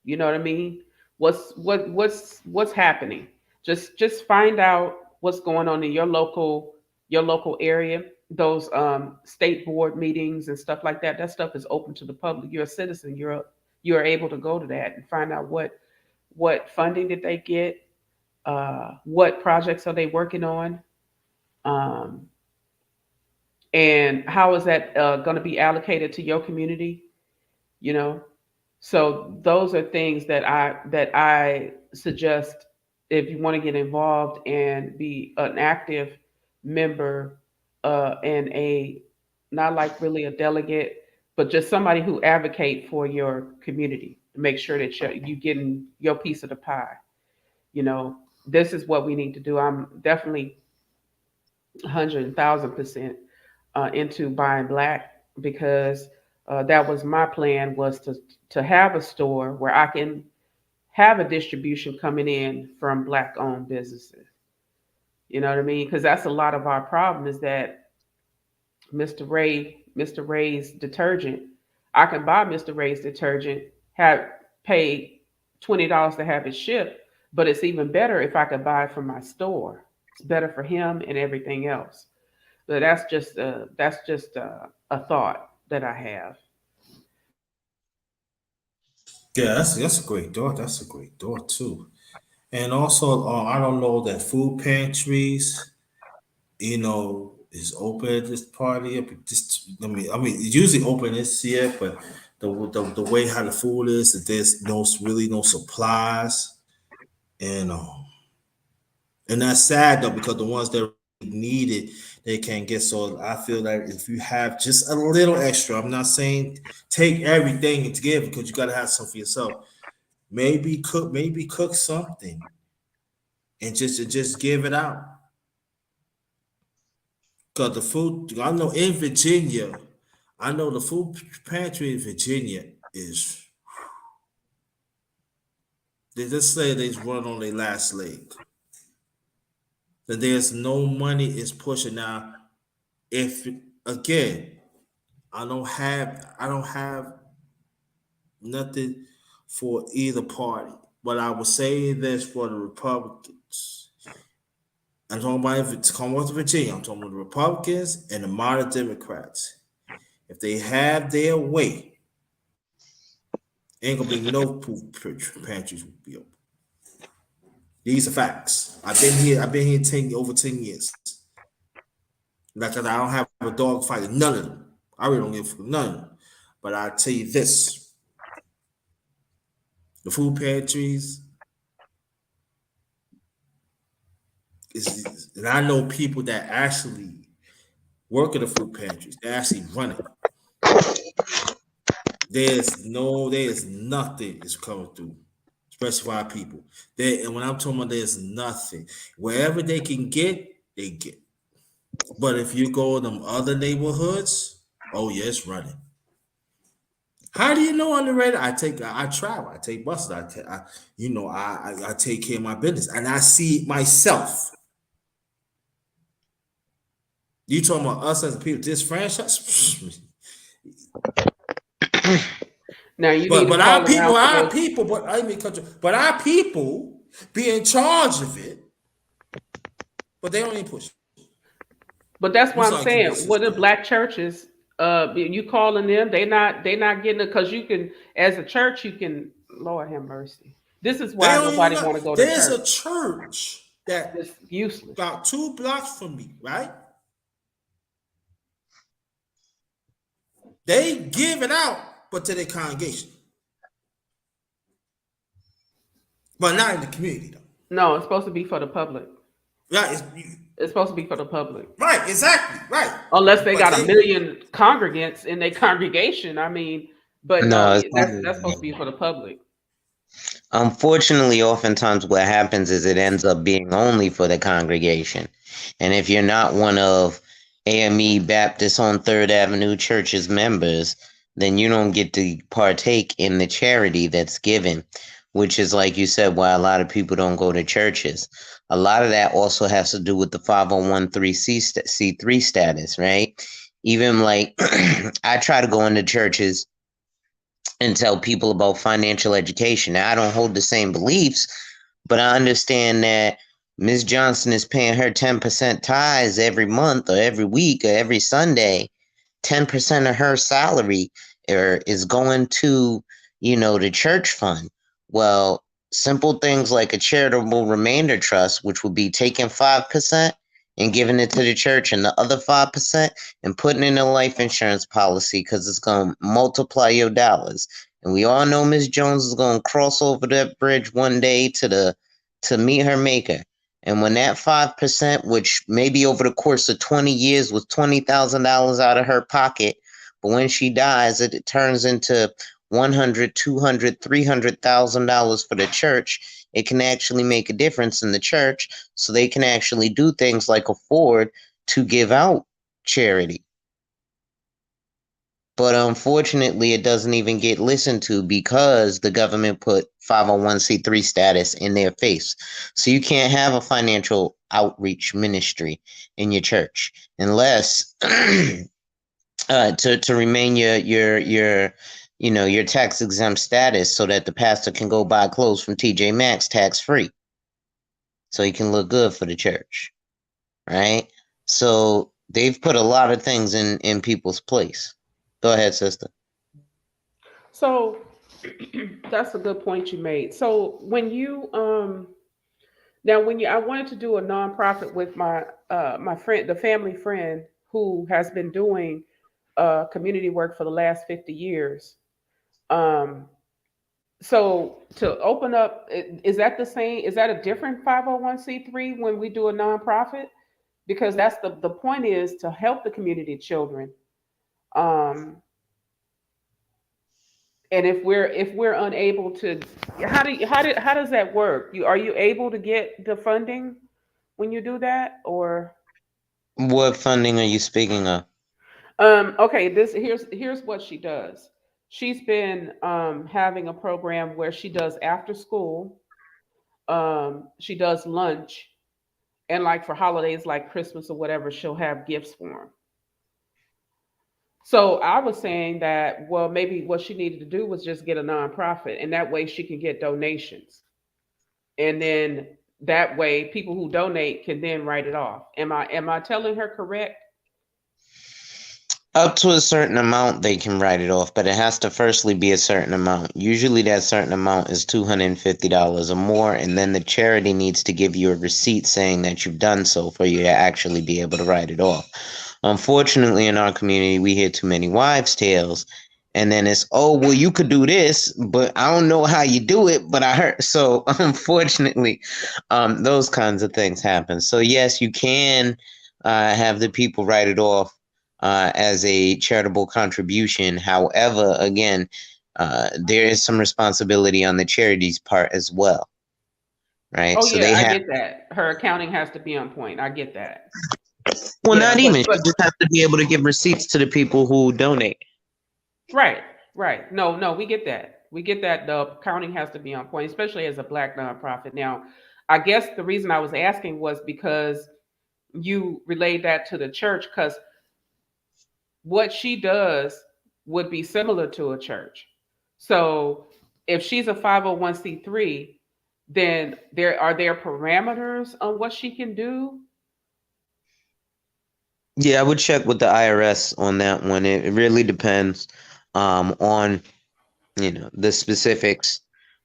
You know what I mean? What's happening? Just find out what's going on in your local area. Those state board meetings and stuff like that. That stuff is open to the public. You're a citizen. You're able to go to that and find out what funding did they get, what projects are they working on, um, and how is that going to be allocated to your community. You know, so those are things that I suggest if you want to get involved and be an active member, and a not like really a delegate, but just somebody who advocate for your community to make sure that you getting your piece of the pie. You know, this is what we need to do. I'm definitely 100,000% into buying black, because that was my plan, was to have a store where I can have a distribution coming in from black owned businesses. You know what I mean? Because that's a lot of our problem, is that Mr. Ray's detergent, I can buy Mr. Ray's detergent, have paid $20 to have it shipped, but it's even better if I could buy it from my store. It's better for him and everything else. But that's just a thought that I have. Yeah, that's a great thought. That's a great thought too. And also, I don't know that food pantries, is open at this party. But just, I mean, it's usually open this year, but the way how the food is, that there's really no supplies, and that's sad though, because the ones that need it, they can't get. So I feel like if you have just a little extra, I'm not saying take everything to give, because you got to have some for yourself. Maybe cook something and just give it out. Because the food, I know in Virginia, I know the food pantry in Virginia is, they just say they run on their last leg. That there's no money is pushing now. If again, I don't have nothing for either party, but I would say this for the Republicans. I'm talking about if it's Commonwealth of Virginia. I'm talking about the Republicans and the modern Democrats. If they have their way, ain't gonna be no food pantries will be open. These are facts. I've been here over 10 years. Like I don't have a dog fight in none of them. I really don't give a none of them. But I tell you this: the food pantries and I know people that actually work at the food pantries. They actually run it. There's nothing is coming through, especially for our people. And when I'm talking about there's nothing, wherever they can get, they get. But if you go in them other neighborhoods, oh yeah, it's running. How do you know underrated? I travel, I take buses, I take care of my business, and I see it myself. You talking about us as people disfranchised? Now you But need to but call our them people, out for our those. people, but I mean, but our people be in charge of it, but they don't even push. But that's I'm what I'm sorry, keep saying. this What the system. black churches, you calling them, they not getting it, because you can, as a church, you can. Lord have mercy. This is They why don't even nobody know. want to go to There's church. a church that It's useless. about 2 blocks from me, right? They give it out, but to their congregation, but not in the community though. No, it's supposed to be for the public. Right? It's supposed to be for the public. Right, exactly, right. Unless they But got a they, million congregants in their congregation. I mean, but no, No, it's that's supposed to be for the public. unfortunately, oftentimes what happens is it ends up being only for the congregation. And if you're not one of AME Baptist on Third Avenue Church's members, then you don't get to partake in the charity that's given, which is, like you said, why a lot of people don't go to churches. A lot of that also has to do with the 501c3 status, right? Even like I try to go into churches and tell people about financial education. Now, I don't hold the same beliefs, but I understand that Ms. Johnson is paying her 10% tithes every month or every week or every Sunday. 10% of her salary is going to, the church fund. Well, simple things like a charitable remainder trust, which would be taking 5% and giving it to the church and the other 5% and putting in a life insurance policy because it's going to multiply your dollars. And we all know Miss Jones is going to cross over that bridge one day to meet her maker. And when that 5%, which maybe over the course of 20 years was $20,000 out of her pocket, but when she dies, it turns into $100, $200, $300,000 for the church. It can actually make a difference in the church, so they can actually do things like afford to give out charity. But unfortunately, it doesn't even get listened to because the government put 501c3 status in their face. So you can't have a financial outreach ministry in your church unless to remain your tax exempt status, so that the pastor can go buy clothes from TJ Maxx tax free, so he can look good for the church, right? So they've put a lot of things in people's place. Go ahead, sister. So that's a good point you made. So when you now when you I wanted to do a nonprofit with my friend, the family friend who has been doing community work for the last 50 years. Um, so to open up, is that the same? Is that a different 501c3 when we do a nonprofit? Because that's the point is to help the community children. Um, and if we're unable to, how does that work? Are you able to get the funding when you do that, or What funding are you speaking of? okay, this here's what she does. She's been having a program where she does after school, she does lunch, and like for holidays like Christmas or whatever, she'll have gifts for them. So I was saying that, well, maybe what she needed to do was just get a nonprofit, and that way she can get donations, and then that way people who donate can then write it off. Am I telling her correct? Up to a certain amount, they can write it off, but it has to firstly be a certain amount. Usually, that certain amount is $250 or more, and then the charity needs to give you a receipt saying that you've done so for you to actually be able to write it off. Unfortunately, in our community, we hear too many wives' tales, and then it's, oh, well, you could do this, but I don't know how you do it, but I heard. So, unfortunately, those kinds of things happen. So, yes, you can have the people write it off as a charitable contribution. However, again, there is some responsibility on the charity's part as well, right? Oh So yeah, they I have, get that. Her accounting has to be on point. I get that. well, Yeah, not even. but She just has to be able to give receipts to the people who donate. right, right. No, no, we get that. We get that the accounting has to be on point, especially as a black nonprofit. Now, I guess the reason I was asking was because you relayed that to the church, because what she does would be similar to a church. So if she's a 501c3, then there parameters on what she can do. Yeah, I would check with the IRS on that one. It really depends on the specifics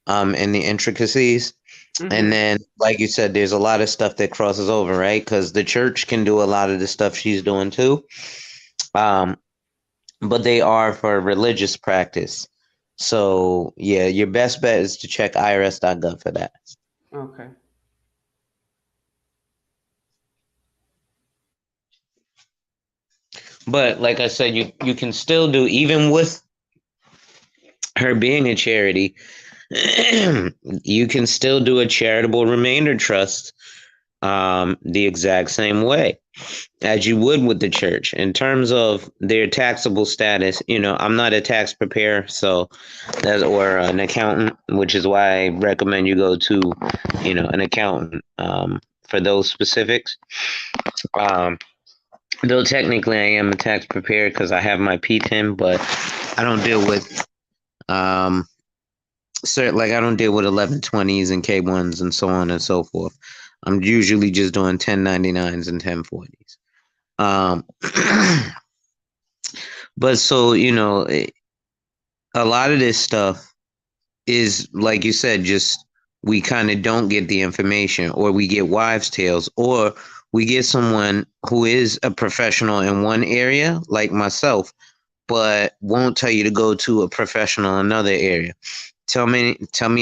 and the intricacies. And Hmm. then, like you said, there's a lot of stuff that crosses over, right? Because the church can do a lot of the stuff she's doing too. Um, but they are for religious practice. So, yeah, your best bet is to check irs.gov for that. Okay. But like I said, you can still do, even with her being a charity, you can still do a charitable remainder trust the exact same way as you would with the church in terms of their taxable status. I'm not a tax preparer, so that's or an accountant, which is why I recommend you go to, an accountant for those specifics. Um, though technically I am a tax preparer because I have my PTIN, but I don't deal with like I don't deal with 1120s and K1s and so on and so forth. I'm usually just doing 1099s and 1040s. But so, a lot of this stuff is, like you said, just we kind of don't get the information, or we get wives' tales, or we get someone who is a professional in one area, like myself, but won't tell you to go to a professional in another area. Tell me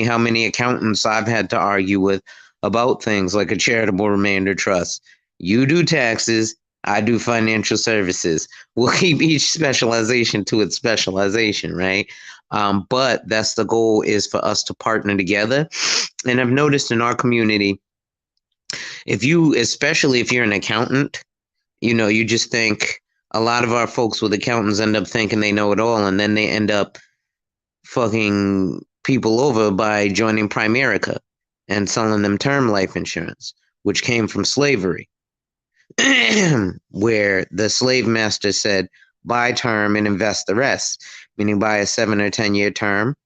how many accountants I've had to argue with about things like a charitable remainder trust. You do taxes, I do financial services. We'll keep each specialization to its specialization, right? But that's the goal, is for us to partner together. And I've noticed in our community, especially if you're an accountant, you just think, a lot of our folks with accountants end up thinking they know it all, and then they end up fucking people over by joining Primerica and selling them term life insurance, which came from slavery, where the slave master said, buy term and invest the rest, meaning buy a 7 or 10-year term,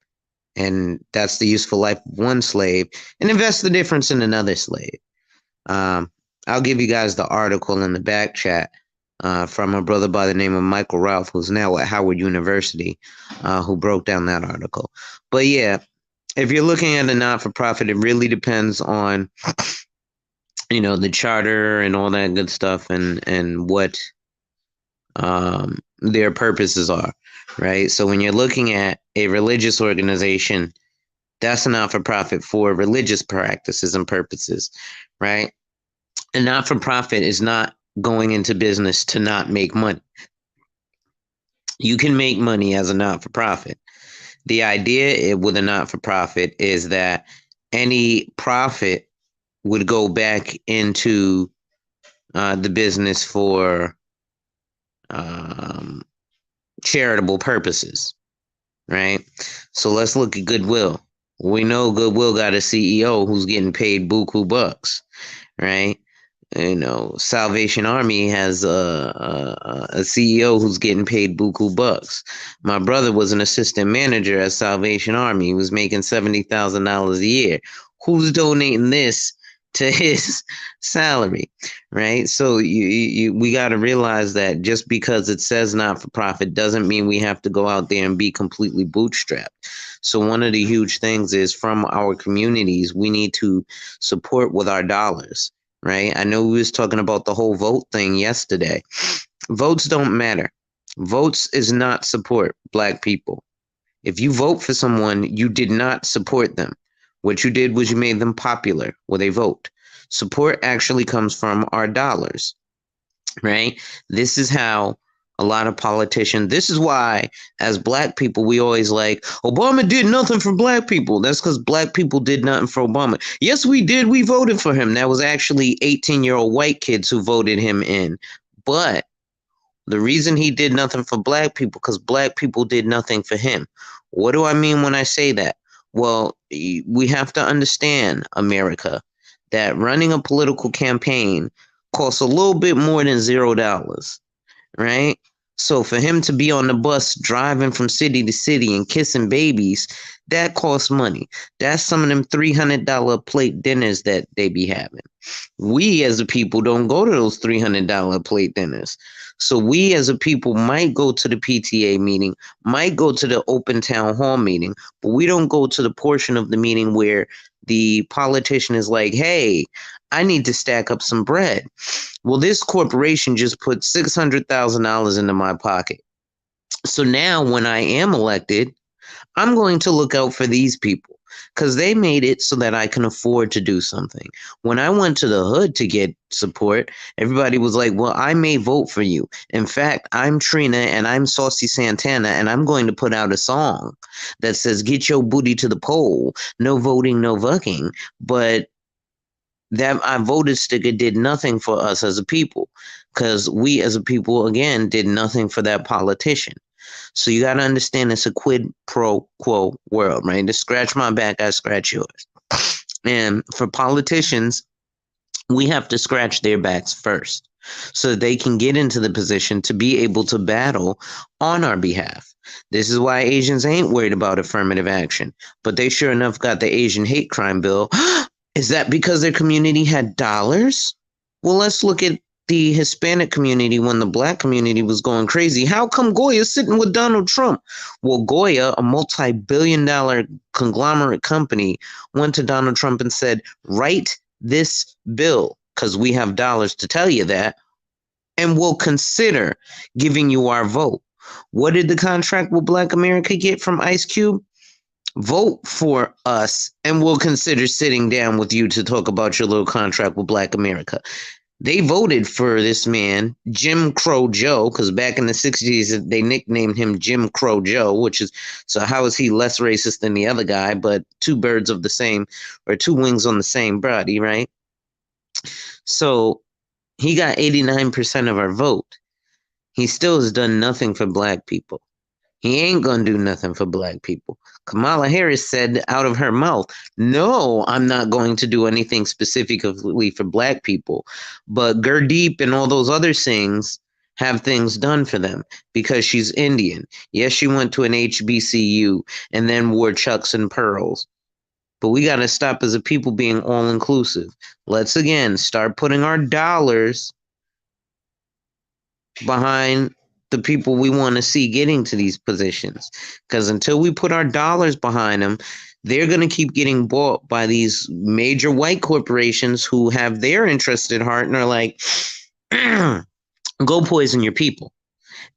and that's the useful life of one slave, and invest the difference in another slave. I'll give you guys the article in the back chat from a brother by the name of Michael Ralph, who's now at Howard University, who broke down that article. But yeah, if you're looking at a not-for-profit, it really depends on, the charter and all that good stuff, and what their purposes are, right? So when you're looking at a religious organization, that's a not-for-profit for religious practices and purposes, right? A not-for-profit is not going into business to not make money. You can make money as a not-for-profit. The idea with a not-for-profit is that any profit would go back into the business for charitable purposes, right? So let's look at Goodwill. We know Goodwill got a CEO who's getting paid buku bucks, right? Salvation Army has a CEO who's getting paid buku bucks. My brother was an assistant manager at Salvation Army. He was making $70,000 a year. Who's donating this to his salary, right? So we got to realize that just because it says not for profit doesn't mean we have to go out there and be completely bootstrapped. So one of the huge things is, from our communities, we need to support with our dollars. Right? I know we was talking about the whole vote thing yesterday. Votes don't matter. Votes is not support Black people. If you vote for someone, you did not support them. What you did was you made them popular with a vote. Support actually comes from our dollars, right? This is how a lot of politicians, this is why, as Black people, we always like, Obama did nothing for Black people. That's because Black people did nothing for Obama. Yes, we did. We voted for him. That was actually 18-year-old white kids who voted him in. But the reason he did nothing for Black people, because Black people did nothing for him. What do I mean when I say that? Well, we have to understand, America, that running a political campaign costs a little bit more than $0. Right? So for him to be on the bus driving from city to city and kissing babies, that costs money. That's some of them $300 plate dinners that they be having. We as a people don't go to those $300 plate dinners. So we as a people might go to the PTA meeting, might go to the open town hall meeting, but we don't go to the portion of the meeting where the politician is like, hey, I need to stack up some bread. Well, this corporation just put $600,000 into my pocket. So now when I am elected, I'm going to look out for these people because they made it so that I can afford to do something. When I went to the hood to get support, everybody was like, well, I may vote for you. In fact, I'm Trina and I'm Saucy Santana, and I'm going to put out a song that says, get your booty to the poll. No voting, no vucking. But that I voted sticker did nothing for us as a people, because we as a people, again, did nothing for that politician. So you got to understand it's a quid pro quo world, right? To scratch my back, I scratch yours. And for politicians, we have to scratch their backs first so that they can get into the position to be able to battle on our behalf. This is why Asians ain't worried about affirmative action, but they sure enough got the Asian hate crime bill. Is that because their community had dollars? Well, let's look at the Hispanic community when the black community was going crazy. How come Goya's sitting with Donald Trump? Well, Goya, a multi-billion-dollar conglomerate company, went to Donald Trump and said, write this bill, because we have dollars to tell you that, and we'll consider giving you our vote. What did the contract with Black America get from Ice Cube? Vote for us, and we'll consider sitting down with you to talk about your little contract with Black America. They voted for this man, Jim Crow Joe, because back in the 60s, they nicknamed him Jim Crow Joe, which is, so how is he less racist than the other guy? But two birds of the same, or two wings on the same body, right? So he got 89% of our vote. He still has done nothing for black people. He ain't gonna do nothing for black people. Kamala Harris said out of her mouth, no, I'm not going to do anything specifically for black people. But Gurdeep and all those other things have things done for them because she's Indian. Yes, she went to an HBCU and then wore chucks and pearls. But we got to stop as a people being all inclusive. Let's again start putting our dollars behind the people we want to see getting to these positions. Because until we put our dollars behind them, they're going to keep getting bought by these major white corporations who have their interest at heart and are like, go poison your people.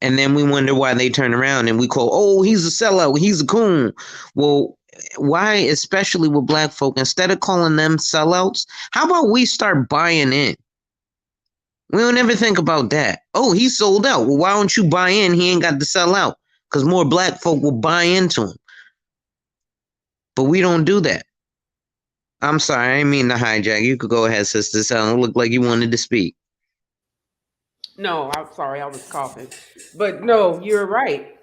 And then we wonder why they turn around and we call, oh, he's a sellout, he's a coon. Well, why, especially with black folk, instead of calling them sellouts, how about we start buying in? We don't ever think about that. Oh, he sold out. Well, why don't you buy in? He ain't got to sell out because more black folk will buy into him. But we don't do that. I'm sorry. I didn't mean to hijack. You could go ahead, Sister Sal. It looked like you wanted to speak. No, I'm sorry, I was coughing. But no, you're right.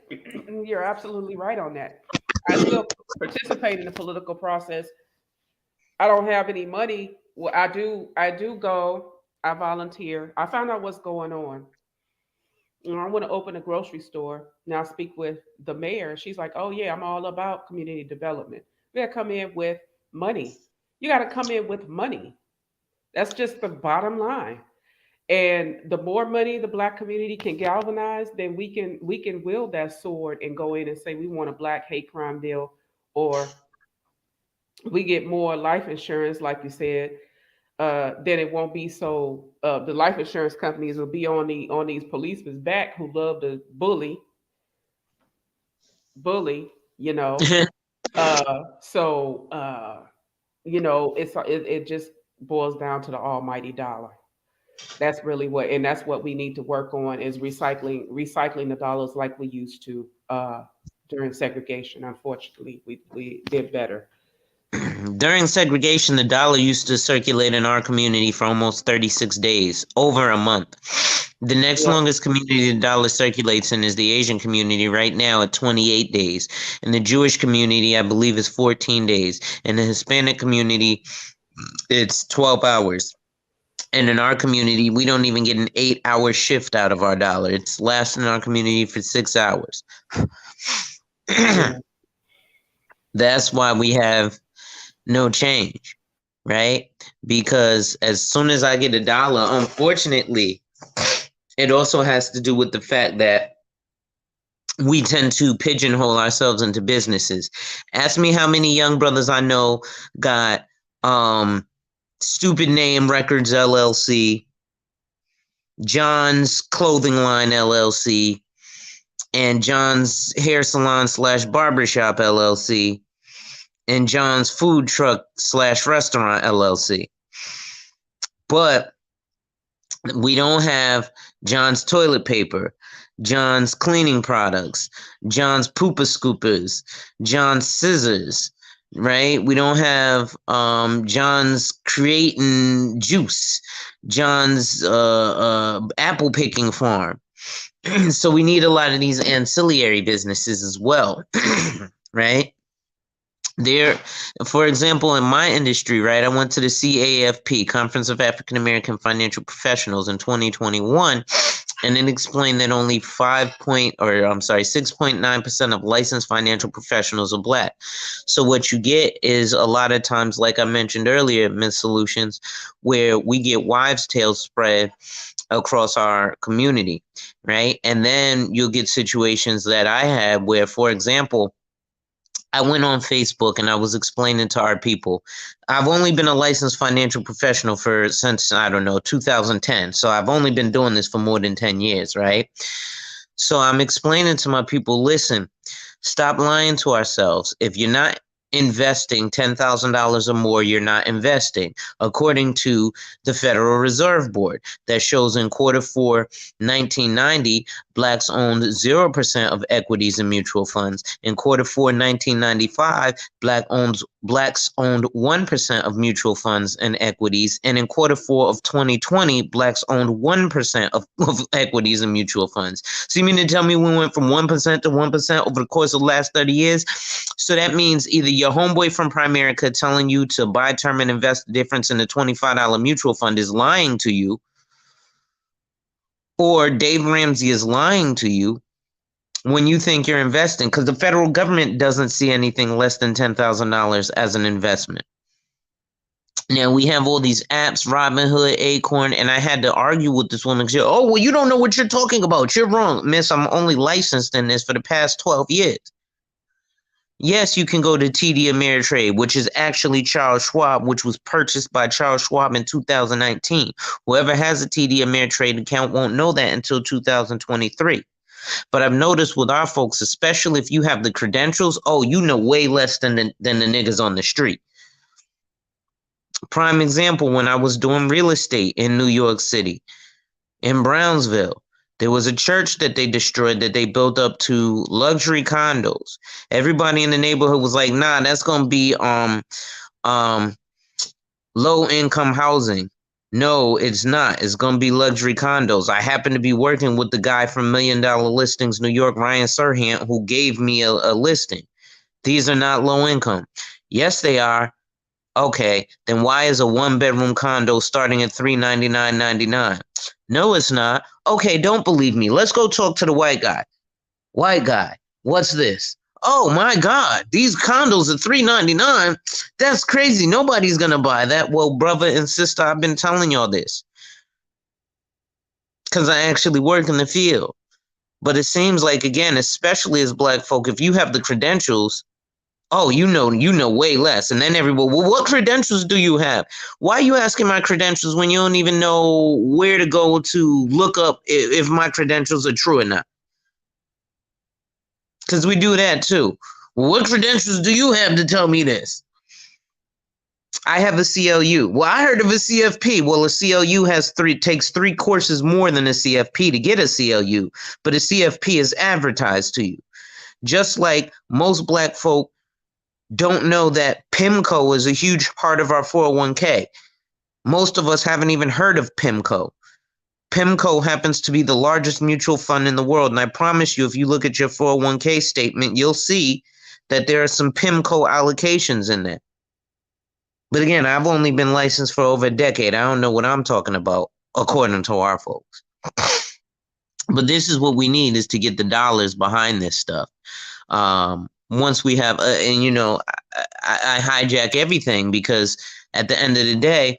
You're absolutely right on that. I still participate in the political process. I don't have any money. Well, I do go, I volunteer. I found out what's going on. I want to open a grocery store. Now I speak with the mayor. She's like, "Oh yeah, I'm all about community development. We got to come in with money. You got to come in with money. That's just the bottom line. And the more money the black community can galvanize, then we can wield that sword and go in and say we want a black hate crime bill, or we get more life insurance, like you said. Then it won't be so. The life insurance companies will be on these policemen's back who love to bully. You know. So it just boils down to the almighty dollar. That's really and that's what we need to work on is recycling the dollars like we used to during segregation. Unfortunately, we did better. During segregation, the dollar used to circulate in our community for almost 36 days, over a month. The next Yeah. longest community the dollar circulates in is the Asian community right now at 28 days. And the Jewish community, I believe, is 14 days. And the Hispanic community, it's 12 hours. And in our community, we don't even get an 8-hour shift out of our dollar. It's lasting in our community for 6 hours. Yeah. That's why we have no change, right? Because as soon as I get a dollar, unfortunately, it also has to do with the fact that we tend to pigeonhole ourselves into businesses. Ask me how many young brothers I know got Stupid Name Records LLC, John's Clothing Line LLC, and John's Hair Salon / Barbershop LLC, and John's Food Truck / Restaurant LLC. But we don't have John's Toilet Paper, John's Cleaning Products, John's Poopa Scoopers, John's Scissors, right? We don't have John's creating juice, John's apple picking farm. So we need a lot of these ancillary businesses as well, right? There, for example, in my industry, right, I went to the CAFP, Conference of African American Financial Professionals, in 2021, and it explained that only 6.9% of licensed financial professionals are Black. So what you get is a lot of times, like I mentioned earlier, Miss Solutions, where we get wives' tales spread across our community, right? And then you'll get situations that I had where, for example, I went on Facebook and I was explaining to our people, I've only been a licensed financial professional since, I don't know, 2010. So I've only been doing this for more than 10 years, right? So I'm explaining to my people, listen, stop lying to ourselves. If you're not investing $10,000 or more, you're not investing. According to the Federal Reserve Board, that shows in Q4 1990, Blacks owned 0% of equities and mutual funds. In Q4 1995, Blacks owned 1% of mutual funds and equities. And in Q4 of 2020, Blacks owned 1% of equities and mutual funds. So you mean to tell me we went from 1% to 1% over the course of the last 30 years? So that means either your homeboy from Primerica telling you to buy term and invest the difference in the $25 mutual fund is lying to you, or Dave Ramsey is lying to you when you think you're investing, because the federal government doesn't see anything less than $10,000 as an investment. Now we have all these apps, Robinhood, Acorn, and I had to argue with this woman. She said, oh, well, you don't know what you're talking about. You're wrong. Miss, I'm only licensed in this for the past 12 years. Yes, you can go to TD Ameritrade, which is actually Charles Schwab, which was purchased by Charles Schwab in 2019. Whoever has a TD Ameritrade account won't know that until 2023. But I've noticed with our folks, especially if you have the credentials, oh, you know way less than the niggas on the street. Prime example, when I was doing real estate in New York City, in Brownsville, there was a church that they destroyed that they built up to luxury condos. Everybody in the neighborhood was like, nah, that's gonna be low income housing. No, it's not. It's gonna be luxury condos. I happen to be working with the guy from $1 Million Listings New York, Ryan Serhant, who gave me a listing. These are not low income. Yes, they are. Okay, then why is a 1-bedroom condo starting at $399.99? No, it's not. Okay, don't believe me. Let's go talk to the white guy. White guy, what's this? Oh my God, these condos at $399. That's crazy. Nobody's gonna buy that. Well, brother and sister, I've been telling y'all this because I actually work in the field. But it seems like, again, especially as Black folk, if you have the credentials, oh, you know way less. And then everyone, well, what credentials do you have? Why are you asking my credentials when you don't even know where to go to look up if my credentials are true or not? Because we do that too. Well, what credentials do you have to tell me this? I have a CLU. Well, I heard of a CFP. Well, a CLU takes 3 courses more than a CFP to get a CLU, but a CFP is advertised to you. Just like most Black folk don't know that PIMCO is a huge part of our 401k. Most of us haven't even heard of PIMCO. PIMCO happens to be the largest mutual fund in the world. And I promise you, if you look at your 401k statement, you'll see that there are some PIMCO allocations in there. But again, I've only been licensed for over a decade. I don't know what I'm talking about, according to our folks. But this is what we need, is to get the dollars behind this stuff. Once we have, and you know, I hijack everything because at the end of the day,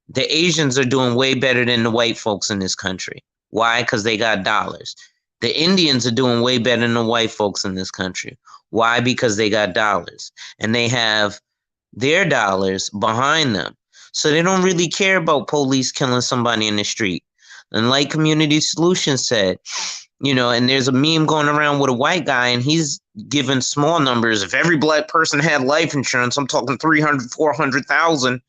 the Asians are doing way better than the white folks in this country. Why? Because they got dollars. The Indians are doing way better than the white folks in this country. Why? Because they got dollars. And they have their dollars behind them. So they don't really care about police killing somebody in the street. And like Community Solutions said, you know, and there's a meme going around with a white guy, and he's giving small numbers. If every Black person had life insurance, I'm talking 300, 400,000,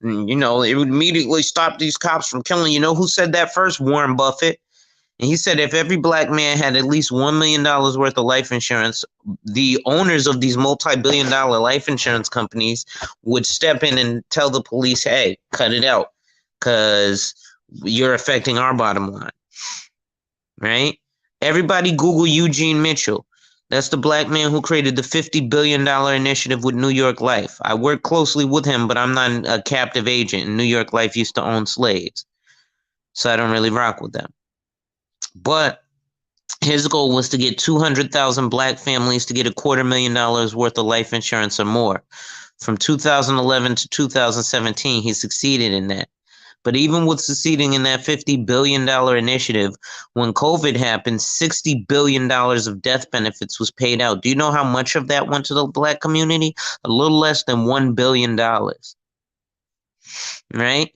you know, it would immediately stop these cops from killing. You know who said that first? Warren Buffett. And he said if every black man had at least $1 million worth of life insurance, the owners of these multi-billion-dollar life insurance companies would step in and tell the police, hey, cut it out, because you're affecting our bottom line, right? Everybody Google Eugene Mitchell. That's the black man who created the $50 billion initiative with New York Life. I work closely with him, but I'm not a captive agent. And New York Life used to own slaves, so I don't really rock with them. But his goal was to get 200,000 black families to get $250,000 worth of life insurance or more. From 2011 to 2017, he succeeded in that. But even with succeeding in that $50 billion initiative, when COVID happened, $60 billion of death benefits was paid out. Do you know how much of that went to the black community? A little less than $1 billion, right?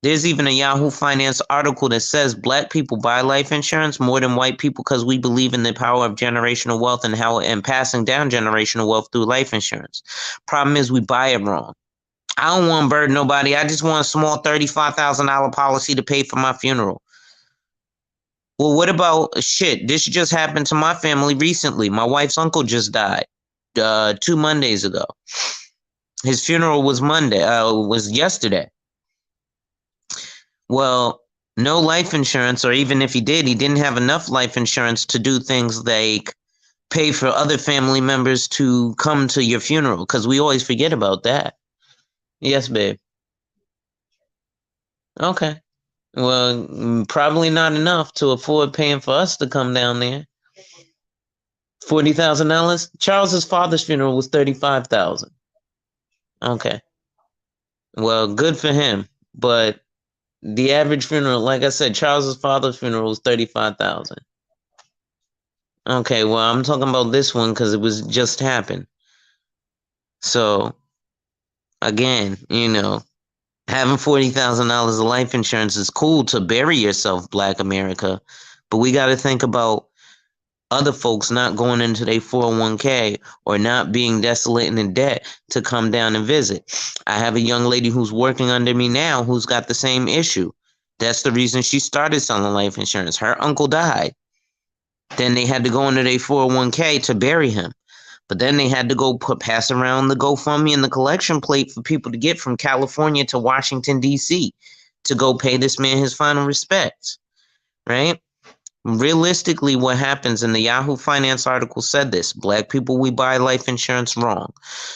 There's even a Yahoo Finance article that says black people buy life insurance more than white people because we believe in the power of generational wealth and passing down generational wealth through life insurance. Problem is we buy it wrong. I don't want to burden nobody. I just want a small $35,000 policy to pay for my funeral. Well, what about shit? This just happened to my family recently. My wife's uncle just died 2 Mondays ago. His funeral was yesterday. Well, no life insurance, or even if he did, he didn't have enough life insurance to do things like pay for other family members to come to your funeral, because we always forget about that. Yes, babe. Okay. Well, probably not enough to afford paying for us to come down there. $40,000? Charles's father's funeral was $35,000. Okay. Well, good for him, but the average funeral, like I said, Charles's father's funeral was $35,000. Okay, well, I'm talking about this one because it was just happened. So, again, having $40,000 of life insurance is cool to bury yourself, Black America, but we got to think about other folks not going into their 401k or not being desolate and in debt to come down and visit. I have a young lady who's working under me now who's got the same issue. That's the reason she started selling life insurance. Her uncle died. Then they had to go into their 401k to bury him. But then they had to go pass around the GoFundMe and the collection plate for people to get from California to Washington, D.C. to go pay this man his final respects, right? Realistically, what happens, in the Yahoo Finance article said this, Black people, we buy life insurance wrong.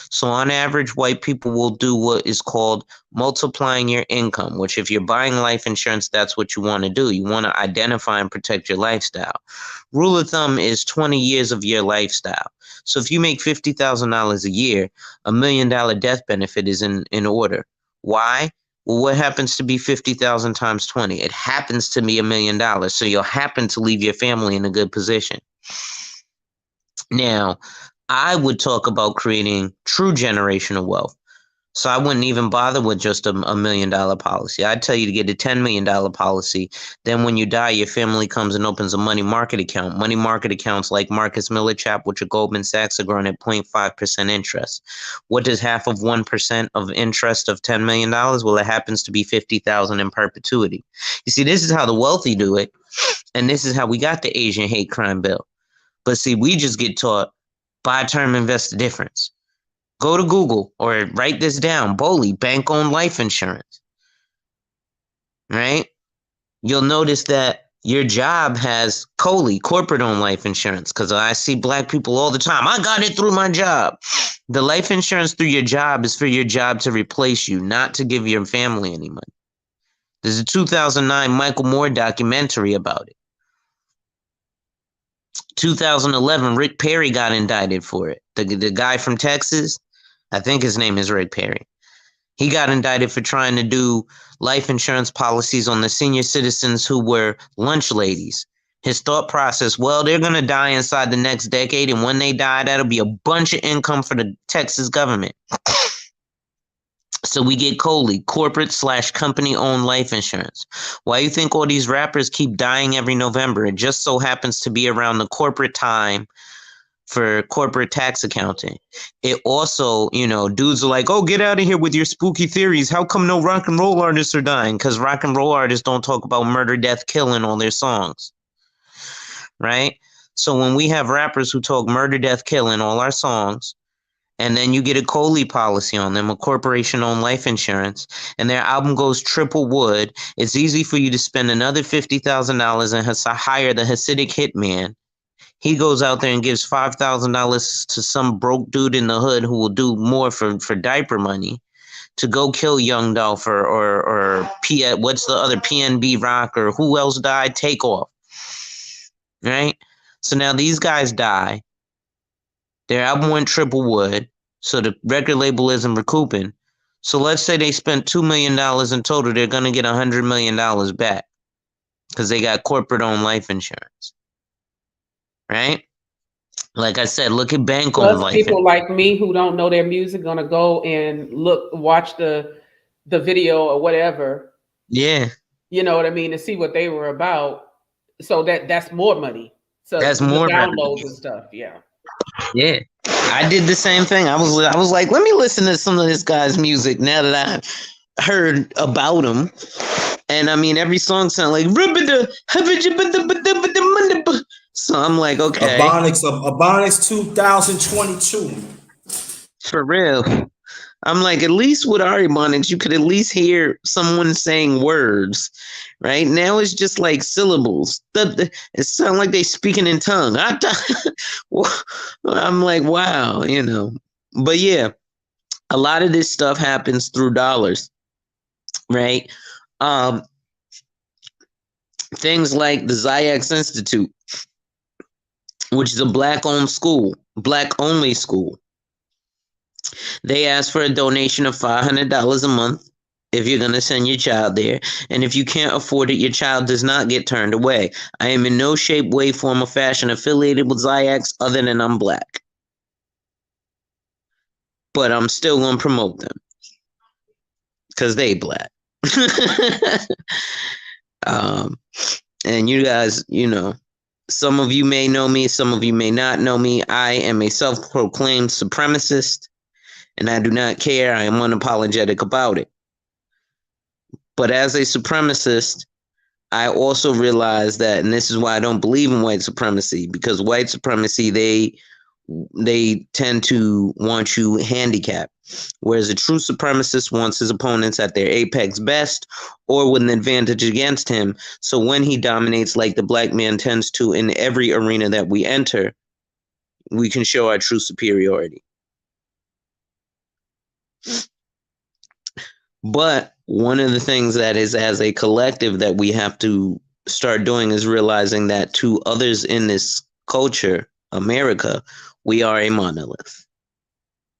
So on average, white people will do what is called multiplying your income, which if you're buying life insurance, that's what you want to do. You want to identify and protect your lifestyle. Rule of thumb is 20 years of your lifestyle. So if you make $50,000 a year, $1 million death benefit is in order. Why? Well, what happens to be 50,000 times 20? It happens to be $1 million. So you'll happen to leave your family in a good position. Now, I would talk about creating true generational wealth. So I wouldn't even bother with just a $1 million policy. I'd tell you to get a $10 million policy. Then when you die, your family comes and opens a money market account. Money market accounts like Marcus Millichap, which are Goldman Sachs, are growing at 0.5% interest. What does half of 1% of interest of $10 million? Well, it happens to be $50,000 in perpetuity. You see, this is how the wealthy do it. And this is how we got the Asian hate crime bill. But see, we just get taught buy term, invest the difference. Go to Google or write this down. BOLI, bank-owned life insurance. Right? You'll notice that your job has COLI, corporate-owned life insurance, because I see Black people all the time. I got it through my job. The life insurance through your job is for your job to replace you, not to give your family any money. There's a 2009 Michael Moore documentary about it. 2011, Rick Perry got indicted for it. The guy from Texas, I think his name is Rick Perry. He got indicted for trying to do life insurance policies on the senior citizens who were lunch ladies. His thought process, well, they're going to die inside the next decade, and when they die, that'll be a bunch of income for the Texas government. So we get COLI, corporate/company-owned life insurance. Why do you think all these rappers keep dying every November? It just so happens to be around the corporate time for corporate tax accounting. It also, dudes are like, oh, get out of here with your spooky theories. How come no rock and roll artists are dying? Because rock and roll artists don't talk about murder, death, killing on their songs. right? So when we have rappers who talk murder, death, kill in all our songs, and then you get a COLI policy on them, a corporation-owned life insurance, and their album goes triple wood, it's easy for you to spend another $50,000 and hire the Hasidic hitman. He goes out there and gives $5,000 to some broke dude in the hood who will do more for diaper money to go kill Young Dolph or what's the other PNB Rock or who else died? Takeoff, right? So now these guys die. Their album went triple wood, so the record label isn't recouping. So let's say they spent $2 million in total. They're going to get $100 million back because they got corporate-owned life insurance, right? Like I said, look at bank-owned Plus, life people insurance. like me who don't know their music gonna go and watch the video or whatever. Yeah, You know what I mean, to see what they were about. So that's more money. So that's the more revenue. downloads and stuff. Yeah. Yeah, I did the same thing. I was like, let me listen to some of this guy's music now that I heard about him. And I mean, every song sounds like. So I'm like, okay, Ebonics 2022. for real. I'm like, at least with our Ebonics, you could at least hear someone saying words, right? Now it's just like syllables. It sounds like they speaking in tongue. I'm like, wow, you know. But yeah, a lot of this stuff happens through dollars, right? Things like the Ziax Institute, which is a black-owned school, black-only school. They ask for a donation of $500 a month if you're going to send your child there. And if you can't afford it, your child does not get turned away. I am in no shape, way, form, or fashion affiliated with Ziax other than I'm black. But I'm still going to promote them because they black. And you guys, you know, some of you may know me, some of you may not know me. I am a self-proclaimed supremacist, and I do not care. I am unapologetic about it. But as a supremacist, I also realize that, and this is why I don't believe in white supremacy, because white supremacy, they tend to want you handicapped, whereas a true supremacist wants his opponents at their apex best or with an advantage against him. So when he dominates like the black man tends to in every arena that we enter, we can show our true superiority. But one of the things that is as a collective that we have to start doing is realizing that to others in this culture, America, we are a monolith.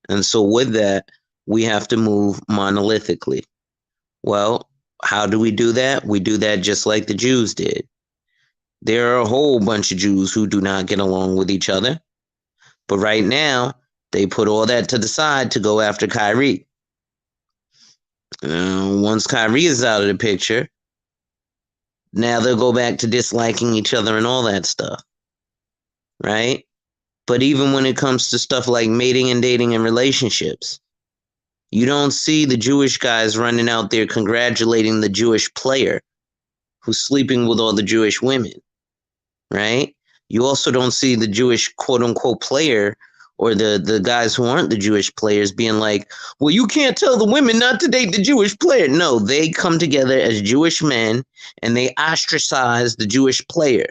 And so with that, we have to move monolithically. Well, how do we do that? We do that just like the Jews did. There are a whole bunch of Jews who do not get along with each other. But right now, they put all that to the side to go after Kyrie. Once Kyrie is out of the picture, now they'll go back to disliking each other and all that stuff. Right? But even when it comes to stuff like mating and dating and relationships, you don't see the Jewish guys running out there congratulating the Jewish player who's sleeping with all the Jewish women, right? You also don't see the Jewish quote-unquote player or the guys who aren't the Jewish players being like, well, you can't tell the women not to date the Jewish player. No, they come together as Jewish men and they ostracize the Jewish player.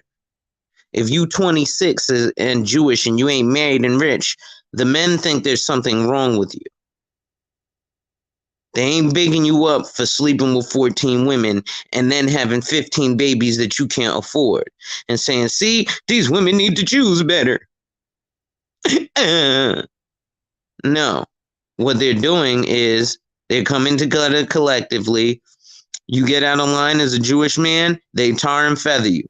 If you 26 and Jewish and you ain't married and rich, the men think there's something wrong with you. They ain't bigging you up for sleeping with 14 women and then having 15 babies that you can't afford and saying, see, these women need to choose better. No. What they're doing is they're coming together collectively. You get out of line as a Jewish man, they tar and feather you.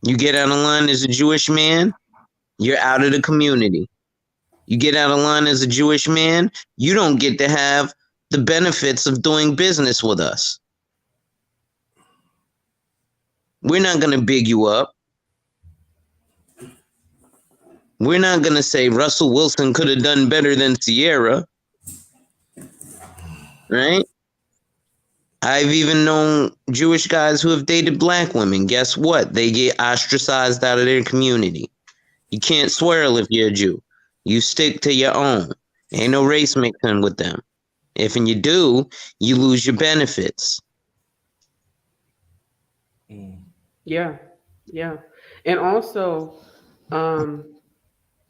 You get out of line as a Jewish man, you're out of the community. You get out of line as a Jewish man, you don't get to have the benefits of doing business with us. We're not going to big you up. We're not going to say Russell Wilson could have done better than Sierra. Right? I've even known Jewish guys who have dated black women. Guess what? They get ostracized out of their community. You can't swirl if you're a Jew. You stick to your own. Ain't no race mixing with them. If and you do, you lose your benefits. Mm. Yeah, yeah. And also, um,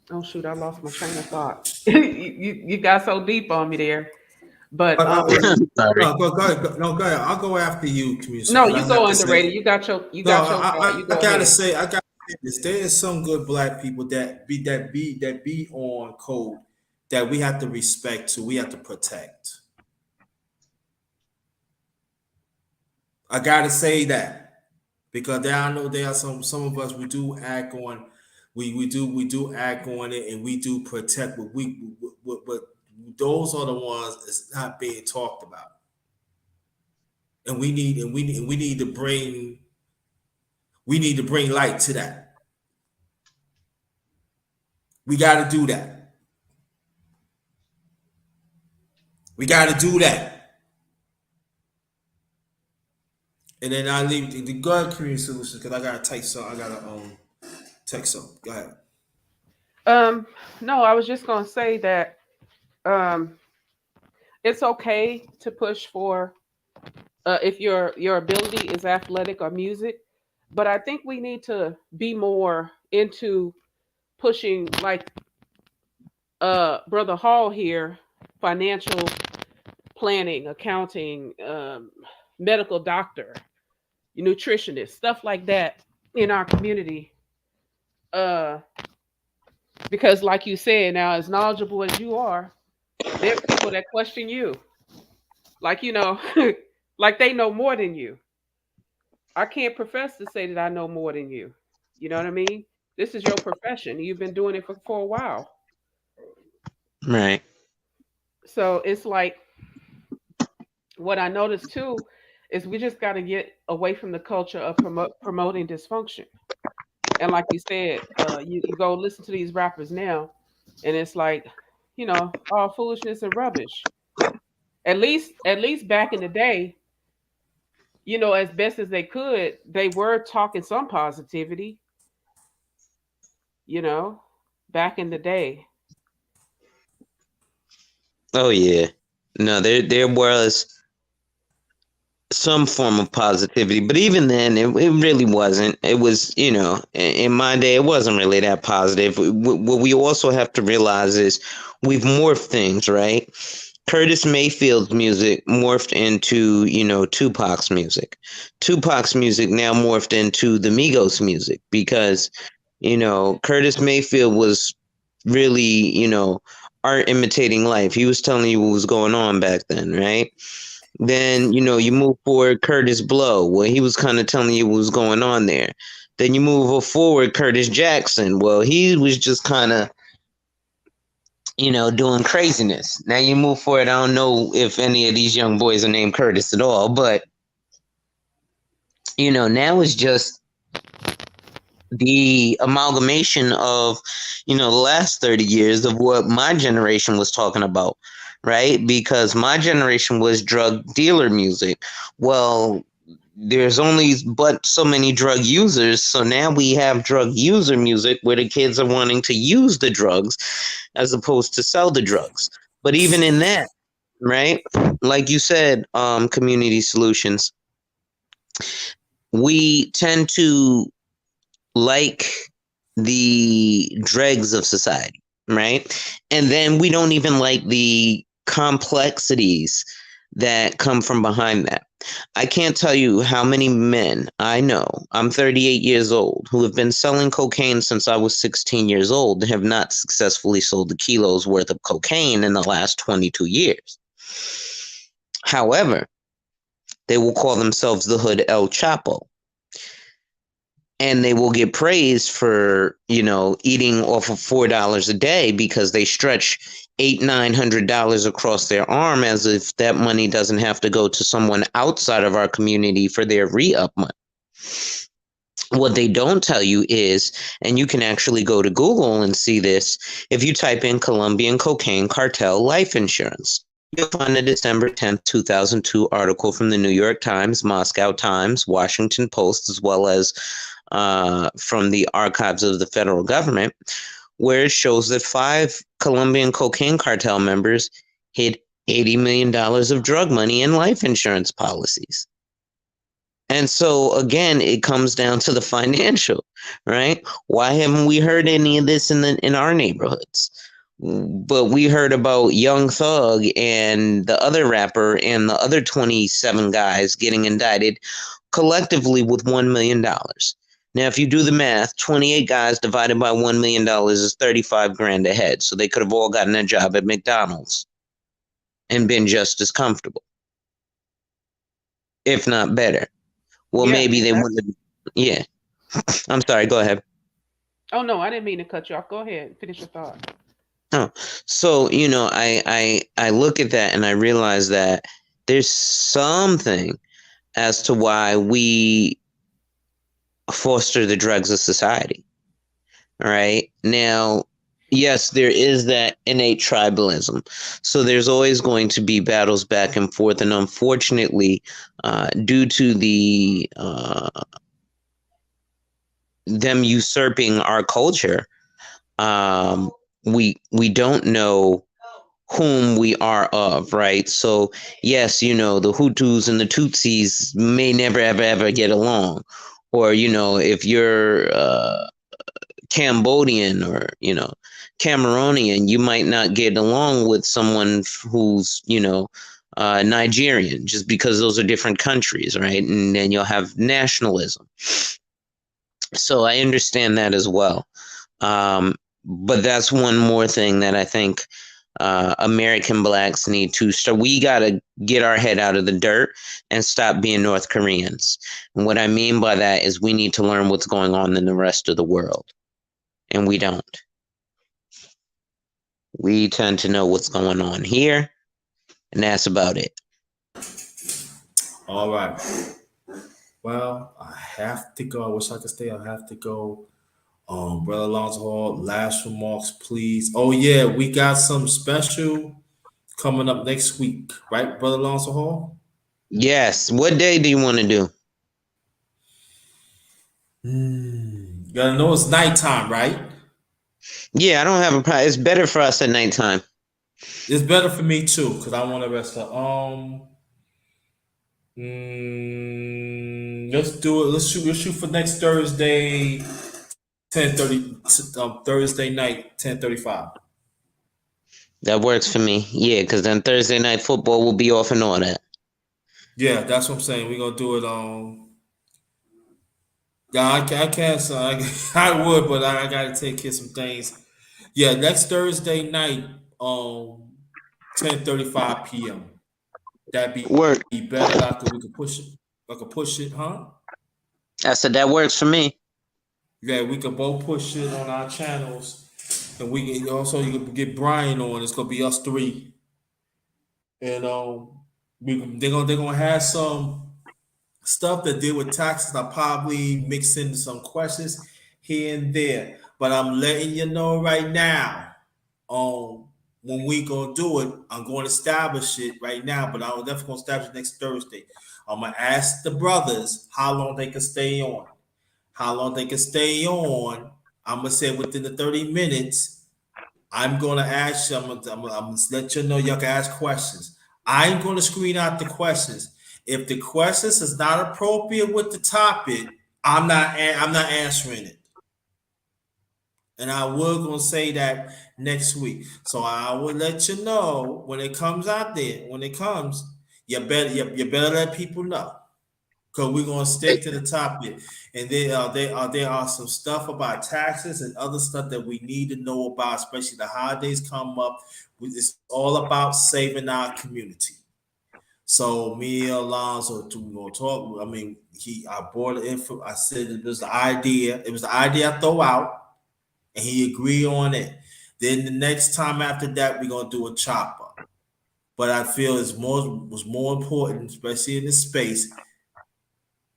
oh shoot, I lost my train of thought. You got so deep on me there. But But Sorry. no, go ahead. I'll go after you, community, no, because you I have go to say, underrated. You no, got your thought. You I go gotta ahead. say, this. There is some good black people that be on code that we have to respect to, we have to protect. I gotta say that because there I know there are some of us we do act on, we do act on it and we do protect, but those are the ones that's not being talked about, and we need to bring light to that. We got to do that. We got to do that. And then I leave the God community solutions because I gotta type some. I gotta text some. Go ahead. Um, no, I was just gonna say that um, it's okay to push for if your ability is athletic or music, but I think we need to be more into pushing like Brother Hall here, financial planning, accounting, medical doctor, nutritionist, stuff like that in our community. Uh, because, like you said, now as knowledgeable as you are, there's people that question you, like like they know more than you. I can't profess to say that I know more than you. You know what I mean? This is your profession. You've been doing it for a while, Right. so it's like what I noticed too is we just got to get away from the culture of promoting dysfunction. And like you said, you go listen to these rappers now, and it's like, all foolishness and rubbish. At least back in the day, as best as they could, they were talking some positivity. You know, back in the day. Oh yeah. No, there was some form of positivity, but even then, it really wasn't. It was, in my day, it wasn't really that positive. What we also have to realize is we've morphed things, right? Curtis Mayfield's music morphed into, Tupac's music. Tupac's music now morphed into the Migos music because, Curtis Mayfield was really, art imitating life. He was telling you what was going on back then, right? Then, you move forward Curtis Blow, where he was kind of telling you what was going on there. Then you move forward Curtis Jackson. Well, he was just kind of, doing craziness. Now you move forward. I don't know if any of these young boys are named Curtis at all, but, now it's just the amalgamation of, the last 30 years of what my generation was talking about, right? Because my generation was drug dealer music. Well, there's only but so many drug users, so now we have drug user music where the kids are wanting to use the drugs as opposed to sell the drugs. But even in that, right, like you said, community solutions, we tend to like the dregs of society, right? And then we don't even like the complexities that come from behind that. I can't tell you how many men I know, I'm 38 years old, who have been selling cocaine since I was 16 years old, and have not successfully sold a kilo's worth of cocaine in the last 22 years. However, they will call themselves the Hood El Chapo, and they will get praised for, eating off of $4 a day because they stretch $900 across their arm, as if that money doesn't have to go to someone outside of our community for their re-up money. What they don't tell you is, and you can actually go to Google and see this, if you type in Colombian cocaine cartel life insurance, You'll find a December 10th, 2002 article from the New York Times, Moscow Times, Washington Post, as well as from the archives of the federal government, where it shows that 5 Colombian cocaine cartel members hid $80 million of drug money in life insurance policies. And so again, it comes down to the financial, right? Why haven't we heard any of this in our neighborhoods? But we heard about Young Thug and the other rapper and the other 27 guys getting indicted collectively with $1 million. Now, if you do the math, 28 guys divided by $1 million is 35 grand a head. So they could have all gotten a job at McDonald's and been just as comfortable, if not better. Well, Yeah, maybe they exactly. wouldn't have. Yeah. I'm sorry. Go ahead. Oh no, I didn't mean to cut you off. Go ahead, finish your thought. Oh, so I look at that and I realize that there's something as to why we foster the drugs of society. All right. Now, yes, there is that innate tribalism. So there's always going to be battles back and forth. And unfortunately, due to them usurping our culture, we don't know whom we are of, right? So yes, the Hutus and the Tutsis may never ever get along, or if you're Cambodian or Cameroonian, you might not get along with someone who's Nigerian, just because those are different countries, right? And then you'll have nationalism. So I understand that as well. But that's one more thing that I think American blacks need to start. We got to get our head out of the dirt and stop being North Koreans. And what I mean by that is we need to learn what's going on in the rest of the world. And we don't. We tend to know what's going on here, and that's about it. All right. Well, I have to go. I wish I could stay. I have to go. Brother Alonzo Hall, last remarks, please. Oh yeah, we got some special coming up next week, right, Brother Alonzo Hall? Yes. What day do you want to do? You gotta know it's nighttime, right? Yeah, I don't have a problem. It's better for us at nighttime. It's better for me too, because I want to rest up. Let's do it. Let's shoot for next Thursday, 10:30. Thursday night, 10:35. That works for me. Yeah, because then Thursday night football will be off and all that. Yeah, that's what I'm saying. We're gonna do it. Yeah, I can't. So I would, but I got to take care of some things. Yeah, next Thursday night, 10:35 p.m. That'd Work. be better. We could push it. I could push it, huh? I said that works for me. Yeah, we could both push it on our channels, and we can also you can get Brian on. It's gonna be us three, and they're gonna have some stuff that deal with taxes. I'll probably mix in some questions here and there, but I'm letting you know right now. When we gonna do it, I'm going to establish it right now, but I'm definitely gonna establish it next Thursday. I'm gonna ask the brothers how long they can stay on. How long they can stay on. I'm gonna say within the 30 minutes. I'm gonna ask you. I'm gonna let you know y'all can ask questions. I'm gonna screen out the questions. If the questions is not appropriate with the topic, I'm not answering it. And I will gonna say that next week. So I will let you know when it comes out there. When it comes, you better let people know. Because we're gonna stick to the topic. And there are some stuff about taxes and other stuff that we need to know about, especially the holidays come up. It's all about saving our community. So me and Alonzo, we gonna talk. I mean, I brought the info. I said it was the idea. It was the idea I throw out, and he agreed on it. Then the next time after that, we're gonna do a chopper. But I feel was more important, especially in this space.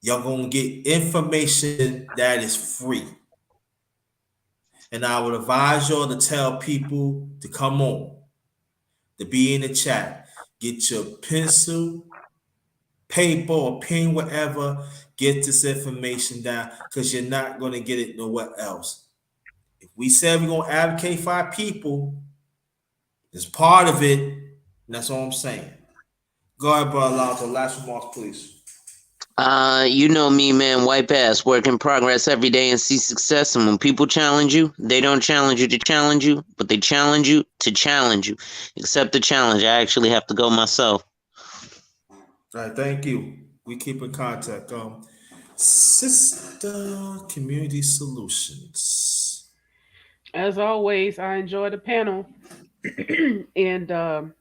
Y'all gonna get information that is free. And I would advise y'all to tell people to come on, to be in the chat. Get your pencil, paper, or pen, whatever. Get this information down because you're not going to get it nowhere else. If we said we're going to advocate for our people, it's part of it. And that's all I'm saying. Go ahead, brother Alonzo. Last remarks, please. You know me, man. Wipe ass, work in progress every day and see success. And when people challenge you, they don't challenge you to challenge you, but they challenge you to challenge you. Accept the challenge. I actually have to go myself. All right, thank you. We keep in contact. Sister Community Solutions. As always, I enjoy the panel, and I'm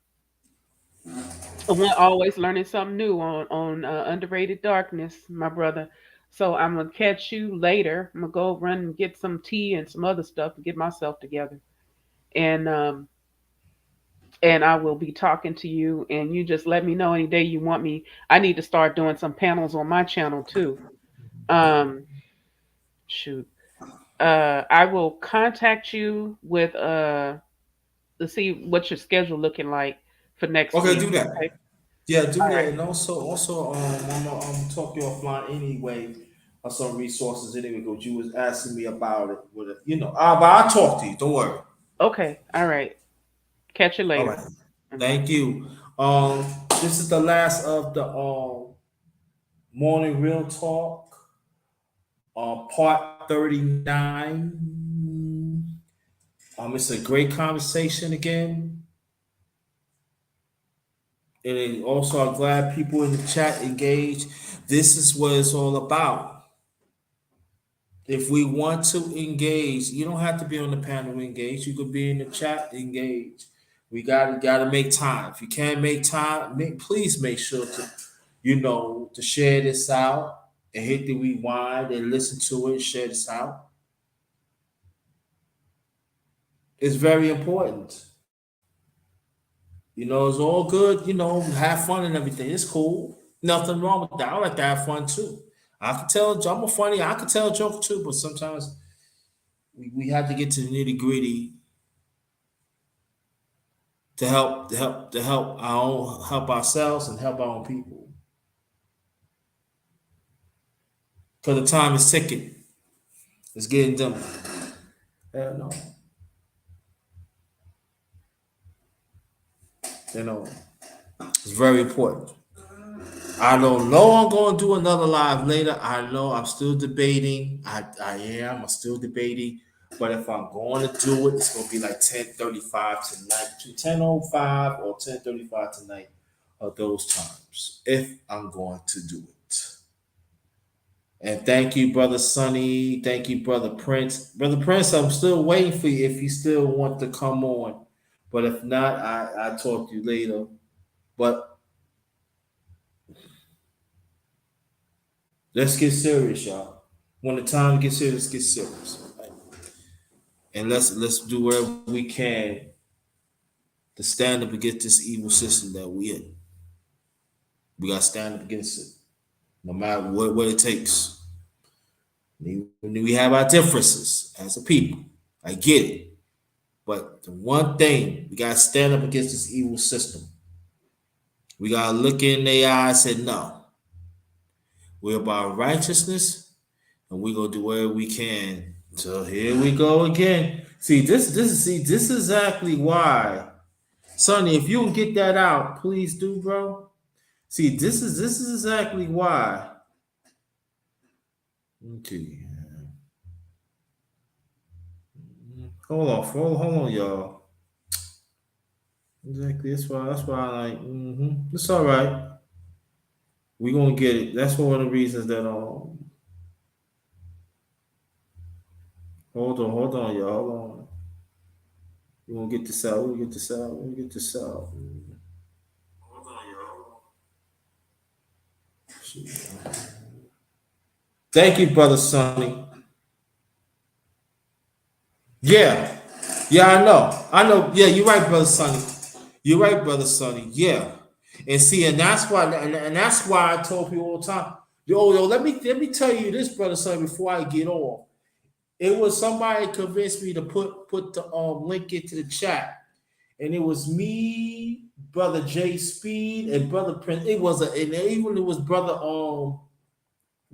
always learning something new on underrated darkness, my brother. So I'm gonna catch you later. I'm gonna go run and get some tea and some other stuff to get myself together, and I will be talking to you. And you just let me know any day you want me. I need to start doing some panels on my channel too. Um, shoot. I will contact you with to see what your schedule looking like for next Okay, week. do that. Okay. Yeah, do All that, right. and also, I'm gonna talk you offline anyway on some resources anyway because you was asking me about it. With it, but I'll talk to you. Don't worry. Okay. All right. Catch you All later. right. Okay. Thank you. This is the last of the morning real talk, part 39. It's a great conversation again. And also, I'm glad people in the chat engage. This is what it's all about. If we want to engage, you don't have to be on the panel engage. You could be in the chat engage. We gotta make time. If you can't make time, please make sure to share this out and hit the rewind and listen to it. Share this out. It's very important. It's all good. Have fun and everything. It's cool. Nothing wrong with that. I like to have fun too. I can tell. I'm a funny. I can tell a joke too, but sometimes we have to get to the nitty gritty help ourselves and help our own people. Because the time is ticking. It's getting done. Yeah, no. It's very important. I don't know I'm going to do another live later. I know I'm still debating. I am. I'm still debating. But if I'm going to do it, it's going to be like 10:35 tonight, between 10:05 or 10:35 tonight, or those times, if I'm going to do it. And thank you, Brother Sonny. Thank you, Brother Prince. Brother Prince, I'm still waiting for you if you still want to come on. But if not, I talk to you later. But let's get serious, y'all. When the time gets serious, let's get serious. Right? And let's do whatever we can to stand up against this evil system that we in. We gotta stand up against it, no matter what it takes. We have our differences as a people. I get it. But the one thing, we gotta stand up against this evil system. We gotta look in their eyes and say, no. We're about righteousness, and we're gonna do whatever we can. So here we go again. This is exactly why. Sonny, if you don't get that out, please do, bro. See, this is exactly why. Okay. Hold on, y'all. Exactly. That's why I like. It's all right. We're gonna get it. That's one of the reasons that hold on, y'all. Hold on. We gonna get this out. We'll get this out. We'll get this out. Hold on, y'all. Thank you, brother Sonny. Yeah. Yeah, I know. I know. Yeah, you're right, brother Sonny. You're right, brother Sonny. Yeah. And see, and that's why I told people all the time. Yo, let me tell you this, brother Sonny, before I get off. It was somebody convinced me to put the link into the chat. and it was me, brother Jay Speed, and brother Prince. It was and even it was brother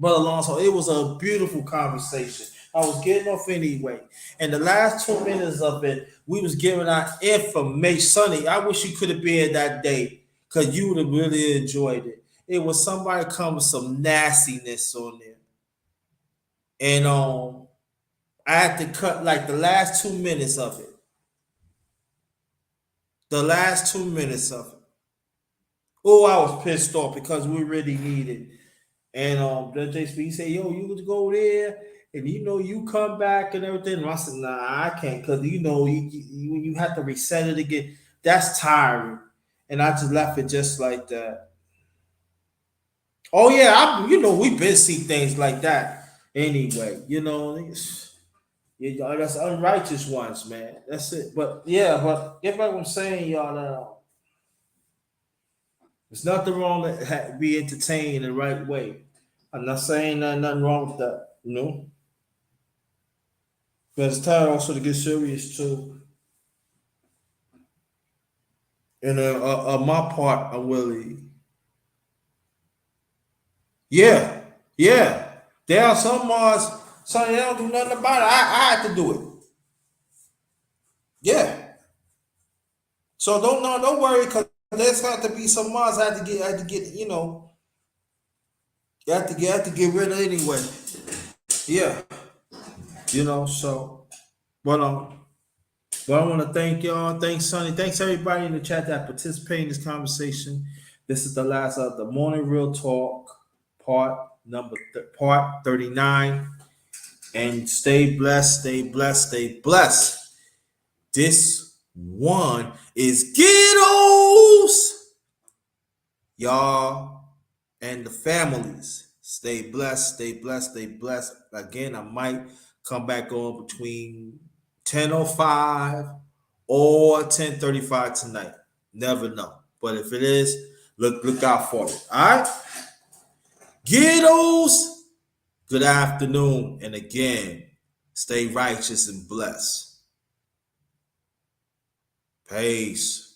Alonso. It was a beautiful conversation. I was getting off anyway, and the last 2 minutes of it, we was giving out information. Sonny, I wish you could have been that day because you would have really enjoyed it. It was somebody come with some nastiness on there, and I had to cut like the last 2 minutes of it. The last 2 minutes of it. Oh, I was pissed off because we really needed. And the JSP said, "Yo, you could go there, and you come back and everything." And I said, "Nah, I can't, cause you have to reset it again. That's tiring." And I just left it just like that. Oh yeah, we've been see things like that anyway. That's unrighteous ones, man. That's it. But yeah, but get back what I'm saying, y'all. There's nothing wrong to be entertained in the right way. I'm not saying nothing wrong with that. But it's time also to get serious too. And on my part, I really, yeah, yeah. There are some Mars, son, they don't do nothing about it. I had to do it. Yeah. So don't worry, because there's got to be some Mars I had to get, you have to get rid of anyway. Yeah. So but I want to thank y'all. Thanks, Sonny. Thanks everybody in the chat that participated in this conversation. This is the last of the morning real talk, part 39. And stay blessed, stay blessed, stay blessed. This one is Ghettos. Y'all and the families. Stay blessed, stay blessed, stay blessed. Again, I might come back on between 10:05 or 10:35 tonight. Never know. But if it is, look out for it. All right? Ghettos, good afternoon. And again, stay righteous and blessed. Peace.